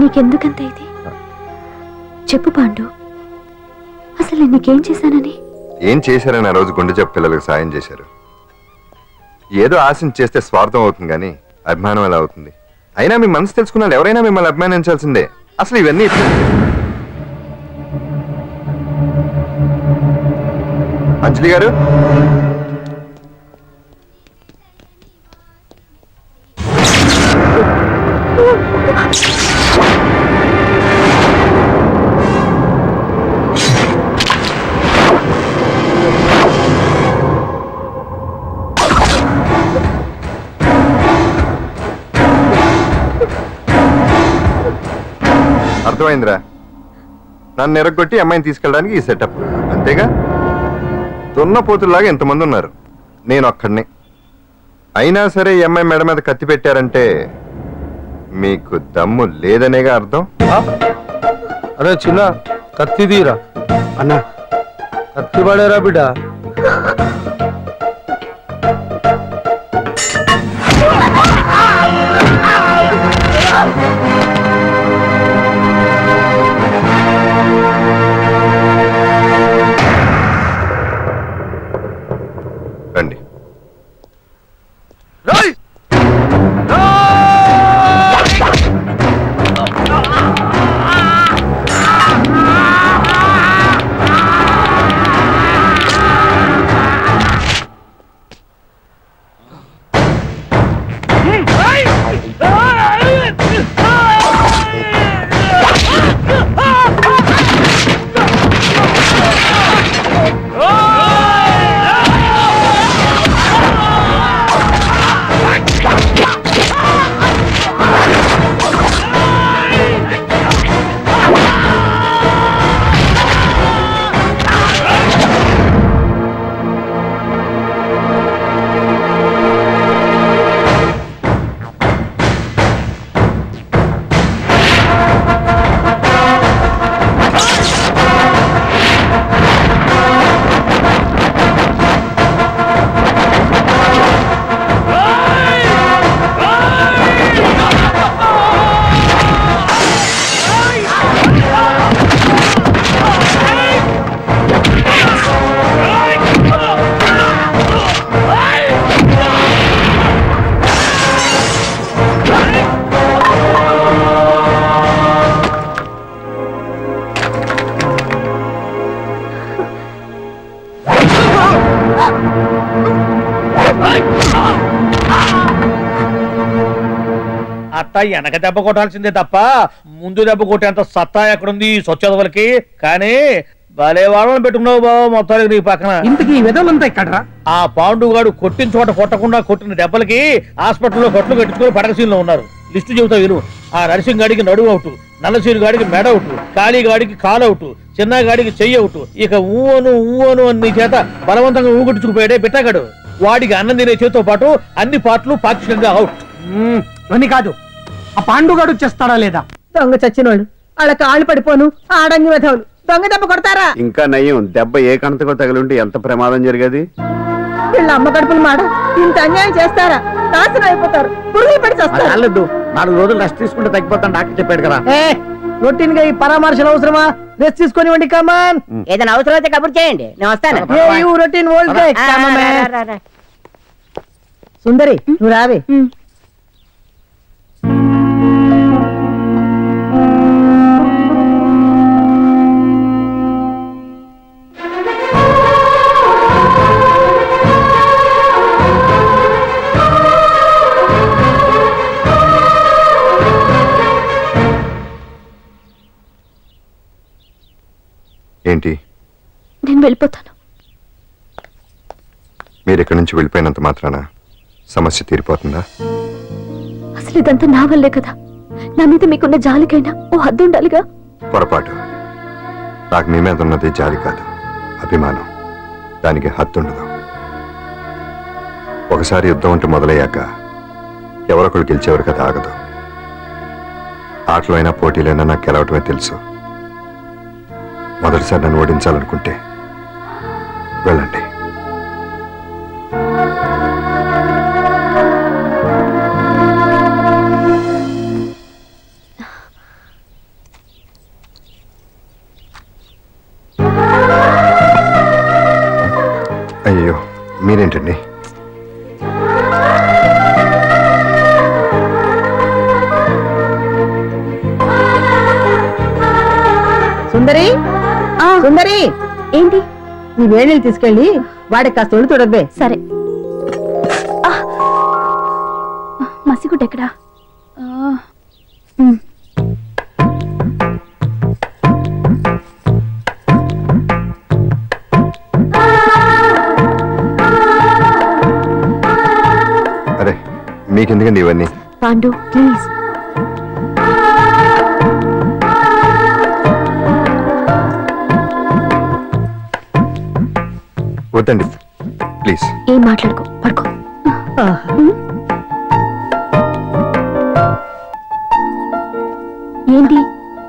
నీకెందుకంత ఇది? చెప్పు పాండు, అసలు నీకేం చేశానని? ఏం చేశారని ఆ రోజు గుండె జబ్బు పిల్లలకు సాయం చేశారు. ఏదో ఆశించి చేస్తే స్వార్థం అవుతుంది కానీ అభిమానం ఎలా అవుతుంది? అయినా మీ మనసు తెలుసుకున్నాడు ఎవరైనా మిమ్మల్ని అభిమానించాల్సిందే. అసలు ఇవన్నీ అంజలి గారు, అర్థమైందిరా. నన్ను ఎరగొట్టి అమ్మాయిని తీసుకెళ్ళడానికి ఈ సెటప్ అంతేగా. దున్నపోతుల్లాగా ఎంతమంది ఉన్నారు, నేను ఒక్కడిని. అయినా సరే ఈ అమ్మాయి మెడ మీద కత్తి పెట్టారంటే మీకు దమ్ము లేదనేగా అర్థం. అరే చిన్న కత్తి తీరా అన్నా. కత్తి పడేరా బిడ్డ. రండి. అత్త వెనక దెబ్బ కొట్టాల్సిందే తప్ప ముందు దెబ్బ కొట్టేంత సత్తా ఎక్కడుంది సొచ్చదవలకి. కానీ భలే వాళ్ళని పెట్టుకున్నావు బాబు మొత్తానికి నీ పక్కన. ఇంతకీ ఈ విధవులంతా ఇక్కడ ఆ పాండుగాడు కొట్టిన చోట కొట్టకుండా కొట్టిన దెబ్బలకి హాస్పిటల్లో కొట్లు కట్టుకుని పడకసీన్లో ఉన్నారు. లిస్టు చెబుతా విను. ఆ నరసింగ్ గాడికి నడువు అవుట్, నల్లసీరు గాడికి మెడ అవుట్, కాళీ గాడికి కాలు అవుట్, చిన్న గాడికి చెయ్యి అవుట్. ఇక ఊవను అని నీ చేత బలవంతంగా ఊగొట్టుకుపోయాడే బిట్టగాడు. వాడికి అన్నం తినే చేతితో పాటు అన్ని పార్ట్లు పాక్షికంగా అవుట్. అని కాదు, ఆ పాండుగాడు చేస్తాడా లేదా? దొంగ చచ్చినోళ్ళు వాళ్ళ కాళ్ళు పడిపోను ఆడంగి వెధవులు దొంగ దెబ్బ కొడతారా? ఇంకా నయ్యం, దెబ్బ ఏ కణతకో తగిలింటే ఎంత ప్రమాదం జరిగేది. వీళ్ళ అమ్మ కడుపులు మాట ఇంత అన్యాయం చేస్తారా? నాశనం అయిపోతారు, పురుగులు పడి చేస్తారు. 4 రోజులు రెస్ట్ తీసుకుంటే తగ్గిపోతాను డాక్టర్ చెప్పాడు కదా. రొటీన్ గా ఈ పరామర్శలు అవసరమా? రెస్ట్ తీసుకొని కమాన్. ఏదైనా అవసరం అయితే కబుర్ చేయండి, నేను వస్తాను. రొటీన్ ఓల్డ్ సుందరి నువ్వు రావే. ఏంటి? నేను వెళ్ళిపోతాను. మీరు ఇక్కడి నుంచి వెళ్ళిపోయినంత మాత్రాన సమస్య తీరిపోతుందా? అసలు ఇదంతా నా వల్లే కదా. నా మీద మీకున్న జాలికైనా ఓ హద్దు ఉండాలిగా. పొరపాటు. నాకు మీ మీద ఉన్నది జాలి కాదు, అభిమానం. దానికి హద్దు ఉండదు. ఒకసారి యుద్ధం అంటూ మొదలయ్యాక ఎవరొకరు గెలిచేవారు కదా ఆగదు. ఆటలో అయినా పోటీలైనా నాకు గెలవటమే తెలుసు. మొదటిసారి నన్ను ఓడించాలనుకుంటే వెళ్ళండి. అయ్యో మీరేంటండి? సుందరి సుందరి ఏంటి? నీ వేణీలు తీసుకెళ్ళి వాడికి కాస్త ఒళ్ళు చూడద్దే. సరే. మసిగుడ్డ ఎక్కడా? అరే మీకెందుకండి ఇవన్నీ? పాండు ప్లీజ్. వద్దండి ప్లీజ్. ఏం మాట్లాడుకో, పడుకో. ఏంటి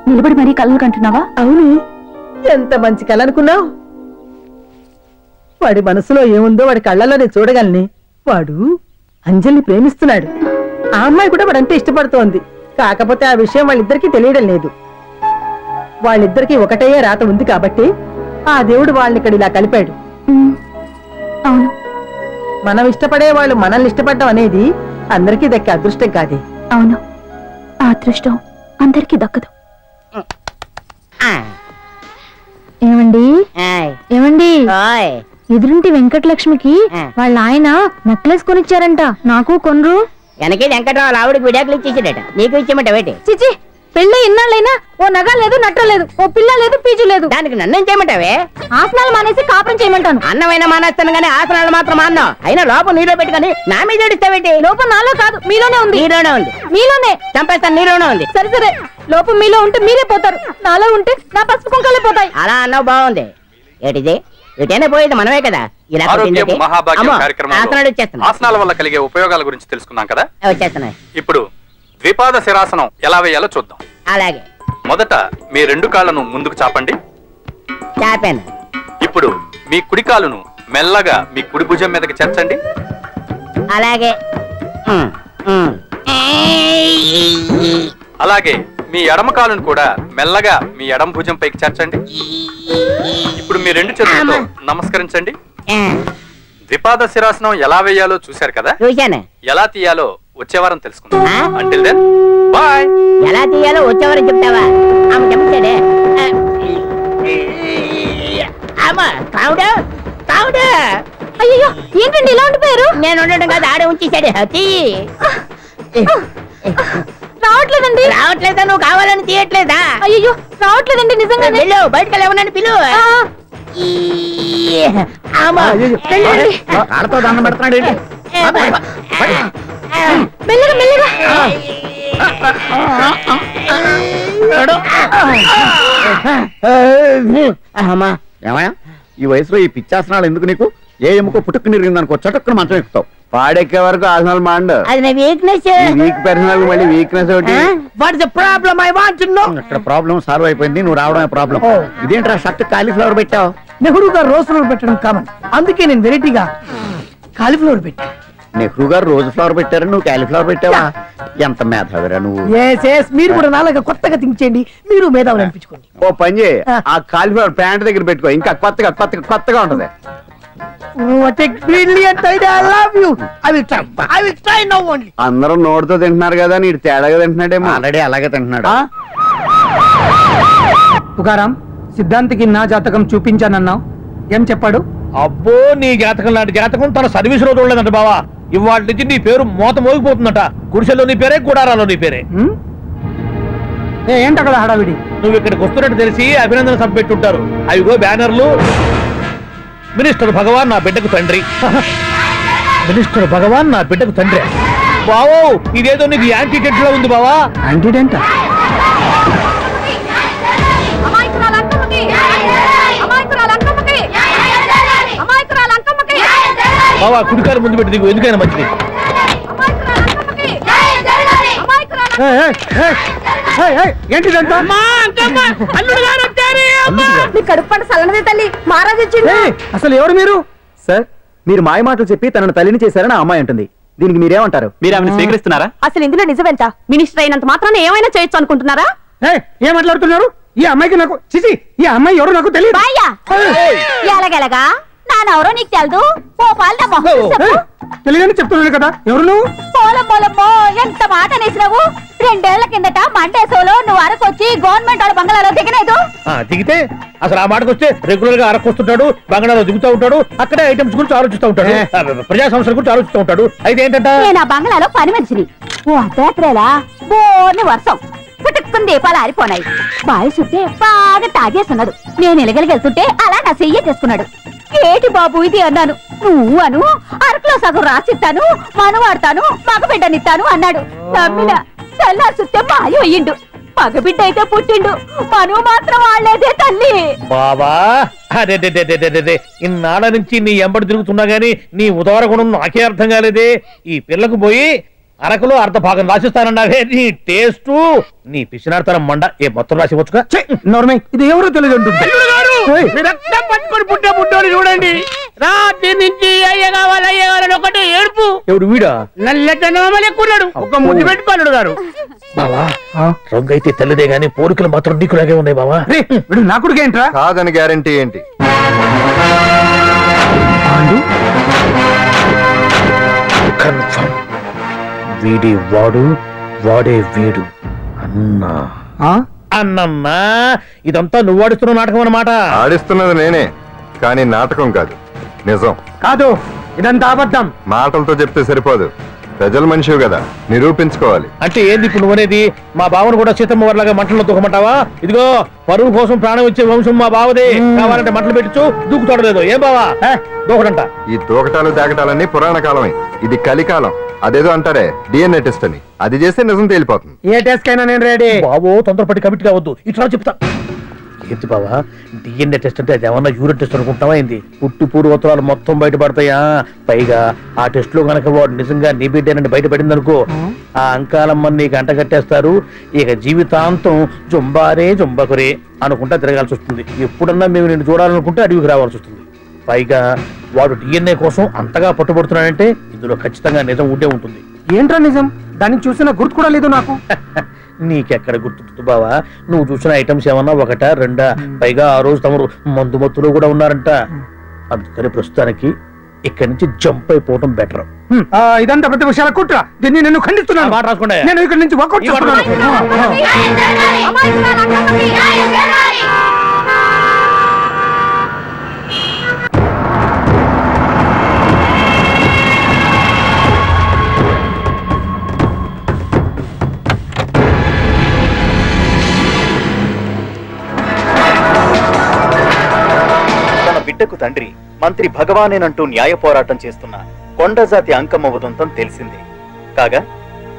నిలబడి మరీ కళ్ళు కంటున్నావా? అవును, ఎంత మంచి కళ అనుకున్నావు. వాడి మనసులో ఏముందో వాడి కళ్ళలోనే చూడగలని. వాడు అంజలిని ప్రేమిస్తున్నాడు. ఆ అమ్మాయి కూడా వాడంటే ఇష్టపడుతోంది. కాకపోతే ఆ విషయం వాళ్ళిద్దరికీ తెలియడం లేదు. వాళ్ళిద్దరికీ ఒకటయ్యే రాత ఉంది కాబట్టి ఆ దేవుడు వాళ్ళని ఇక్కడ ఇలా కలిపాడు. అవును, మనం ఇష్టపడే వాళ్ళు మనల్ని ఇష్టపడడం అనేది అందరికీ దక్కే అదృష్టం కాదే. అవును, ఆ అదృష్టం అందరికీ దక్కదు. ఏమండి ఏమండి, ఎదురింటి వెంకటలక్ష్మికి వాళ్ళ ఆయన నెక్లెస్ కొనిచ్చారంట. నాకు కొనరు? వెనకే వెంకటరావు ఆవిడకి విడాకులు ఇచ్చేసాడట, నీకు ఇచ్చేమంట వేటి? చిచి, పెళ్ళి ఇన్నాళ్ళైనా ఓ నగ లేదు, నట్ట లేదు, ఓ పిల్ల లేదు, పీజు లేదు. దానికి నన్నేం చేయమంటావే? ఆసనాలు మానేసి కాపురం చేయమంటాను. అన్నమైనా మానేస్తాను గానీ ఆసనాలు మాత్రం మాన్నా. అయినా లోపం నీలో పెట్టుకొని నా మీద ఏడుస్తావేటి? లోపం నాలో కాదు, మీలోనే ఉంది. నీలోనే ఉంది. మీలోనే చంపేస్తాను, నీలోనే ఉంది. సరే సరే, లోపం మీలో ఉంటే మీరే పోతారు, నాలో ఉంటే నా పసుపు కుంకాలే పోతాయి. అలా అన్నావు, బాగుంది. ఏటిది? ఎటైనా పోయేది మనమే కదా. ఇలా ఆరోగ్యం మహాభాగ్యం అమ్మో, కార్యక్రమంలో ఆసనాలు వచ్చేస్తున్నా, ఆసనాల వల్ల కలిగే ఉపయోగాల గురించి తెలుసుకున్నాం కదా. వచ్చేస్తున్నాయి. ఇప్పుడు ద్విపాద శిరాసనం ఎలా వేయాలో చూద్దాం. అలాగే మొదట మీ రెండు కాళ్ళను ముందుకు చాపండి. చాపాను. ఇప్పుడు మీ కుడి కాలును మెల్లగా మీ కుడి భుజం మీదకి చేర్చండి. అలాగే అలాగే మీ ఎడమ కాలును కూడా మెల్లగా మీ ఎడమ భుజం పైకి చేర్చండి. ఇప్పుడు మీ రెండు చేతులతో నమస్కరించండి. ద్విపాద శిరాసనం ఎలా వేయాలో చూశారు కదా. చూశాను. ఎలా తీయాలో వచ్చే వారం తెలుసుకుందాం. Until then bye. ఎలా తీయాలో వచ్చేవారు చెప్తావా? ఆమె చెప్తాడే. అయ్యో, ఏంటండి ఇలా ఉండిపోయారు? నేను ఉండడం కాదు, ఆడే ఉంచేసాడే. రావట్లేదండి. రావట్లేదా? నువ్వు కావాలని తీయట్లేదా? అయ్యో, రావట్లేదండి నిజంగా. వెళ్ళు, బయటకు లేవనని పిలు. ఆడతో దండం పెడుతున్నాడు ఏంటి? మెల్లగా మెల్లగా. అమ్మా, ఏమయ్యా ఈ వయసులో ఈ పిచ్చాసనాలు ఎందుకు నీకు? ఏ ఎముకో పుట్టుకు నిరిగిందనుకో చటుక్కున మంచం ఎక్కుతావు. పాడెక్కే వరకు ఆసనాలు మాండు. అది నా వీక్నెస్. వీక్ పర్సనల్ మళ్ళీ వీక్నెస్ ఒకటి. What is the problem? I want to know. ఇక్కడ ప్రాబ్లం సాల్వ్ అయిపోయింది, నువ్వు రావడమే ప్రాబ్లం. ఇదేంట్రా షర్ట్ కాలీఫ్లవర్ పెట్టావు? నెహ్రూ గారు రోజ్ ఫ్లవర్ పెట్టడం కామన్, అందుకే నేను వెరైటీగా కాలీఫ్లవర్ పెట్టా. నెహ్రూ గారు రోజు ఫ్లవర్ పెట్టారు, నువ్వు కాలీఫ్లవర్ పెట్టావా? ఎంత మేధావిరా నువ్వు. మీరు కూడా నాలుగా కొత్తగా థింక్ చేయండి, మీరు మేధావులు అనిపించుకోండి. ఓ పని చేయి, ఆ కాలిఫ్లవర్ ప్యాంట్ దగ్గర పెట్టుకో, ఇంకా కొత్తగా ఉంటది. What a brilliant idea! I love you. I will try now only. అందరూ నోటితో తింటున్నారు కదా, నీడు తేడాగా తింటున్నాడేమో. ఆల్రెడీ అలాగే తింటున్నాడు. తుకారాం, సిద్ధాంతికి నా జాతకం చూపించానన్నావు, ఏం చెప్పాడు? అబ్బో, నీ జాతకం లాంటి జాతకం తన సర్వీస్ లో చూడలేదంట బావా. ఇవాళ నుంచి నీ పేరు మోత మోగిపోతుందట. గుడిసెలో నీ పేరే, గుడారాలో నీ పేరే. ఏంటి అక్కడ హడావిడి? నువ్వు ఇక్కడికి వస్తున్నట్టు తెలిసి అభినందన సభ పెట్టుంటారు. అవిగో బ్యానర్లు. మినిస్టర్ భగవాన్ నా బిడ్డకు తండ్రి. మినిస్టర్ భగవాన్ నా బిడ్డకు తండ్రి. బావో, ఇదేదో నీకు యాంటీటెంట్ లో ఉంది బావా. యాంటీటెంట్? బావా, కుడికారు ముందు పెట్టి దిగు, ఎందుకైనా మంచిది. కడుపు పంట సల్లనదే తల్లి, మహారాజు వచ్చిండు. అసలు ఎవరు మీరు? సార్, మీరు మాయ మాటలు చెప్పి తనను తల్లిని చేశారని ఆ అమ్మాయి అంటుంది. దీనికి మీరేమంటారు? మీరు ఆమెను స్వీకరిస్తున్నారా? అసలు ఇందులో నిజమెంత? మినిస్టర్ అయినంత మాత్రాన్ని ఏమైనా చేయొచ్చు అనుకుంటున్నారా? ఏం మాట్లాడుతున్నారు? ఈ అమ్మాయికి నాకు చిచి, ఈ అమ్మాయి ఎవరు నాకు తెలియదు. ఎలాగెలగా నానెవరో నీకు తెలదు. తెలియదని చెప్తున్నాను కదా, ఎవరు నువ్వు? పోలమ్మోలమ్మో, ఎంత మాట అనేసినావు. 2 ఏళ్ల కిందట మండే సోలో నువ్వు అరకొచ్చి గవర్నమెంట్ వాళ్ళ బంగ్లాలో దిగలేదు. దిగితే అసలు ఆ మాటకు వస్తే రెగ్యులర్ గా అరకొస్తుంటాడు, బంగాళాలో దిగుతూ ఉంటాడు, అక్కడే ఐటమ్స్ గురించి ఆలోచిస్తూ ఉంటాడు, ప్రజా సమస్యల గురించి ఆలోచిస్తూ ఉంటాడు. అయితే ఏంటంట, నేను ఆ బంగ్లాలో పని మనిషిని. ఓ అర్ధరాత్రేలా బోర్ని వర్షం పుట్టుకుని దీపాలు ఆరిపోనాయి. బావి చుట్టే బాగా తాగేస్తున్నాడు. నేను ఎలగలిగెళ్తుంటే అలా నా చెయ్యి చేసుకున్నాడు. ఏటి బాబు ఇది అన్నాను. నువ్వు అను అరకులో సగం రాసిస్తాను, మనవాడతాను, మగబిడ్డనిస్తాను అన్నాడు. నమ్మిన తెల్లారి చుట్టే మాయం అయ్యిండు. మగబిడ్డ అయితే పుట్టిండు, మనువు మాత్రం వాళ్లేదే తల్లి. బాబా అదే ఇన్నాళ్ళ నుంచి నీ ఎంబడి తిరుగుతున్నా గానీ నీ ఉదార గుణం నాకే అర్థం కాలేదే. ఈ పిల్లకు పోయి అరకులో అర్ధ భాగం రాసిస్తానన్నావే, నీ టేస్ట్ నీ పిచ్చినాడతనం మండ. ఏ మొత్తం రాసి వచ్చుగా. ఇది ఎవరో తెలియదు పట్టుకొని పుట్టే పుట్టోని చూడండి. రాత్రి నుంచి అయ్య కావాలని ఒకటి ఏడుపు. ఎవడు వీడా? నల్లెక్కున్నాడు, ఒక ముద్దు పెట్టుకున్నాడు గారు. బావా రంగు అయితే తెల్లదే గానీ పోలికలు మాత్రం నీకులాగే ఉన్నాయి బావా. వీడు నా కొడుకు ఏంట్రా? కాదని గ్యారంటీ ఏంటి? కన్ఫర్మ్ వీడి వాడు, వాడే వీడు. అన్నా అన్నమ్మా, ఇదంతా నువ్వు ఆడిస్తున్న నాటకం అన్నమాట. ఆడిస్తున్నది నేనే, కానీ నాటకం కాదు, నిజం. కాదు, ఇదంతా అబద్ధం. మాటలతో చెప్తే సరిపోదు, ప్రజల మనిషివి కదా, నిరూపించుకోవాలి. అంటే ఏంది ఇప్పుడు నువ్వనేది? మా బావను కూడా సీతమ్మ వారిలాగా మంటల్లో దూకమంటావా? ఇదిగో పరువు కోసం ప్రాణం ఇచ్చే వంశం మా బావదే. కావాలంటే మంటలు పెట్టచ్చు, దూకుతాడలేదు. ఏం బావా దూకడంట? ఈ దూకటాలు దాకటాలన్నీ పురాణ కాలమే, ఇది కలికాలం. అదేదో అంటారే డిఎన్ఏ టెస్ట్ అని, అది చేస్తే నిజం తేలిపోతుంది. ఏ టెస్ట్ కైనా నేను రెడీ. బాబో తొందరపడి కమిట్ కావద్దు, ఇట్లా చెప్తా. ఏంటి బావా డిఎన్ఏ టెస్ట్ అంటే? అది ఏమన్నా యూరిన్ టెస్ట్ అనుకుంటావా ఏంది? పుట్టు పూర్వోత్తరాలు మొత్తం బయటపడతాయా? పైగా ఆ టెస్ట్ లో గనక వాడు నిజంగా నీ బిడ్డేనని బయటపడింది అనుకో, ఆ అంకాలమ్మని నీకు అంట కట్టేస్తారు. ఇక జీవితాంతం జుంబారే జుంబకురే అనుకుంటా తిరగాల్సి వస్తుంది. ఎప్పుడన్నా మేము నిన్ను చూడాలనుకుంటే అడవికి రావాల్సి వస్తుంది. పైగా వాడు డిఎన్ఏ కోసం అంతగా పట్టుబడుతున్నాడంటే ఇందులో ఖచ్చితంగా నిజం ఉండే ఉంటుంది. ఏంట్రా నిజం? దాన్ని చూసిన గుర్తు కూడా లేదు నాకు. నీకెక్కడ గుర్తుంటుంది బావా? నువ్వు చూసిన ఐటమ్స్ ఏమన్నా ఒకటా రెండా? పైగా ఆ రోజు తమరు మందు మత్తులో కూడా ఉన్నారంట. అందుకని ప్రస్తుతానికి ఇక్కడి నుంచి జంప్ అయిపోవటం బెటర్. ఇదంతా ప్రతి విషయాల కుట్ర. దీన్ని నేను ఖండిస్తున్నాను. మాట రాసుకోండి. నేను ఇక్కడి నుంచి వర్కౌట్ చేస్తున్నాను. బిడ్డకు తండ్రి మంత్రి భగవానేనంటూ న్యాయ పోరాటం చేస్తున్న కొండజాతి అంకమ్మ ఉదంతం తెలిసిందే. కాగా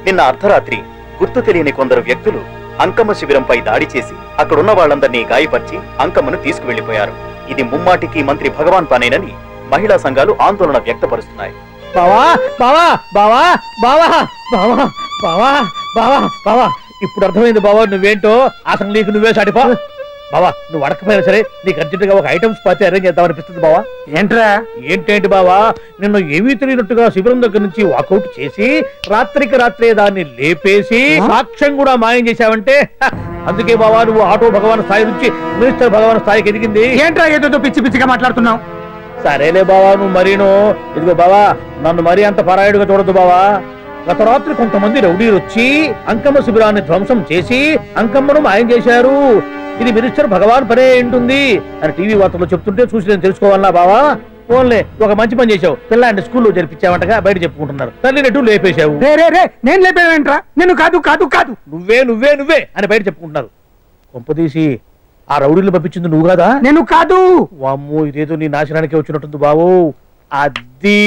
నిన్న అర్ధరాత్రి గుర్తు తెలియని కొందరు వ్యక్తులు అంకమ్మ శిబిరంపై దాడి చేసి అక్కడున్న వాళ్ళందరినీ గాయపరిచి అంకమ్మను తీసుకువెళ్లిపోయారు. ఇది ముమ్మాటికి మంత్రి భగవాన్ పనేనని మహిళా సంఘాలు ఆందోళన వ్యక్తపరుస్తున్నాయి. బావా బావా బావా బావా బావా బావా బావా బావా ఇప్పుడు అర్థమైంది బావా నువ్వేంటో. అసలు నీకు నువ్వే సాటిపా బావా. నువ్వు అడకపోయినా సరే నీకు అర్జెంట్ గా ఒక ఐటమ్స్ పార్టీ అరేంజ్ చేద్దామనిపిస్తుంది బావా. ఏంట్రా? ఏంటేంటి బావా, నిన్ను ఏమీ తెలియనట్టుగా శిబిరం దగ్గర నుంచి వాకౌట్ చేసి రాత్రికి రాత్రే దాన్ని లేపేసి సాక్ష్యం కూడా మాయం చేశావంటే అందుకే బావా నువ్వు ఆటో భగవాన్ స్థాయి నుంచి మినిస్టర్ భగవాన్ స్థాయికి ఎదిగింది. ఏంట్రా ఏదో పిచ్చి పిచ్చిగా మాట్లాడుతున్నావు? సరేలే బావా నువ్వు మరీను. ఇదిగో బావా నన్ను మరీ అంత పరాయుడుగా చూడద్దు బావా. గత రాత్రి కొంతమంది రౌడీలు వచ్చి అంకమ్మ శిబిరాన్ని ధ్వంసం చేసి అంకమ్మను మాయం చేశారు. ఇది మినిస్టర్ భగవాన్ పనే ఉంటుంది అని టీవీ వార్తల్లో చెప్తుంటే చూసి నేను తెలుసుకోవాలా బావా? ఓన్లే ఒక మంచి పని చేశావు, పిల్లాన్ని స్కూల్లో జరిపించావంటగా బయట చెప్పుకుంటున్నారు. తల్లి నెట్టు లేపేశావు. నేను లేపేవేంట్రా? నేను కాదు కాదు కాదు నువ్వే నువ్వే నువ్వే అని బయట చెప్పుకుంటున్నారు. కొంపదీసి ఆ రౌడీలు పంపించింది నువ్వు కాదా? నేను కాదు. వామ్మో ఇదేదో నీ నాశనానికి వచ్చినట్టుంది బావు. అది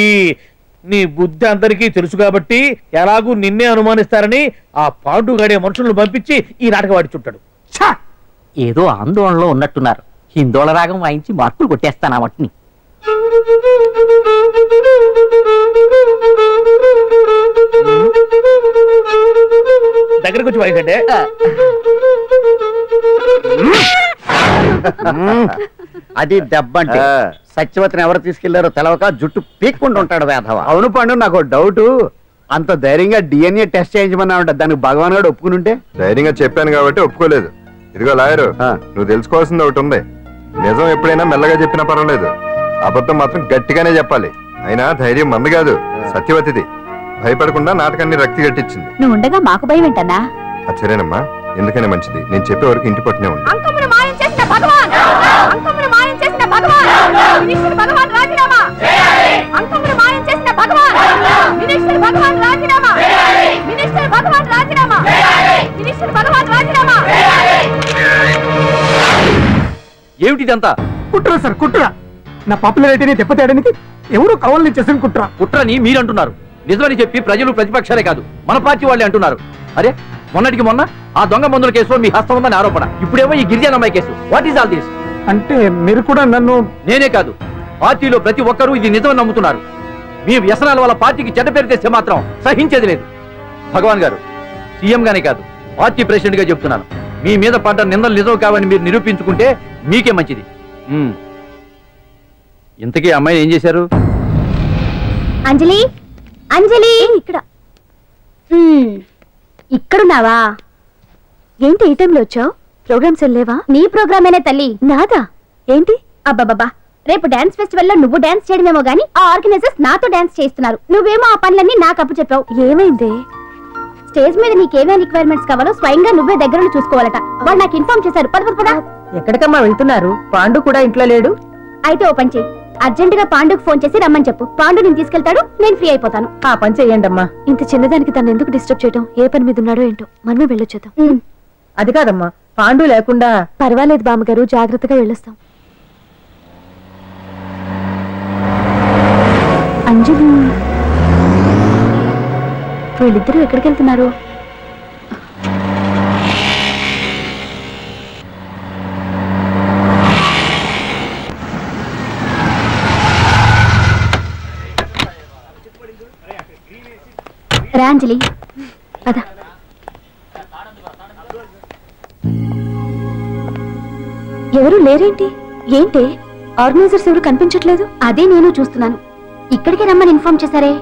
నీ బుద్ధి అందరికీ తెలుసు కాబట్టి ఎలాగూ నిన్నే అనుమానిస్తారని ఆ పాండు గడే మనుషులను పంపించి ఈ నాటకం ఆడిచుంటాడు. ఏదో ఆందోళనలో ఉన్నట్టున్నారు. హిందోళ రాగం వాయించి మార్కులు కొట్టేస్తాను ఆ మట్టిని. దగ్గరకు వచ్చి వాయించండి. అది దెబ్బంటే సత్యవతిని ఎవరు తీసుకెళ్లారో తెలవక జుట్టు పీక్కుంటూ ఉంటాడు వేధవ. అవును పండు, నాకు డౌట్. అంత ధైర్యంగా డిఎన్ఏ టెస్ట్ చేయించమన్నా దానికి భగవాన్ గారు ఒప్పుకుని ఉంటే? ధైర్యంగా చెప్పాను కాబట్టి ఒప్పుకోలేదు. ఇదిగో లాయరు, నువ్వు తెలుసుకోవాల్సింది ఒకటి ఉంది. నిజం ఎప్పుడైనా మెల్లగా చెప్పినా పర్వాలేదు, అబద్ధం మాత్రం గట్టిగానే చెప్పాలి. అయినా ధైర్యం మంది కాదు, సత్యవతిది. భయపడకుండా నాటకాన్ని రక్తి గట్టించింది. నువ్వు ఉండగా మాకు భయం ఏంటన్నా? అది సరేనమ్మా, ఎందుకైనా మంచిది నేను చెప్పే వరకు ఇంటి పట్టునే ఉంది. అంకమును మాయం చేసిన భగవాన్, అంకమును మాయం చేసిన భగవాన్, మినిస్టర్ భగవాన్ రాజీనామా. అంకమును మాయం చేసిన భగవాన్, మినిస్టర్ భగవాన్ రాజీనామా. మినిస్టర్ భగవాన్ రాజీనామా. మినిస్టర్ భగవాన్ రాజీనామా. ఏమిటిదంతా? కుట్ర సార్, కుట్ర. నా పాపులారిటీని దెబ్బతేయడానికి ఎవరు కావాలని చేసిన కుట్ర. కుట్రని మీరంటున్నారు, నిజమని చెప్పి ప్రజలు ప్రతిపక్షాలే కాదు మన పార్టీ వాళ్ళే అంటున్నారు. అరే మొన్నటికి మొన్న ఆ దొంగ మందుల కేసులో మీ హస్తం ఉందని ఆరోపణ, ఇప్పుడేమో ఈ గిరిజన అమ్మాయి case. What is all this? అంటే మీరు కూడా నన్ను... నేనే కాదు, పార్టీలో ప్రతి ఒక్కరూ ఇది నిజమని నమ్ముతున్నారు. మీ వ్యసనాల వల్ల పార్టీకి చెడ్డ పేరు తెస్తే మాత్రం సహించేది లేదు. భగవాన్ గారు, సీఎం గానే కాదు పార్టీ ప్రెసిడెంట్ గా చెప్తున్నాను, మీ మీద పడ్డ నిందలు నిజం కావని మీరు నిరూపించుకుంటే మీకే మంచిది. ఇంతకీ అమ్మాయి ఏం చేశారు? అంజలి, అంజలి ఇక్కడ. ఇక్కడున్నావా? ఏంటి ఈ టైంలో వచ్చావు? ప్రోగ్రామ్స్ వెళ్ళేవా? నీ ప్రోగ్రామేనే తల్లి. నాదా? ఏంటి? అబ్బాబాబా, రేపు డాన్స్ ఫెస్టివల్ లో నువ్వు డాన్స్ చేయడమేమో గానీ ఆ ఆర్గనైజర్స్ నాతో డాన్స్ చేస్తున్నారు. నువ్వేమో ఆ పనులన్నీ నాకు అప్పు చెప్పావు. ఏమైంది? స్టేజ్ మీద నీకేమేం రిక్వైర్మెంట్స్ కావాలో స్వయంగా నువ్వే దగ్గర చూసుకోవాలట. వాళ్ళు నాకు ఇన్ఫార్మ్ చేశారు. పద పద. ఎక్కడికమ్మా వెళ్తున్నారు? పాండు కూడా ఇంట్లో లేడు. అయితే ఓ పని చెయ్యి, అర్జెంట్ గా పాండుకు ఫోన్ చేసి రమ్మని చెప్పు. పాండు నేను తీసుకెళ్తాడు, నేను ఫ్రీ అయిపోతాను. ఆ పని చెయ్యండి అమ్మా. ఇంత చిన్నదానికి తను ఎందుకు డిస్టర్బ్ చేయడం? ఏ పని మీద ఉన్నాడో ఏంటో, మనమే వెళ్ళొచ్చేద్దాం. అది కాదమ్మా, పాండు లేకుండా... పర్వాలేదు బామ్మగారు, జాగ్రత్తగా వెళ్ళొస్తాం. అంజలి, వీళ్ళిద్దరూ ఎక్కడికి వెళ్తున్నారు? రా అంజలి, పద. ఎవరు లేరేంటి? ఏంటి ఆర్గనైజర్స్ ఎవరు కనిపించట్లేదు? అదే నేను చూస్తున్నాను. ఇక్కడికే రమ్మని ఇన్ఫార్మ్ చేశారే.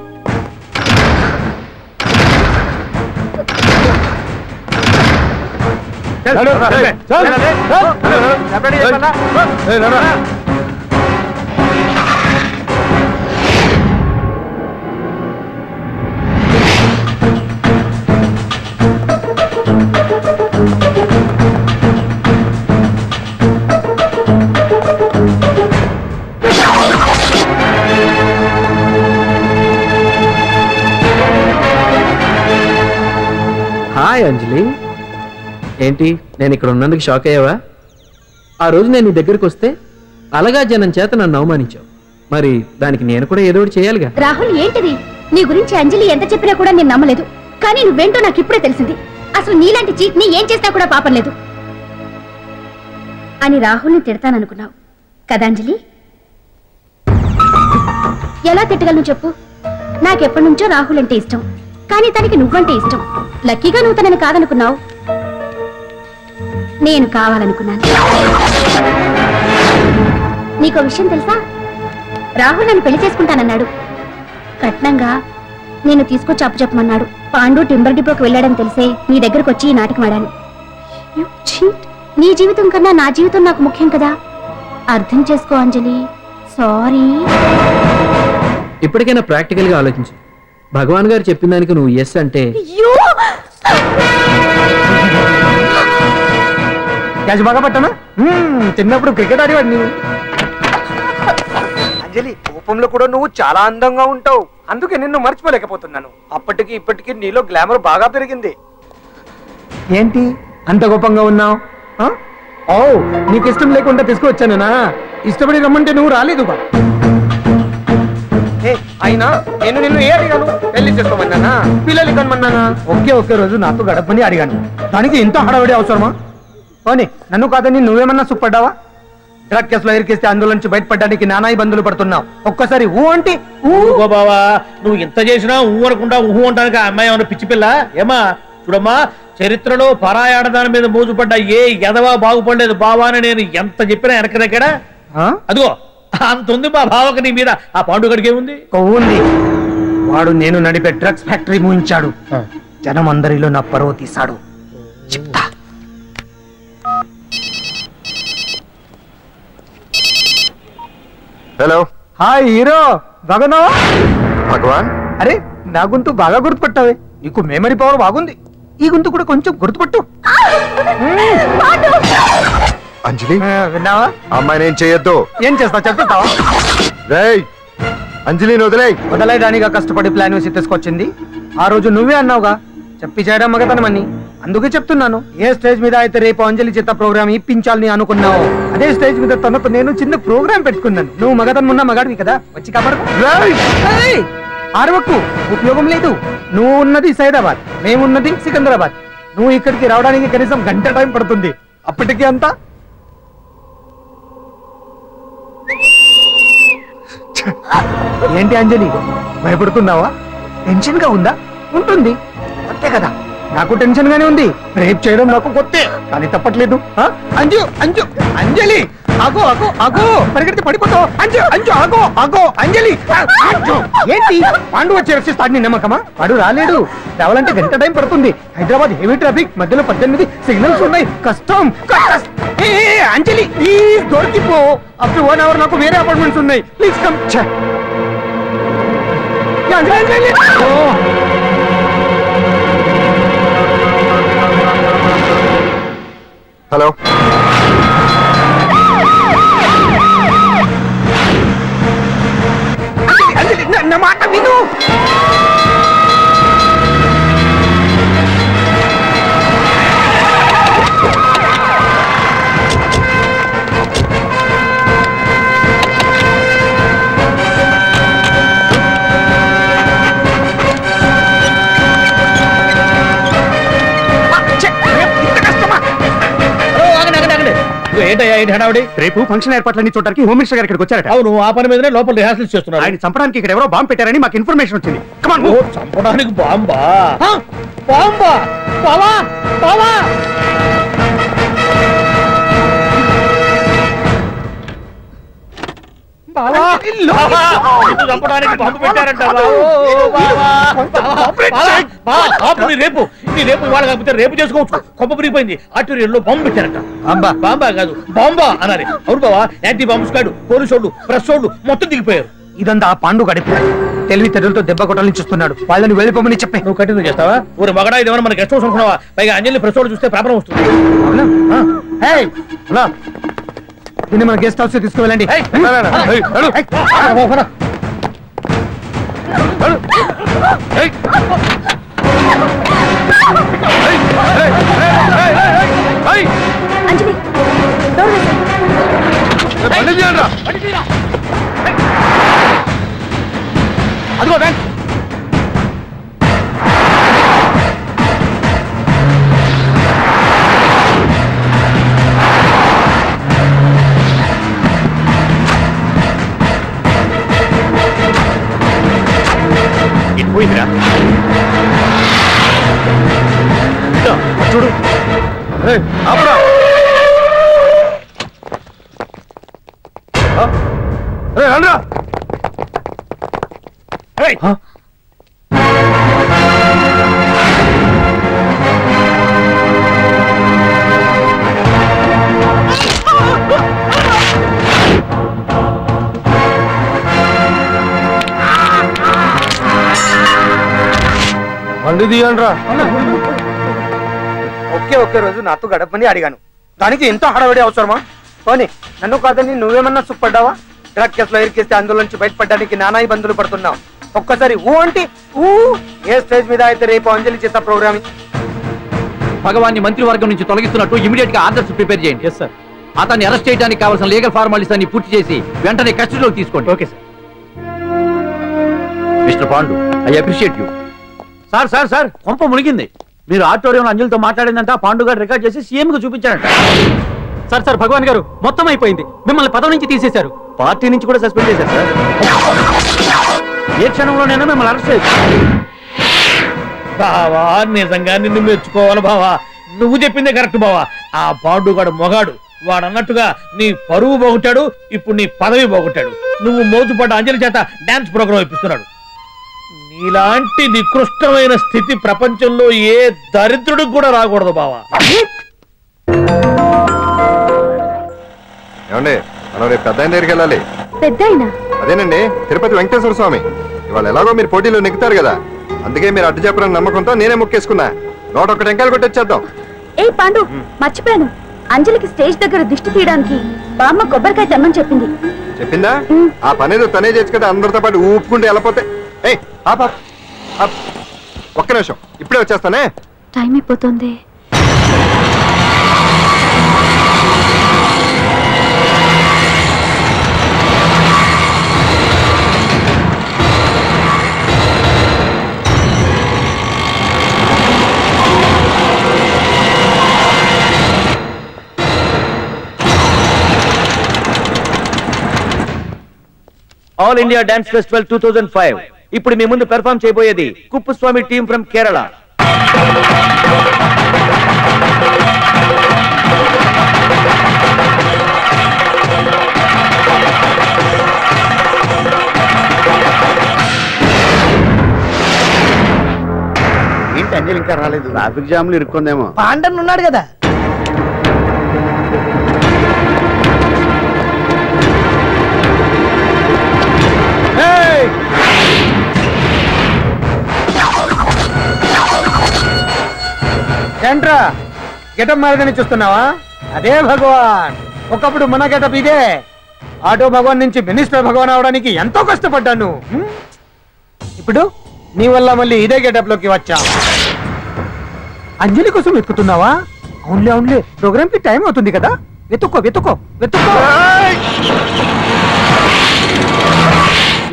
హాయ్ అంజలి, ఏంటి నేను ఇక్కడ ఉన్నందుకు షాక్ అయ్యావా? ఆ రోజు నేను నీ దగ్గరికి వస్తే అలగా జనం చేత నన్ను అవమానించావు, మరి దానికి నేను కూడా ఏదో ఒకటి చేయాలిగా. రాహుల్, ఏంటిది? నీ గురించి అంజలి ఎంత చెప్పినా కూడా నేను నమ్మలేదు. కానీ నువ్వేంటో నాకు ఇప్పుడే తెలిసింది. అసలు నీలాంటి చీట్ ని ఏం చేసినా కూడా పాపం లేదు అని రాహుల్ని తిడతాననుకున్నావు కదా అంజలి? ఎలా తిట్టగలను చెప్పు? నాకెప్పటి నుంచో రాహుల్ అంటే ఇష్టం, కానీ తనకి నువ్వంటే ఇష్టం. లక్కీగా నువ్వు తనని కాదనుకున్నావు, నేను కావాలనుకున్నాను. నీకో విషయం తెలుసా? రాహుల్ నన్ను పెళ్లి చేసుకుంటానన్నాడు. కట్నంగా నేను తీసుకొచ్చి అప్పు చెప్పమన్నాడు. పాండు టింబర్ డిపోకి వెళ్ళాడని తెలిసే నీ దగ్గరకు వచ్చి ఈ నాటకం ఆడాను. నీ జీవితం కన్నా నా జీవితం నాకు ముఖ్యం కదా, అర్థం చేసుకో అంజలి. సారీ. ఇప్పటికైనా ప్రాక్టికల్ గా ఆలోచించు. భగవాన్ గారు చెప్పిన దానికి నువ్వు ఎస్ అంటే... క్యాచ్ బాగా పట్టానా? చిన్నప్పుడు క్రికెట్ ఆడేవాడిని. అంజలి, కోపంలో కూడా నువ్వు చాలా అందంగా ఉంటావు, అందుకే నిన్ను మర్చిపోలేకపోతున్నాను. అప్పటికి ఇప్పటికి నీలో గ్లామర్ బాగా పెరిగింది. ఏంటి అంత కోపంగా ఉన్నావు? ఓ, నీకు ఇష్టం లేకుండా తీసుకువచ్చానా? ఇష్టపడి రమ్మంటే నువ్వు రాలేదు. అయినా నేను నిన్ను ఏ అడిగాను? పెళ్లి చేసుకోమన్నానా, పిల్లలు కనమన్నానా? ఒకే రోజు నాతో గడపని అడిగాను, దానికి ఇంత హడావిడి అవసరమా? ఓని, నన్ను కాదని నువ్వేమన్నా సుప్పడ్డావా? డ్రగ్ కేసులో ఇరికిస్తే అందులో నుంచి బయటపడడానికి నానా ఇబ్బందులు పడుతున్నావు. ఒక్కసారి ఊ అంటే ఊరుకో బావా, నువ్వు ఎంత చేసినా ఊ అనకుండా ఊహు అంటానికి ఆ అమ్మాయి ఏమన్నా పిచ్చి పిల్ల? ఏమా చూడమ్మా, చరిత్రలో పరాయాడదాని మీద మోజుపడ్డ ఏ ఎదవా బాగుపడలేదు బావా అని నేను ఎంత చెప్పినా వెనకదక్కడ. అదిగో అంత ఉంది మా బావకి నీ మీద. ఆ పాండుగడికి ఏముంది? ఉంది. వాడు నేను నడిపే డ్రగ్స్ ఫ్యాక్టరీ మూయించాడు. జనం అందరిలో నా పరువు తీశాడు. చెప్తా. హలో, హాయ్ హీరో, బాగున్నావా? భగవాన్. అరే, నా గొంతు బాగా గుర్తుపట్టావే, నీకు మెమరీ పవర్ బాగుంది. ఈ గొంతు కూడా కొంచెం గుర్తుపట్టు. అంజలి విన్నావా? అమ్మాయి నేను చేయొద్దు. ఏం చేస్తావు చెప్తావా? రేయ్ అంజలిని వదిలేయ్. వదలైదానిగా కష్టపడి ప్లాన్ వేసి తీసుకొచ్చింది. ఆ రోజు నువ్వే అన్నావుగా చెప్పి చేయడం మగతనమని. అందుకే చెప్తున్నాను, ఏ స్టేజ్ మీద అయితే రేపు అంజలి చేత ప్రోగ్రామ్ ఇప్పించాలని అనుకున్నావు, అదే స్టేజ్ మీద తనకు నేను చిన్న ప్రోగ్రామ్ పెట్టుకున్నాను. నువ్వు మగతనం ఉన్న మగాడివి కదా, వచ్చి కబర్ ఆరవకు, ఉపయోగం లేదు. నువ్వు ఉన్నది సైదాబాద్, మేమున్నది సికింద్రాబాద్. నువ్వు ఇక్కడికి రావడానికి కనీసం గంట టైం పడుతుంది. అప్పటికి అంతా ఏంటి అంజలి, భయపడుతున్నావా? టెన్షన్ గా ఉందా? ఉంటుంది, అంతే కదా. నాకు టెన్షన్ గానే ఉంది. రేప్ చేయడం నాకు కొత్తే, కానీ తప్పట్లేదు. అంజు అంజు అంజలి ఆగో ఆగో ఆగో, పరిగెడితే పడిపోతావు. అంజు అంజు ఆగో ఆగో అంజలి. అంజు, ఏంటి పాండు వచ్చి రక్షిస్తాడు నీ నమ్మకమా? వాడు రాలేడు. రావాలంటే గంట టైం పడుతుంది. హైదరాబాద్ హెవీ ట్రాఫిక్, మధ్యలో 18 సిగ్నల్స్ ఉన్నాయి. కష్టం. అంజలి ప్లీజ్ దొరికిపో. అప్పుడు 1 అవర్ నాకు వేరే అపార్ట్మెంట్స్ ఉన్నాయి. Please come. హలో నా మాట విను. ఏంటయ్యా ఏంటి హడావుడి? రేపు ఫంక్షన్ ఏర్పాట్లన్నీ చూడడానికి హోమ్ మినిస్టర్ గారు ఇక్కడికి వచ్చారట. అవును, ఆ పని మీదనే లోపల రిహార్సల్స్ చేస్తున్నారు. ఆయన చంపడానికి ఇక్కడ ఎవరో బాంబు పెట్టారని మాకు ఇన్ఫర్మేషన్ వచ్చింది. చంపడానికి బాంబా? బాంబా? బావా బావా చంపడానికి బాంబు పెట్టారంటావా? రేపు ఇవాళ కాకపోతే రేపు చేసుకోవచ్చు. కొప్ప పిరిగిపోయింది. ఆర్టీరియల్లో బాంబు పెట్టారంట. బాంబా కాదు బాంబా అనాలి. అవును బావా, యాంటీ బాంబు స్క్వాడ్, పోలీసు వాళ్ళు, ప్రెస్ వాళ్ళు మొత్తం దిగిపోయారు. ఇదంతా ఆ పాండు గడిపి తెలివి తెరులతో దెబ్బ కొట్టాలని చూస్తున్నాడు. వాళ్ళని వెళ్ళిపోమని చెప్పే. నువ్వు కంటిన్యూ చేస్తావా? ఊరు మగడా ఇదేమన్నా మన గెస్ట్ హౌస్ అనుకున్నావా? పైగా అంజలి ప్రెస్ వాళ్ళు చూస్తే ప్రాబ్లం వస్తుంది. దీన్ని మన గెస్ట్ హౌస్ తీసుకువెళ్ళండి. అంజలి డోర్ వేసేయ్. అదిగో బ్యాంక్. ఇటు పోయిందిరా చూడు. ఆపురా. రండ్రా. బండి తీయండ్రా. ఒకే రోజు నాతో గడపని అడిగాను, దానికి ఎంతో హడావిడి అవసరమా? పోనీ నన్ను కాదని నువ్వేమన్నా సుఖపడ్డావా? డ్రగ్ కేసులో ఇరికిస్తే అందులో నుంచి బయటపడడానికి నానా ఇబ్బందులు పడుతున్నావు. ఒక్కసారి ఊ అంటే ఊ. ఏ స్టేజ్ మీద అయితే రేపు అంజలి చేత ప్రోగ్రామ్ భగవాన్ని మంత్రివర్గం నుంచి తొలగిస్తున్నట్టు ఇమీడియట్ గా ఆర్డర్స్ ప్రిపేర్ చేయండి. Yes sir. అతన్ని అరెస్ట్ చేయడానికి కావాల్సిన లీగల్ ఫార్మాలిటీస్ అన్ని పూర్తి చేసి వెంటనే కస్టడీలోకి తీసుకోండి. Okay sir. Mister Pandu, I appreciate you. Sir sir sir, కొంప మునిగింది. మీరు ఆడిటోరియంలో అంజలితో మాట్లాడిందంట, పాండు గారు రికార్డ్ చేసి సీఎం కు చూపించారంట. సార్ సార్, భగవాన్ గారు మొత్తం అయిపోయింది. మిమ్మల్ని పదవి నుంచి తీసేశారు, పార్టీ నుంచి కూడా సస్పెండ్ చేశారు సార్. ఏ క్షణంలోనైనా మిమ్మల్ని అరెస్ట్ చేశారు. బావా, నిజంగా నిన్ను మెచ్చుకోవాలి బావా. నువ్వు చెప్పిందే కరెక్ట్ బావా. ఆ పాండుగాడు మొగాడు. వాడు అన్నట్టుగా నీ పరువు పోగొట్టాడు, ఇప్పుడు నీ పదవి పోగొట్టాడు. నువ్వు మోజుపడ్డ అంజలి చేత డాన్స్ ప్రోగ్రామ్ ఇప్పిస్తున్నాడు. నీలాంటి నికృష్టమైన స్థితి ప్రపంచంలో ఏ దరిద్రుడికి కూడా రాకూడదు బావా. ఏమండి, మనం రేపు పెద్ద ఆయన దగ్గరికి వెళ్ళాలి. పెద్దాయనా? అదేనండి, తిరుపతి వెంకటేశ్వర స్వామి. ఇవాళ ఎలాగో మీరు పోటీలో నెగ్గుతారు కదా, అందుకే మీరు అడ్డు చెప్పరని నమ్మకంతో నేనే మొక్కేసుకున్నా. నోట టెంకాయలు కొట్టొచ్చేద్దాం. ఏ పాండు మర్చిపోయాను, అంజలికి స్టేజ్ దగ్గర దిష్టి తీయడానికి బామ్మ కొబ్బరికాయ తెమ్మని చెప్పింది. చెప్పిందా? ఆ పనేదో తనే చేసి కదా అందరితో పాటు ఊపుకుంటే వెళ్ళిపోతే. ఏయ్ ఆప్ ఆప్ ఆప్. ఒక్క నిమిషం, ఇప్పుడే వచ్చేస్తానే. టైం అయిపోతుంది. ఆల్ ఇండియా డాన్స్ ఫెస్టివల్ 2005 ఇప్పుడు మీ ముందు పెర్ఫార్మ్ చేయబోయేది కుప్పుస్వామి టీమ్ ఫ్రమ్ కేరళ. ఏంటి అంజలి ఇంకా రాలేదు? ట్రాఫిక్ జామ్ లో ఇరుక్కుందేమో. పాండన్ ఉన్నాడు కదా. ఏంట్రా గెటప్ మారదని చూస్తున్నావా? అదే భగవాన్. ఒకప్పుడు మన గెటప్ ఇదే. ఆటో భగవాన్ నుంచి మినిస్టర్ భగవాన్ అవడానికి ఎంతో కష్టపడ్డాను. ఇప్పుడు నీ వల్ల మళ్ళీ ఇదే గెటప్ లోకి వచ్చా. అంజలి కోసం వెతుకుతున్నావా? అవునులే అవునులే, ప్రోగ్రామ్ కి టైం అవుతుంది కదా. వెతుక్కో వెతుక్కో వెతుక్కో.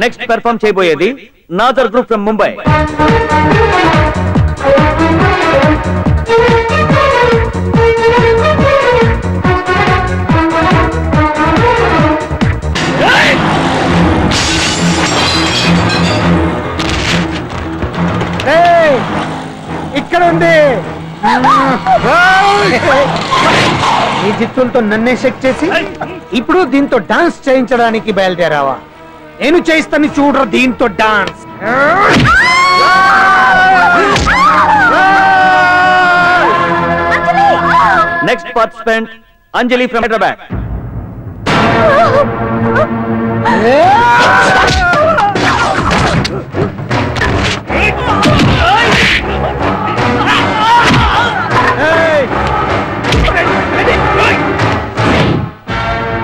నెక్స్ట్ పెర్ఫార్మ్ చేయబోయేది నాదర్ గ్రూప్ ఫ్రమ్ ముంబై. ఇక్కడ ఉంది. ఈ చిత్తులతో నన్నే చెక్ చేసి ఇప్పుడు దీంతో డాన్స్ చేయించడానికి బయలుదేరావా? నేను చేయిస్తాను చూడరా దీంతో dance. Next participant Anjali from Hyderabad.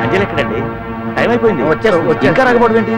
Anjali ఎక్కడండి? టైం అయిపోయింది. వచ్చేసి ఇంకా రాకపోవడం ఏంటి?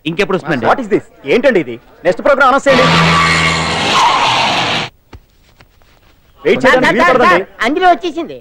ఇంకెప్పుడు వస్తుందండి? What is this? ఏంటండి ఇది? నెక్స్ట్ ప్రోగ్రామ్ అనౌన్స్ చేయండి. వెయిట్ చేయడానికి వీలు పడదండి. అంజలి వచ్చేసింది.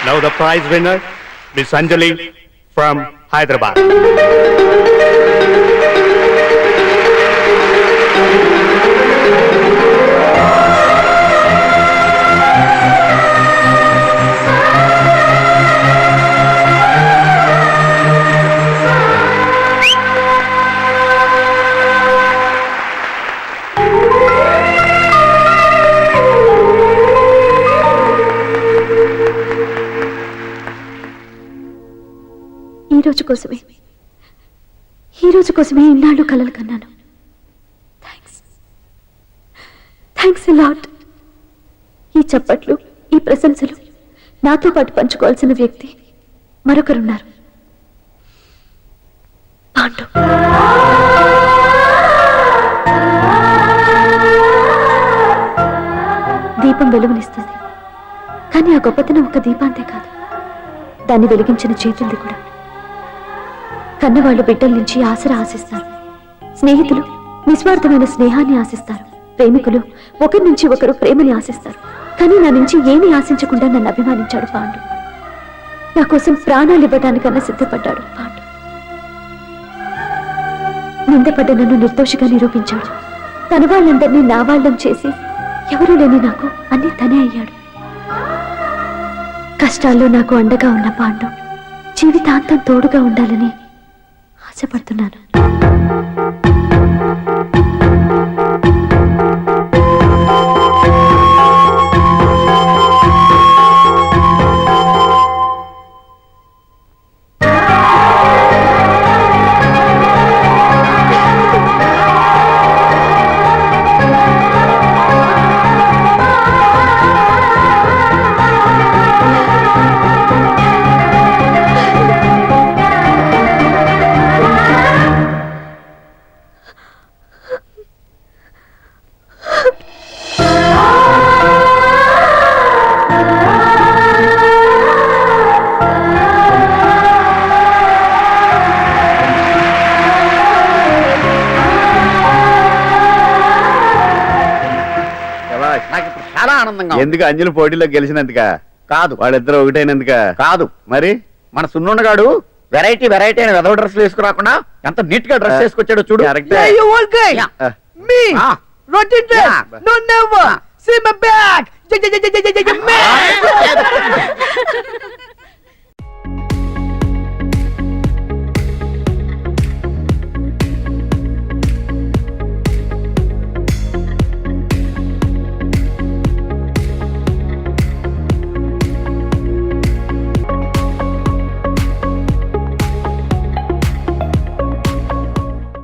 Now the prize winner, Miss Anjali from Hyderabad. ఈ రోజు కోసమే ఇన్నాళ్ళు కలలు కన్నాను. Thanks lot. ఈ చప్పట్లు, ఈ ప్రశంసలు నాతో పాటు పంచుకోవాల్సిన వ్యక్తి మరొకరున్నారు. పాండు. దీపం వెలుగునిస్తుంది, కానీ ఆ గొప్పతనం ఒక దీపాంతే కాదు, దాన్ని వెలిగించిన చేతులది కూడా. కన్నవాళ్ళు బిడ్డల నుంచి ఆసరా ఆశిస్తారు, స్నేహితులు నిస్వార్థమైన స్నేహాన్ని ఆశిస్తారు, ప్రేమికులు ఒకరి నుంచి ఒకరు ప్రేమని ఆశిస్తారు. కానీ నా నుంచి ఏమీ ఆశించకుండా నన్ను అభిమానించాడు పాండు. నా కోసం ప్రాణాలు ఇవ్వడానికన్నా సిద్ధపడ్డాడు పాండు. నిందపడ్డ నన్ను నిర్దోషిగా నిరూపించాడు. తన వాళ్ళందరినీ నా వాళ్ళం చేసి ఎవరూ లేని నాకు అన్ని తనే అయ్యాడు. కష్టాల్లో నాకు అండగా ఉన్న పాండు జీవితాంతం తోడుగా ఉండాలని ఆశపడుతున్నాను. నాకు ఇప్పుడు చాలా ఆనందంగా ఉంది. ఎందుకు అంజలి పోటీలో గెలిచినందుక? కాదు. వాళ్ళిద్దరు ఒకటైనందుక? కాదు. మరి మన సున్నుండగాడు వెరైటీ వెరైటీ అయిన వెదవ డ్రెస్లు వేసుకురాకుండా ఎంత నీట్ గా డ్రెస్ వేసుకొచ్చాడో చూడు. కరెక్టే. Hey, you old guy. Yeah. Me. Ah. Roti dress. Yeah. No, never. Ah. See my back. Man.